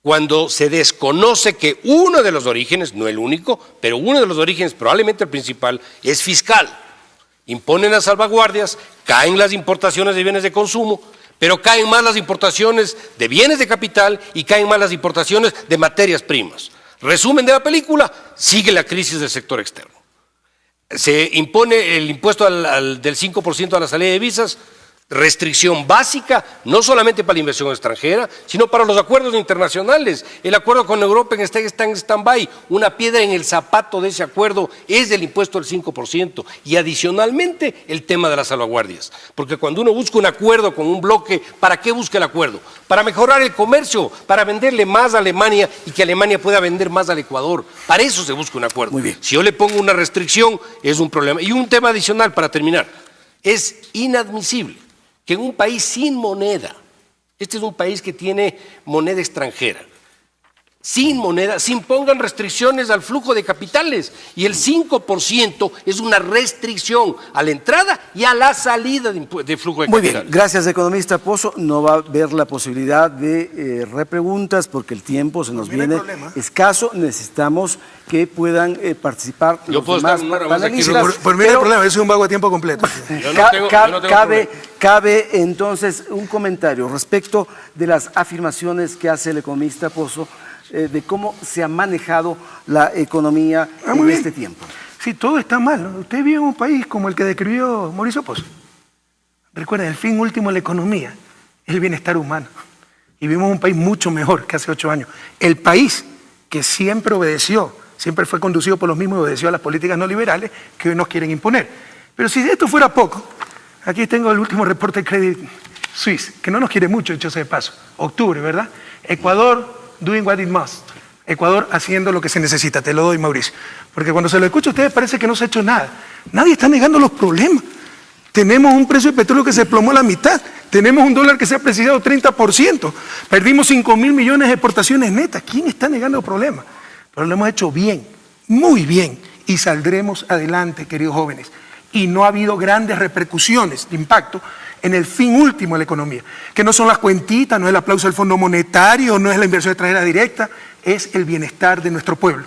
Cuando se desconoce que uno de los orígenes, no el único, pero uno de los orígenes, probablemente el principal, es fiscal. Imponen las salvaguardias, caen las importaciones de bienes de consumo, pero caen más las importaciones de bienes de capital y caen más las importaciones de materias primas. Resumen de la película, sigue la crisis del sector externo. Se impone el impuesto del 5% a la salida de divisas, restricción básica, no solamente para la inversión extranjera, sino para los acuerdos internacionales. El acuerdo con Europa está en stand-by. Una piedra en el zapato de ese acuerdo es el impuesto del 5% y adicionalmente el tema de las salvaguardias. Porque cuando uno busca un acuerdo con un bloque, ¿para qué busca el acuerdo? Para mejorar el comercio, para venderle más a Alemania y que Alemania pueda vender más al Ecuador. Para eso se busca un acuerdo. Muy bien. Si yo le pongo una restricción, es un problema. Y un tema adicional para terminar. Es inadmisible que en un país sin moneda, este es un país que tiene moneda extranjera, sin moneda, se impongan restricciones al flujo de capitales y el 5% es una restricción a la entrada y a la salida de flujo de capitales. Muy bien, gracias economista Pozo. No va a haber la posibilidad de repreguntas porque el tiempo se nos viene escaso. Necesitamos que puedan participar Yo los puedo demás estar una hora más aquí, panelistas. Por mí no hay problema, yo soy un vago a tiempo completo. Yo no tengo Cabe entonces un comentario respecto de las afirmaciones que hace el economista Pozo de cómo se ha manejado la economía en este tiempo. Sí, todo está mal, ¿no? Usted vive en un país como el que describió Mauricio Pozo. Recuerden, el fin último de la economía es el bienestar humano. Y vivimos en un país mucho mejor que hace 8 años. El país que siempre obedeció, siempre fue conducido por los mismos y obedeció a las políticas no liberales que hoy nos quieren imponer. Pero si esto fuera poco, aquí tengo el último reporte de Credit Suisse, que no nos quiere mucho, dicho sea de paso. Octubre, ¿verdad? Ecuador doing what it must. Ecuador haciendo lo que se necesita. Te lo doy, Mauricio. Porque cuando se lo escucha a ustedes parece que no se ha hecho nada. Nadie está negando los problemas. Tenemos un precio de petróleo que se desplomó a la mitad. Tenemos un dólar que se ha apreciado 30%. Perdimos 5.000 millones de exportaciones netas. ¿Quién está negando el problema? Pero lo hemos hecho bien, muy bien. Y saldremos adelante, queridos jóvenes. Y no ha habido grandes repercusiones de impacto en el fin último de la economía. Que no son las cuentitas, no es el aplauso del Fondo Monetario, no es la inversión extranjera directa, es el bienestar de nuestro pueblo.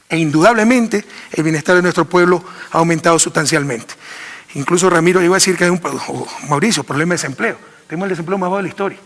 E indudablemente el bienestar de nuestro pueblo ha aumentado sustancialmente. Incluso Ramiro llegó a decir que hay Mauricio, problema de desempleo. Tenemos el desempleo más bajo de la historia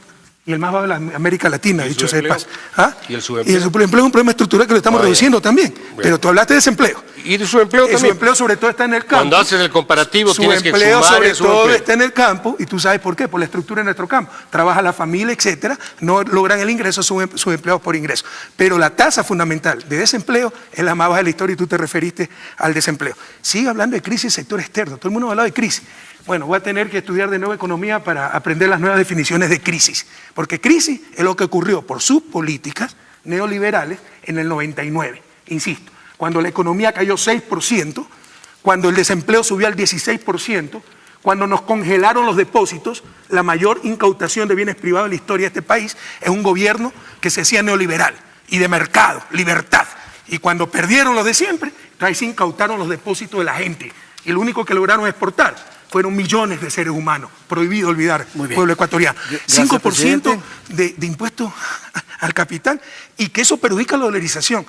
y el más bajo de la América Latina, dicho sea de paso. ¿Ah? ¿Y el subempleo? Y el subempleo es un problema estructural que lo estamos reduciendo también. Bueno. Pero tú hablaste de desempleo. ¿Y de subempleo también? El subempleo sobre todo está en el campo. Cuando haces el comparativo tienes que sumar el subempleo sobre todo empleo. está en el campo y tú sabes por qué, por la estructura de nuestro campo. Trabaja la familia, etcétera, no logran el ingreso, subempleados por ingreso. Pero la tasa fundamental de desempleo es la más baja de la historia y tú te referiste al desempleo. Sigue hablando de crisis sector externo, todo el mundo ha hablado de crisis. Bueno, voy a tener que estudiar de nuevo economía para aprender las nuevas definiciones de crisis, porque crisis es lo que ocurrió por sus políticas neoliberales en el 99, insisto, cuando la economía cayó 6%, cuando el desempleo subió al 16%, cuando nos congelaron los depósitos, la mayor incautación de bienes privados en la historia de este país es un gobierno que se decía neoliberal y de mercado, libertad. Y cuando perdieron los de siempre, ahí se incautaron los depósitos de la gente y lo único que lograron exportar fueron millones de seres humanos, prohibido olvidar, pueblo ecuatoriano. 5% de impuesto al capital y que eso perjudica la dolarización.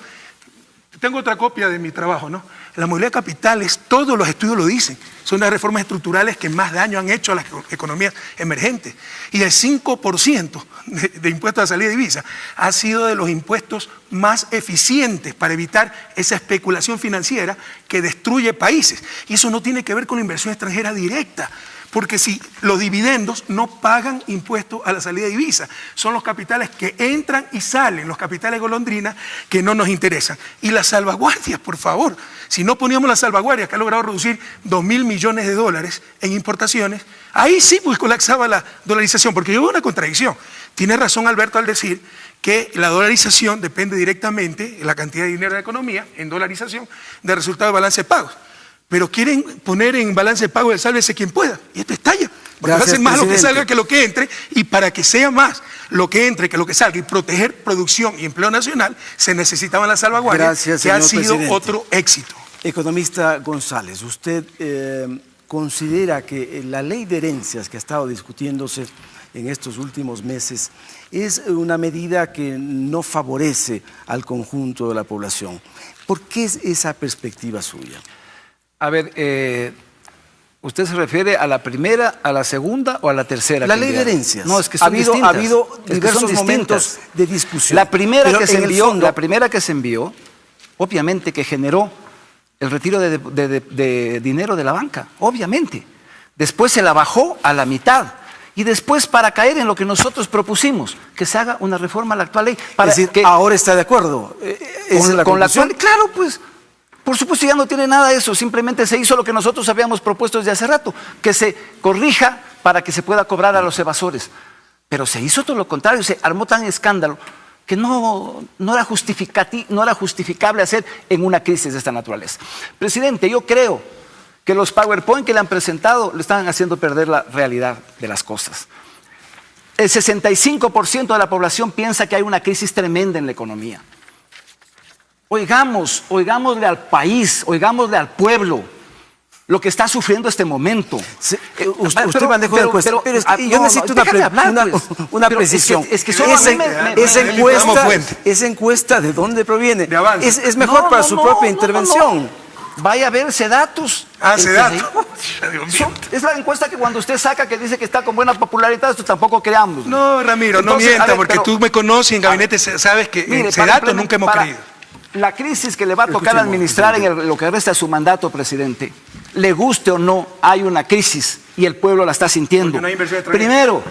Tengo otra copia de mi trabajo, ¿no? La movilidad de capitales, todos los estudios lo dicen, son las reformas estructurales que más daño han hecho a las economías emergentes. Y el 5% de impuestos a salida de divisa ha sido de los impuestos más eficientes para evitar esa especulación financiera que destruye países. Y eso no tiene que ver con la inversión extranjera directa. Porque si los dividendos no pagan impuestos a la salida de divisa, son los capitales que entran y salen, los capitales golondrinas que no nos interesan. Y las salvaguardias, por favor, si no poníamos las salvaguardias que ha logrado reducir 2.000 millones de dólares en importaciones, ahí sí pues colapsaba la dolarización, porque yo veo una contradicción. Tiene razón Alberto al decir que la dolarización depende directamente, la cantidad de dinero de la economía, en dolarización, del resultado de balance de pagos. Pero quieren poner en balance de pago el sálvese quien pueda. Y esto estalla. Porque va a ser más lo que salga que lo que entre. Y para que sea más lo que entre que lo que salga y proteger producción y empleo nacional, se necesitaban las salvaguardias, que ha sido otro éxito. Economista González, ¿usted considera que la ley de herencias que ha estado discutiéndose en estos últimos meses es una medida que no favorece al conjunto de la población? ¿Por qué es esa perspectiva suya? A ver, ¿usted se refiere a la primera, a la segunda o a la tercera? La ley de herencias. No, es que son distintas. Ha habido diversos momentos de discusión. La primera que se envió, obviamente que generó el retiro de dinero de la banca, obviamente. Después se la bajó a la mitad. Y después para caer en lo que nosotros propusimos, que se haga una reforma a la actual ley. Para es decir, que ahora está de acuerdo. Con la actual, claro, pues. Por supuesto ya no tiene nada de eso, simplemente se hizo lo que nosotros habíamos propuesto desde hace rato, que se corrija para que se pueda cobrar a los evasores. Pero se hizo todo lo contrario, se armó tan escándalo que no era justificable hacer en una crisis de esta naturaleza. Presidente, yo creo que los PowerPoint que le han presentado le están haciendo perder la realidad de las cosas. El 65% de la población piensa que hay una crisis tremenda en la economía. Oigámosle al país, oigámosle al pueblo lo que está sufriendo este momento. Usted manejó una encuesta, pero yo necesito una precisión. Esa encuesta, ¿de dónde proviene? De Avance. Es mejor para su propia intervención. Vaya a ver Sedatus. Sedatus. Es la encuesta que cuando usted saca que dice que está con buena popularidad, esto tampoco creamos. No, Ramiro, entonces, no mienta, porque tú me conoces y en gabinete sabes que en Sedatus nunca hemos creído. La crisis que le va a tocar administrar en lo que resta de su mandato, presidente, le guste o no, hay una crisis y el pueblo la está sintiendo. No hay Primero,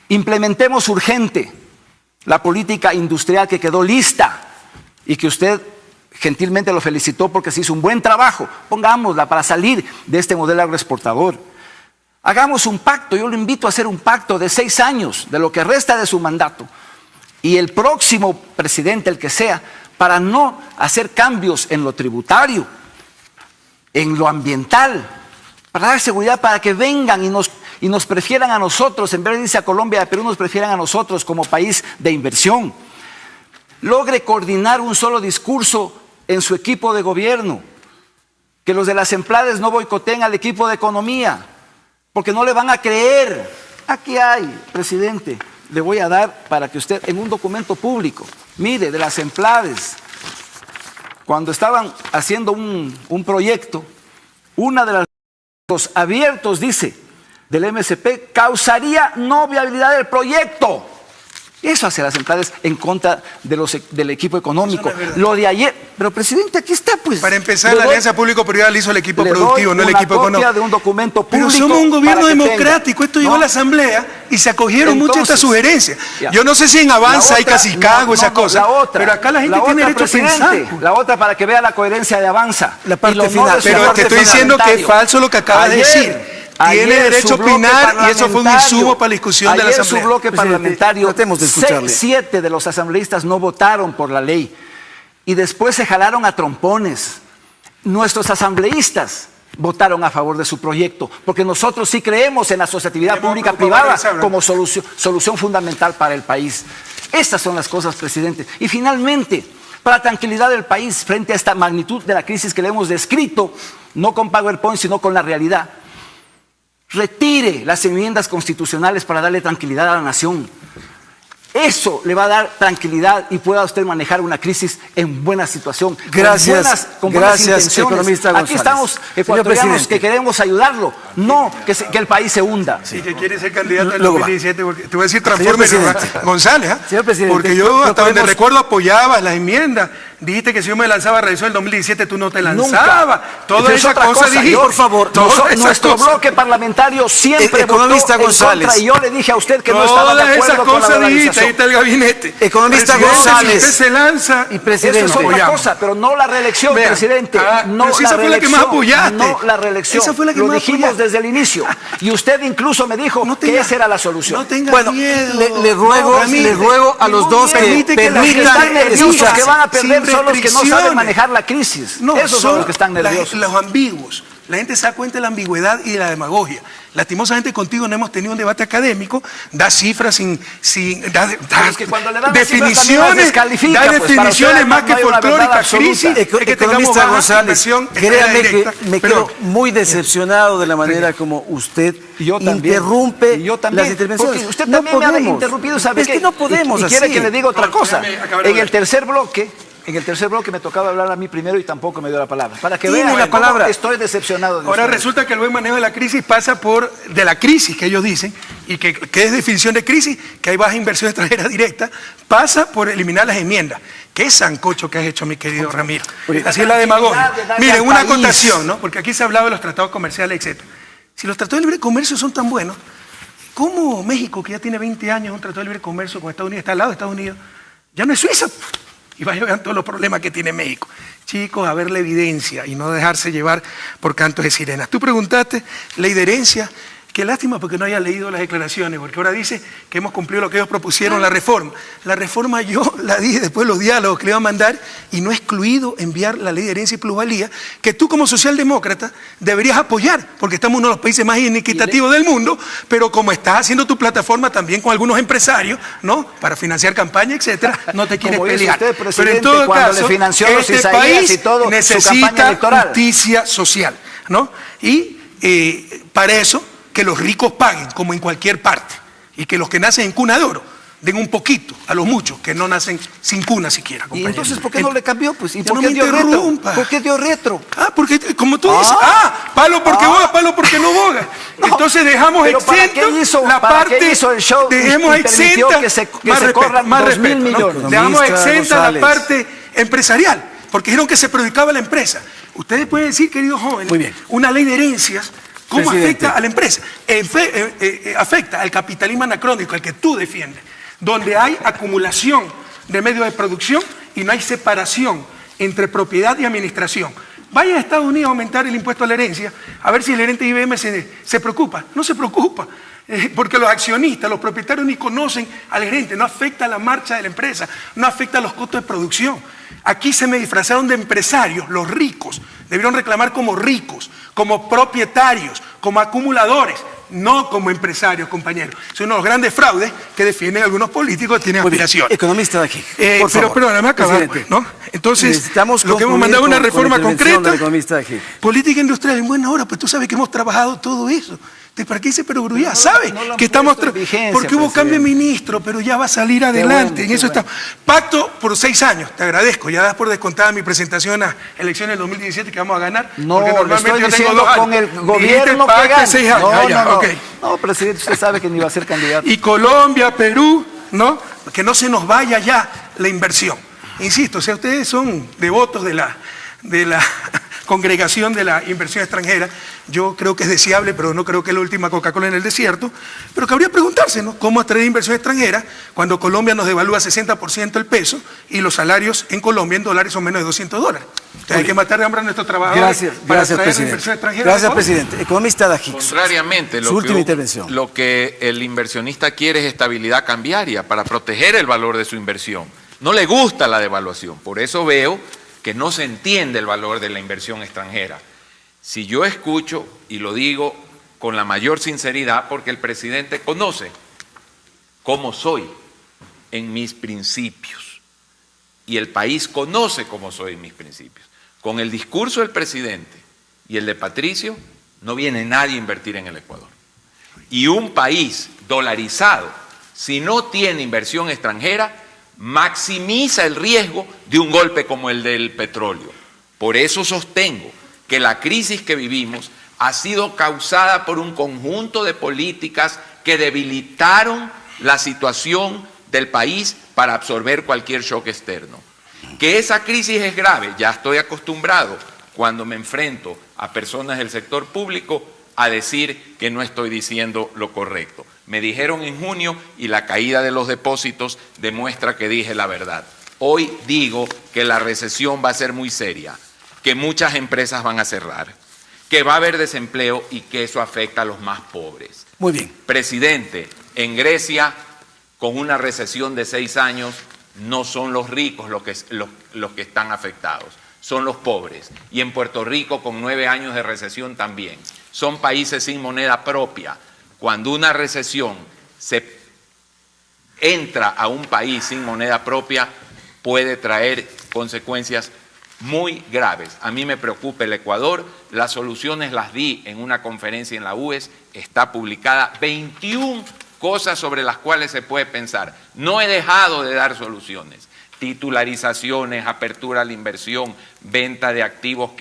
implementemos urgente la política industrial que quedó lista y que usted gentilmente lo felicitó porque se hizo un buen trabajo. Pongámosla para salir de este modelo agroexportador. Hagamos un pacto, yo lo invito a hacer un pacto de 6 años, de lo que resta de su mandato. Y el próximo presidente, el que sea, para no hacer cambios en lo tributario, en lo ambiental, para dar seguridad, para que vengan y nos prefieran a nosotros, en vez de irse a Colombia y a Perú, nos prefieran a nosotros como país de inversión. Logre coordinar un solo discurso en su equipo de gobierno, que los de las empleadas no boicoteen al equipo de economía, porque no le van a creer. Aquí hay, presidente, le voy a dar para que usted, en un documento público, mire, de las empleadas, cuando estaban haciendo un proyecto, una de los abiertos, dice, del MSP, causaría no viabilidad del proyecto. Eso hace las empleadas en contra del equipo económico. Eso no es verdad. Lo de ayer, pero presidente, aquí está pues. Para empezar, la alianza público-privada la hizo el equipo productivo, no el equipo económico. Copia de un documento Pero público. somos un gobierno para que democrático, tenga. esto llegó a la Asamblea y se acogieron muchas de estas sugerencias. Ya. Yo no sé si en Avanza hay Casicago, esas cosas, la otra, pero acá la gente otra, tiene derecho a pensar. presidente, la otra para que vea la coherencia de Avanza. La parte Y los final. no de su Pero bloque te estoy diciendo que es parlamentario. falso lo que acabas de decir. Tiene Ayer derecho a su bloque opinar y eso fue un parlamentario, insumo para la discusión de la ayer Asamblea. su bloque Presidente, parlamentario, tratemos de escucharle. 7 de los asambleístas no votaron por la ley y después se jalaron a trompones. Nuestros asambleístas votaron a favor de su proyecto, porque nosotros sí creemos en la asociatividad Hemos pública-privada preocupado, como solución fundamental para el país. Estas son las cosas, presidente. Y finalmente, para la tranquilidad del país frente a esta magnitud de la crisis que le hemos descrito, no con PowerPoint, sino con la realidad, retire las enmiendas constitucionales para darle tranquilidad a la nación. Eso le va a dar tranquilidad y pueda usted manejar una crisis en buena situación. Gracias, con buenas gracias, intenciones. economista Aquí González. estamos Señor ecuatorianos presidente. que queremos ayudarlo, no que el país se hunda. Sí, que quiere ser candidato en Luego va. 2017, porque te voy a decir Transformer presidente. González, ¿ah? Señor presidente, porque yo no hasta donde podemos- recuerdo apoyabas las enmiendas, dijiste que si yo me lanzaba a realizar el 2017 tú no te lanzabas, toda Esa es esa otra cosa cosa. dijiste. Por favor, Todas esas Nuestro cosas. bloque parlamentario siempre Economista votó González. en contra y yo le dije a usted que no estaba Todas de esas acuerdo con la cosas dijiste, ahí dolarización. está el gabinete. Economista Presidente, González. si usted se lanza Y Eso presidente. es otra apoyamos. cosa, pero no la reelección, Vean, presidente. No pero si la esa fue la que más reelección, apoyaste. no la reelección. Esa fue la que Lo más dijimos apoyaste. desde el inicio. Y usted incluso me dijo No que tenga- esa era la solución. No tenga Bueno, miedo. le ruego, Ramírez, le ruego a los dos que permite que la Los que gente están nerviosos, escucha, que van a perder, sin son los que no saben restricciones. manejar la crisis. No, Esos son los que están nerviosos. Los ambiguos. La gente se da cuenta de la ambigüedad y de la demagogia. Lastimosamente contigo no hemos tenido un debate académico, da cifras da Pero es que cuando le dan las cifras también las definiciones, descalifica, da pues, para definiciones usted más no que hay una verdad folclóricas, absoluta. crisis, es que tengamos Economista baja González, inversión créame extranjera que directa. me Pero- quedo muy decepcionado de la manera como usted Yo también. interrumpe Y yo también, las intervenciones. porque usted No también me ha podemos. interrumpido, ¿sabe Es qué? que no podemos y así. quiere que le diga otra No, cosa. déjame acabar de En el hablar. tercer bloque me tocaba hablar a mí primero y tampoco me dio la palabra. Para que Tiene vean la cómo palabra. estoy decepcionado de Ahora ustedes. resulta que el buen manejo de la crisis pasa de la crisis que ellos dicen, y que es definición de crisis, que hay baja inversión extranjera directa, pasa por eliminar las enmiendas. Qué sancocho que has hecho, mi querido Ramiro. Así es la demagogia. de darle Miren, al una país. acotación, ¿no? Porque aquí se ha hablado de los tratados comerciales, etc. Si los tratados de libre comercio son tan buenos, ¿cómo México, que ya tiene 20 años un tratado de libre comercio con Estados Unidos, está al lado de Estados Unidos, ya no es Suiza? Y vayan vean todos los problemas que tiene México. Chicos, a ver la evidencia y no dejarse llevar por cantos de sirenas. Tú preguntaste, ley de herencia. Qué lástima porque no haya leído las declaraciones, porque ahora dice que hemos cumplido lo que ellos propusieron, la reforma. La reforma yo la dije después de los diálogos que le iba a mandar y no he excluido enviar la ley de herencia y plusvalía, que tú como socialdemócrata deberías apoyar, porque estamos en uno de los países más inequitativos del mundo, pero como estás haciendo tu plataforma también con algunos empresarios, ¿no? Para financiar campaña, etcétera, no te quieres Como hizo pelear. usted, Pero presidente, en todo cuando caso, le financió a los este Isaías país y todo, su campaña necesita electoral. justicia social, ¿no? Y para eso, que los ricos paguen, como en cualquier parte, y que los que nacen en cuna de oro den un poquito a los muchos que no nacen sin cuna siquiera. ¿Y compañero. entonces por qué no le cambió? Pues? ¿Y Ya por no qué me dio retro? interrumpa. ¿Por qué dio retro? Porque como tú dices, palo porque boga, palo porque no boga. No, Entonces dejamos pero ¿para exento qué hizo- la para parte, qué hizo el show y dejemos permitió exenta, que se más respeto, corran más 2.000 respeto, ¿no? millones? Dejamos Economista exenta González. la parte empresarial, porque dijeron que se perjudicaba la empresa. Ustedes pueden decir, queridos jóvenes, Muy bien. una ley de herencias, ¿cómo Presidente. afecta a la empresa? Afecta al capitalismo anacrónico, el que tú defiendes, donde hay acumulación de medios de producción y no hay separación entre propiedad y administración. Vaya a Estados Unidos a aumentar el impuesto a la herencia, a ver si el gerente de IBM se preocupa. No se preocupa, porque los accionistas, los propietarios ni conocen al gerente, no afecta a la marcha de la empresa, no afecta a los costos de producción. Aquí se me disfrazaron de empresarios, los ricos, Debieron reclamar como ricos, como propietarios, como acumuladores, no como empresarios, compañeros. Son unos grandes fraudes que defienden algunos políticos que tienen aspiración. Economista de aquí. Pero déjame acabar, pues, ¿no? Entonces, lo que hemos mandado es una reforma concreta. Política industrial en buena hora, pues tú sabes que hemos trabajado todo eso. ¿Para qué dice perogrullada? ¿Sabe? Que estamos porque hubo cambio de ministro, pero ya va a salir adelante. En eso está. Pacto por 6 años, te agradezco. Ya das por descontada mi presentación a elecciones del 2017 que vamos a ganar. No, porque normalmente le estoy yo tengo diciendo 2 años. con el gobierno que gane. 6 años. No, presidente, usted sabe que ni va a ser candidato. Y Colombia, Perú, ¿no? Que no se nos vaya ya la inversión. Insisto, o sea, ustedes son devotos de la congregación de la inversión extranjera. Yo creo que es deseable, pero no creo que es la última Coca-Cola en el desierto. Pero cabría preguntarse, ¿no? ¿Cómo atraer inversión extranjera cuando Colombia nos devalúa 60% el peso y los salarios en Colombia en dólares son menos de $200? Entonces hay que matar de hambre a nuestros trabajadores para atraer la inversión extranjera. Gracias, presidente. Economista de aquí. Contrariamente, Su última intervención. Lo que el inversionista quiere es estabilidad cambiaria para proteger el valor de su inversión. No le gusta la devaluación. Por eso veo que no se entiende el valor de la inversión extranjera. Si yo escucho, y lo digo con la mayor sinceridad, porque el presidente conoce cómo soy en mis principios, y el país conoce cómo soy en mis principios. Con el discurso del presidente y el de Patricio, no viene nadie a invertir en el Ecuador. Y un país dolarizado, si no tiene inversión extranjera, maximiza el riesgo de un golpe como el del petróleo. Por eso sostengo que la crisis que vivimos ha sido causada por un conjunto de políticas que debilitaron la situación del país para absorber cualquier shock externo. Que esa crisis es grave, ya estoy acostumbrado cuando me enfrento a personas del sector público a decir que no estoy diciendo lo correcto. Me dijeron en junio y la caída de los depósitos demuestra que dije la verdad. Hoy digo que la recesión va a ser muy seria, que muchas empresas van a cerrar, que va a haber desempleo y que eso afecta a los más pobres. Muy bien. Presidente, en Grecia, con una recesión de 6 años, no son los ricos los que están afectados, son los pobres. Y en Puerto Rico, con 9 años de recesión también. Son países sin moneda propia. Cuando una recesión se entra a un país sin moneda propia, puede traer consecuencias muy graves. A mí me preocupa el Ecuador. Las soluciones las di en una conferencia en la UES. Está publicada 21 cosas sobre las cuales se puede pensar. No he dejado de dar soluciones. Titularizaciones, apertura a la inversión, venta de activos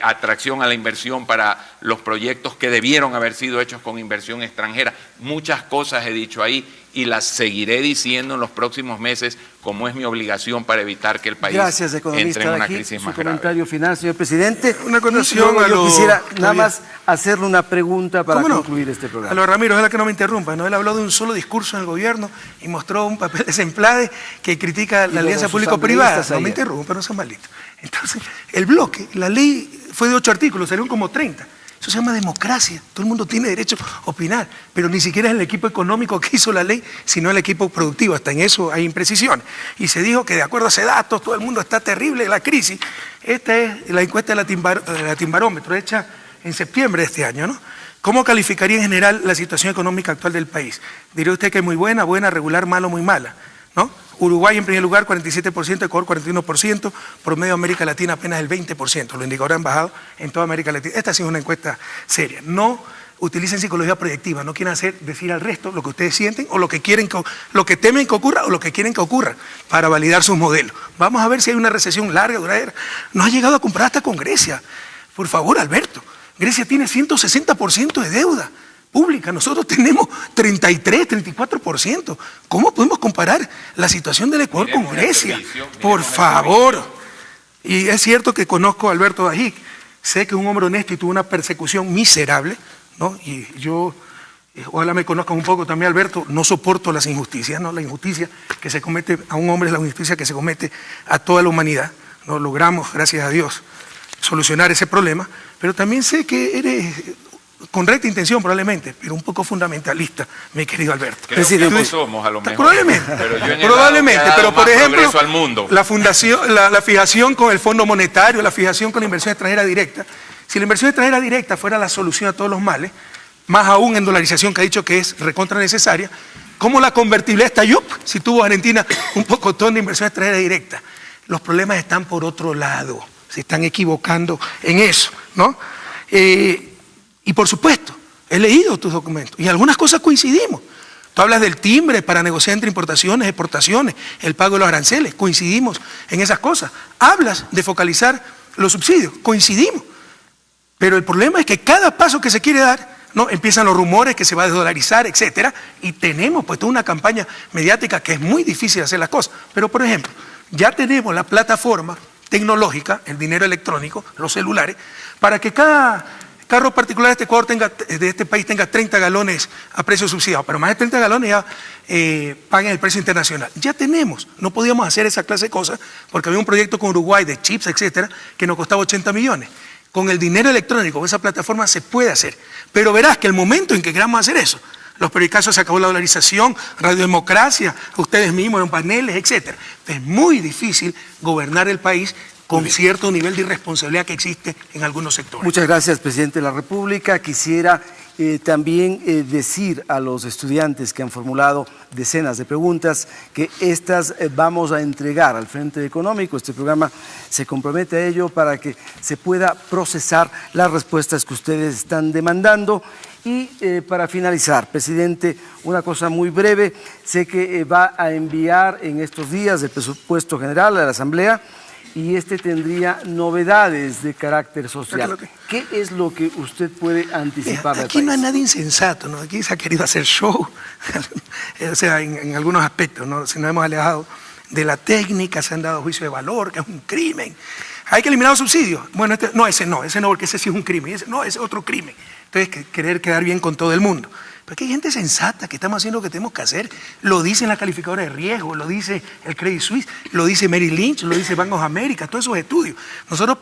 atracción a la inversión para los proyectos que debieron haber sido hechos con inversión extranjera. Muchas cosas he dicho ahí y las seguiré diciendo en los próximos meses, como es mi obligación para evitar que el país entre en una crisis más grave. Comentario final, señor presidente. Una condición yo quisiera nada más hacerle una pregunta para concluir este programa. A lo Ramiro, ojalá que no me interrumpa, ¿no? Él habló de un solo discurso en el gobierno y mostró un papel desemplade que critica la alianza público-privada. No me interrumpa, no sea maldito. Entonces, el bloque, la ley fue de 8 artículos, salieron como 30. Eso se llama democracia. Todo el mundo tiene derecho a opinar, pero ni siquiera es el equipo económico que hizo la ley, sino el equipo productivo. Hasta en eso hay imprecisiones. Y se dijo que de acuerdo a ese dato, todo el mundo está terrible, la crisis. Esta es la encuesta de la Timbarómetro, hecha en septiembre de este año, ¿no? ¿Cómo calificaría en general la situación económica actual del país? Diría usted que es muy buena, buena, regular, malo, muy mala, ¿no? Uruguay en primer lugar, 47%, Ecuador 41%, promedio de América Latina apenas el 20%. Los indicadores han bajado en toda América Latina. Esta sí es una encuesta seria. No utilicen psicología proyectiva, no quieren decir al resto lo que ustedes sienten o lo que temen que ocurra o lo que quieren que ocurra para validar sus modelos. Vamos a ver si hay una recesión larga, duradera. No ha llegado a comparar hasta con Grecia. Por favor, Alberto, Grecia tiene 160% de deuda pública, nosotros tenemos 33, 34%. ¿Cómo podemos comparar la situación del Ecuador con Grecia? Por favor. Y es cierto que conozco a Alberto Dajic, sé que es un hombre honesto y tuvo una persecución miserable, ¿no? Y yo, ojalá me conozcan un poco también, Alberto, no soporto las injusticias, ¿no? La injusticia que se comete a un hombre es la injusticia que se comete a toda la humanidad. No logramos, gracias a Dios, solucionar ese problema, pero también sé que eres con recta intención probablemente, pero un poco fundamentalista, mi querido Alberto. Creo que no somos, a lo mejor. Probablemente, pero yo en el probablemente, lado que ha pero dado por más ejemplo, progreso al mundo. la fijación con el Fondo Monetario, la fijación con la inversión extranjera directa, si la inversión extranjera directa fuera la solución a todos los males, más aún en dolarización que ha dicho que es recontra necesaria, ¿cómo la convertibilidad estalló? Si tuvo Argentina un pocotón de inversión extranjera directa. Los problemas están por otro lado, se están equivocando en eso, ¿no? Y por supuesto, he leído tus documentos y algunas cosas coincidimos. Tú hablas del timbre para negociar entre importaciones, exportaciones, el pago de los aranceles, coincidimos en esas cosas. Hablas de focalizar los subsidios, coincidimos. Pero el problema es que cada paso que se quiere dar, ¿no? Empiezan los rumores que se va a desdolarizar, etcétera, y tenemos pues toda una campaña mediática que es muy difícil hacer las cosas. Pero por ejemplo, ya tenemos la plataforma tecnológica, el dinero electrónico, los celulares, para que cada carro particular de este país tenga 30 galones a precio subsidiado, pero más de 30 galones ya paguen el precio internacional. Ya tenemos, no podíamos hacer esa clase de cosas porque había un proyecto con Uruguay de chips, etcétera, que nos costaba 80 millones. Con el dinero electrónico, con esa plataforma se puede hacer, pero verás que el momento en que queramos hacer eso, los periodicazos se acabó la dolarización, radiodemocracia, ustedes mismos en paneles, etcétera. Es muy difícil gobernar el país con cierto nivel de irresponsabilidad que existe en algunos sectores. Muchas gracias, presidente de la República. Quisiera también decir a los estudiantes que han formulado decenas de preguntas que estas vamos a entregar al Frente Económico. Este programa se compromete a ello para que se pueda procesar las respuestas que ustedes están demandando. Y para finalizar, presidente, una cosa muy breve. Sé que va a enviar en estos días el presupuesto general a la Asamblea y este tendría novedades de carácter social. ¿Qué es lo que usted puede anticipar del aquí país? No hay nada insensato, ¿no? Aquí se ha querido hacer show, o sea, en algunos aspectos, ¿no? Se nos hemos alejado de la técnica, se han dado juicio de valor, que es un crimen. Hay que eliminar los subsidios. Bueno, ese no, porque ese sí es un crimen, ese es otro crimen. Entonces, querer quedar bien con todo el mundo. Pero aquí hay gente sensata que estamos haciendo lo que tenemos que hacer. Lo dicen la calificadora de riesgo, lo dice el Credit Suisse, lo dice Merrill Lynch, lo dice Bank of America, todos esos estudios. Nosotros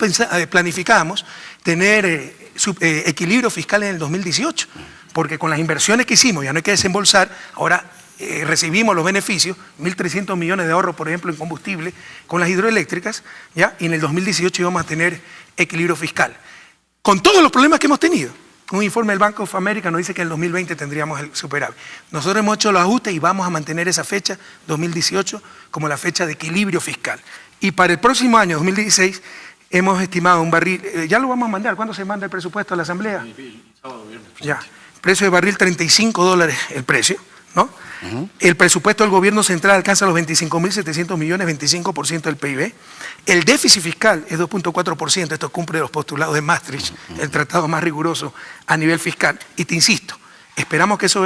planificamos tener equilibrio fiscal en el 2018, porque con las inversiones que hicimos, ya no hay que desembolsar, ahora recibimos los beneficios, 1.300 millones de ahorro, por ejemplo, en combustible, con las hidroeléctricas, ¿ya? Y en el 2018 íbamos a tener equilibrio fiscal. Con todos los problemas que hemos tenido. Un informe del Bank of America nos dice que en el 2020 tendríamos el superávit. Nosotros hemos hecho los ajustes y vamos a mantener esa fecha, 2018, como la fecha de equilibrio fiscal. Y para el próximo año, 2016, hemos estimado un barril, ya lo vamos a mandar, ¿cuándo se manda el presupuesto a la Asamblea? Ya, precio de barril $35 el precio, ¿no? El presupuesto del gobierno central alcanza los 25.700 millones, 25% del PIB. El déficit fiscal es 2.4%, esto cumple los postulados de Maastricht, el tratado más riguroso a nivel fiscal. Y te insisto, esperamos que eso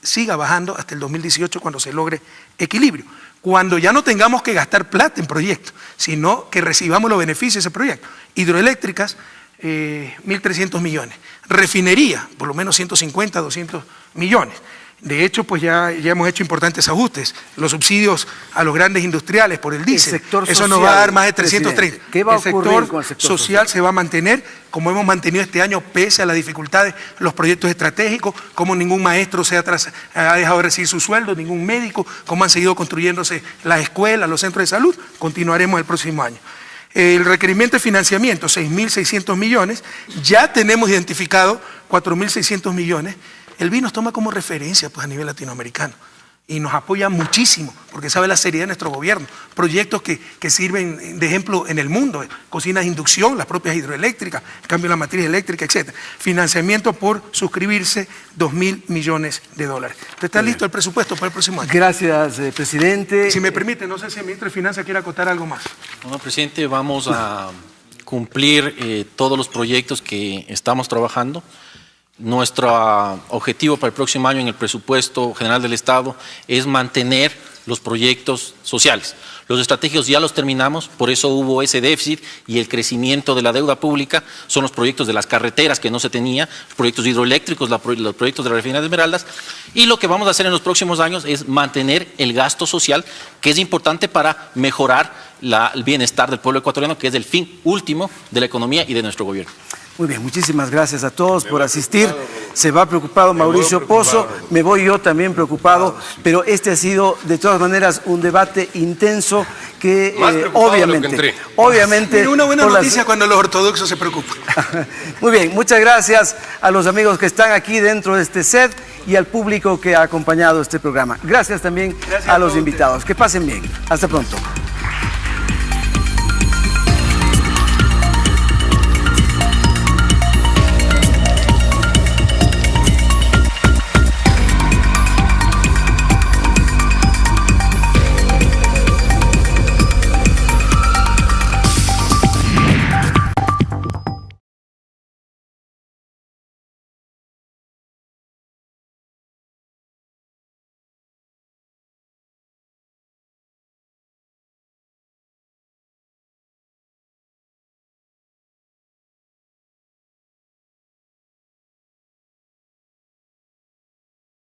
siga bajando hasta el 2018 cuando se logre equilibrio. Cuando ya no tengamos que gastar plata en proyectos, sino que recibamos los beneficios de ese proyecto. Hidroeléctricas, 1.300 millones. Refinería, por lo menos 150, 200 millones. De hecho, pues ya hemos hecho importantes ajustes. Los subsidios a los grandes industriales por el diésel. Eso nos va a dar más de 330. ¿Qué va a ocurrir con el sector social? Se va a mantener, como hemos mantenido este año, pese a las dificultades, los proyectos estratégicos, como ningún maestro ha dejado de recibir su sueldo, ningún médico, como han seguido construyéndose las escuelas, los centros de salud. Continuaremos el próximo año. El requerimiento de financiamiento, 6.600 millones. Ya tenemos identificado 4.600 millones. El BID nos toma como referencia pues, a nivel latinoamericano y nos apoya muchísimo porque sabe la seriedad de nuestro gobierno. Proyectos que sirven de ejemplo en el mundo, cocinas de inducción, las propias hidroeléctricas, el cambio de la matriz eléctrica, etc. Financiamiento por suscribirse, $2.000 millones. Entonces, ¿está listo el presupuesto para el próximo año? Gracias, presidente. Si me permite, no sé si el ministro de Finanzas quiere acotar algo más. Bueno, presidente, vamos a cumplir todos los proyectos que estamos trabajando. Nuestro objetivo para el próximo año en el presupuesto general del Estado es mantener los proyectos sociales. Los estratégicos ya los terminamos, por eso hubo ese déficit y el crecimiento de la deuda pública. Son los proyectos de las carreteras que no se tenía, los proyectos hidroeléctricos, los proyectos de la refinería de Esmeraldas. Y lo que vamos a hacer en los próximos años es mantener el gasto social, que es importante para mejorar el bienestar del pueblo ecuatoriano, que es el fin último de la economía y de nuestro gobierno. Muy bien, muchísimas gracias a todos por asistir. Se va preocupado Mauricio Pozo, me voy yo también preocupado, pero este ha sido de todas maneras un debate intenso que obviamente... Pero una buena noticia cuando los ortodoxos se preocupan. Muy bien, muchas gracias a los amigos que están aquí dentro de este set y al público que ha acompañado este programa. Gracias también a los invitados. Que pasen bien. Hasta pronto.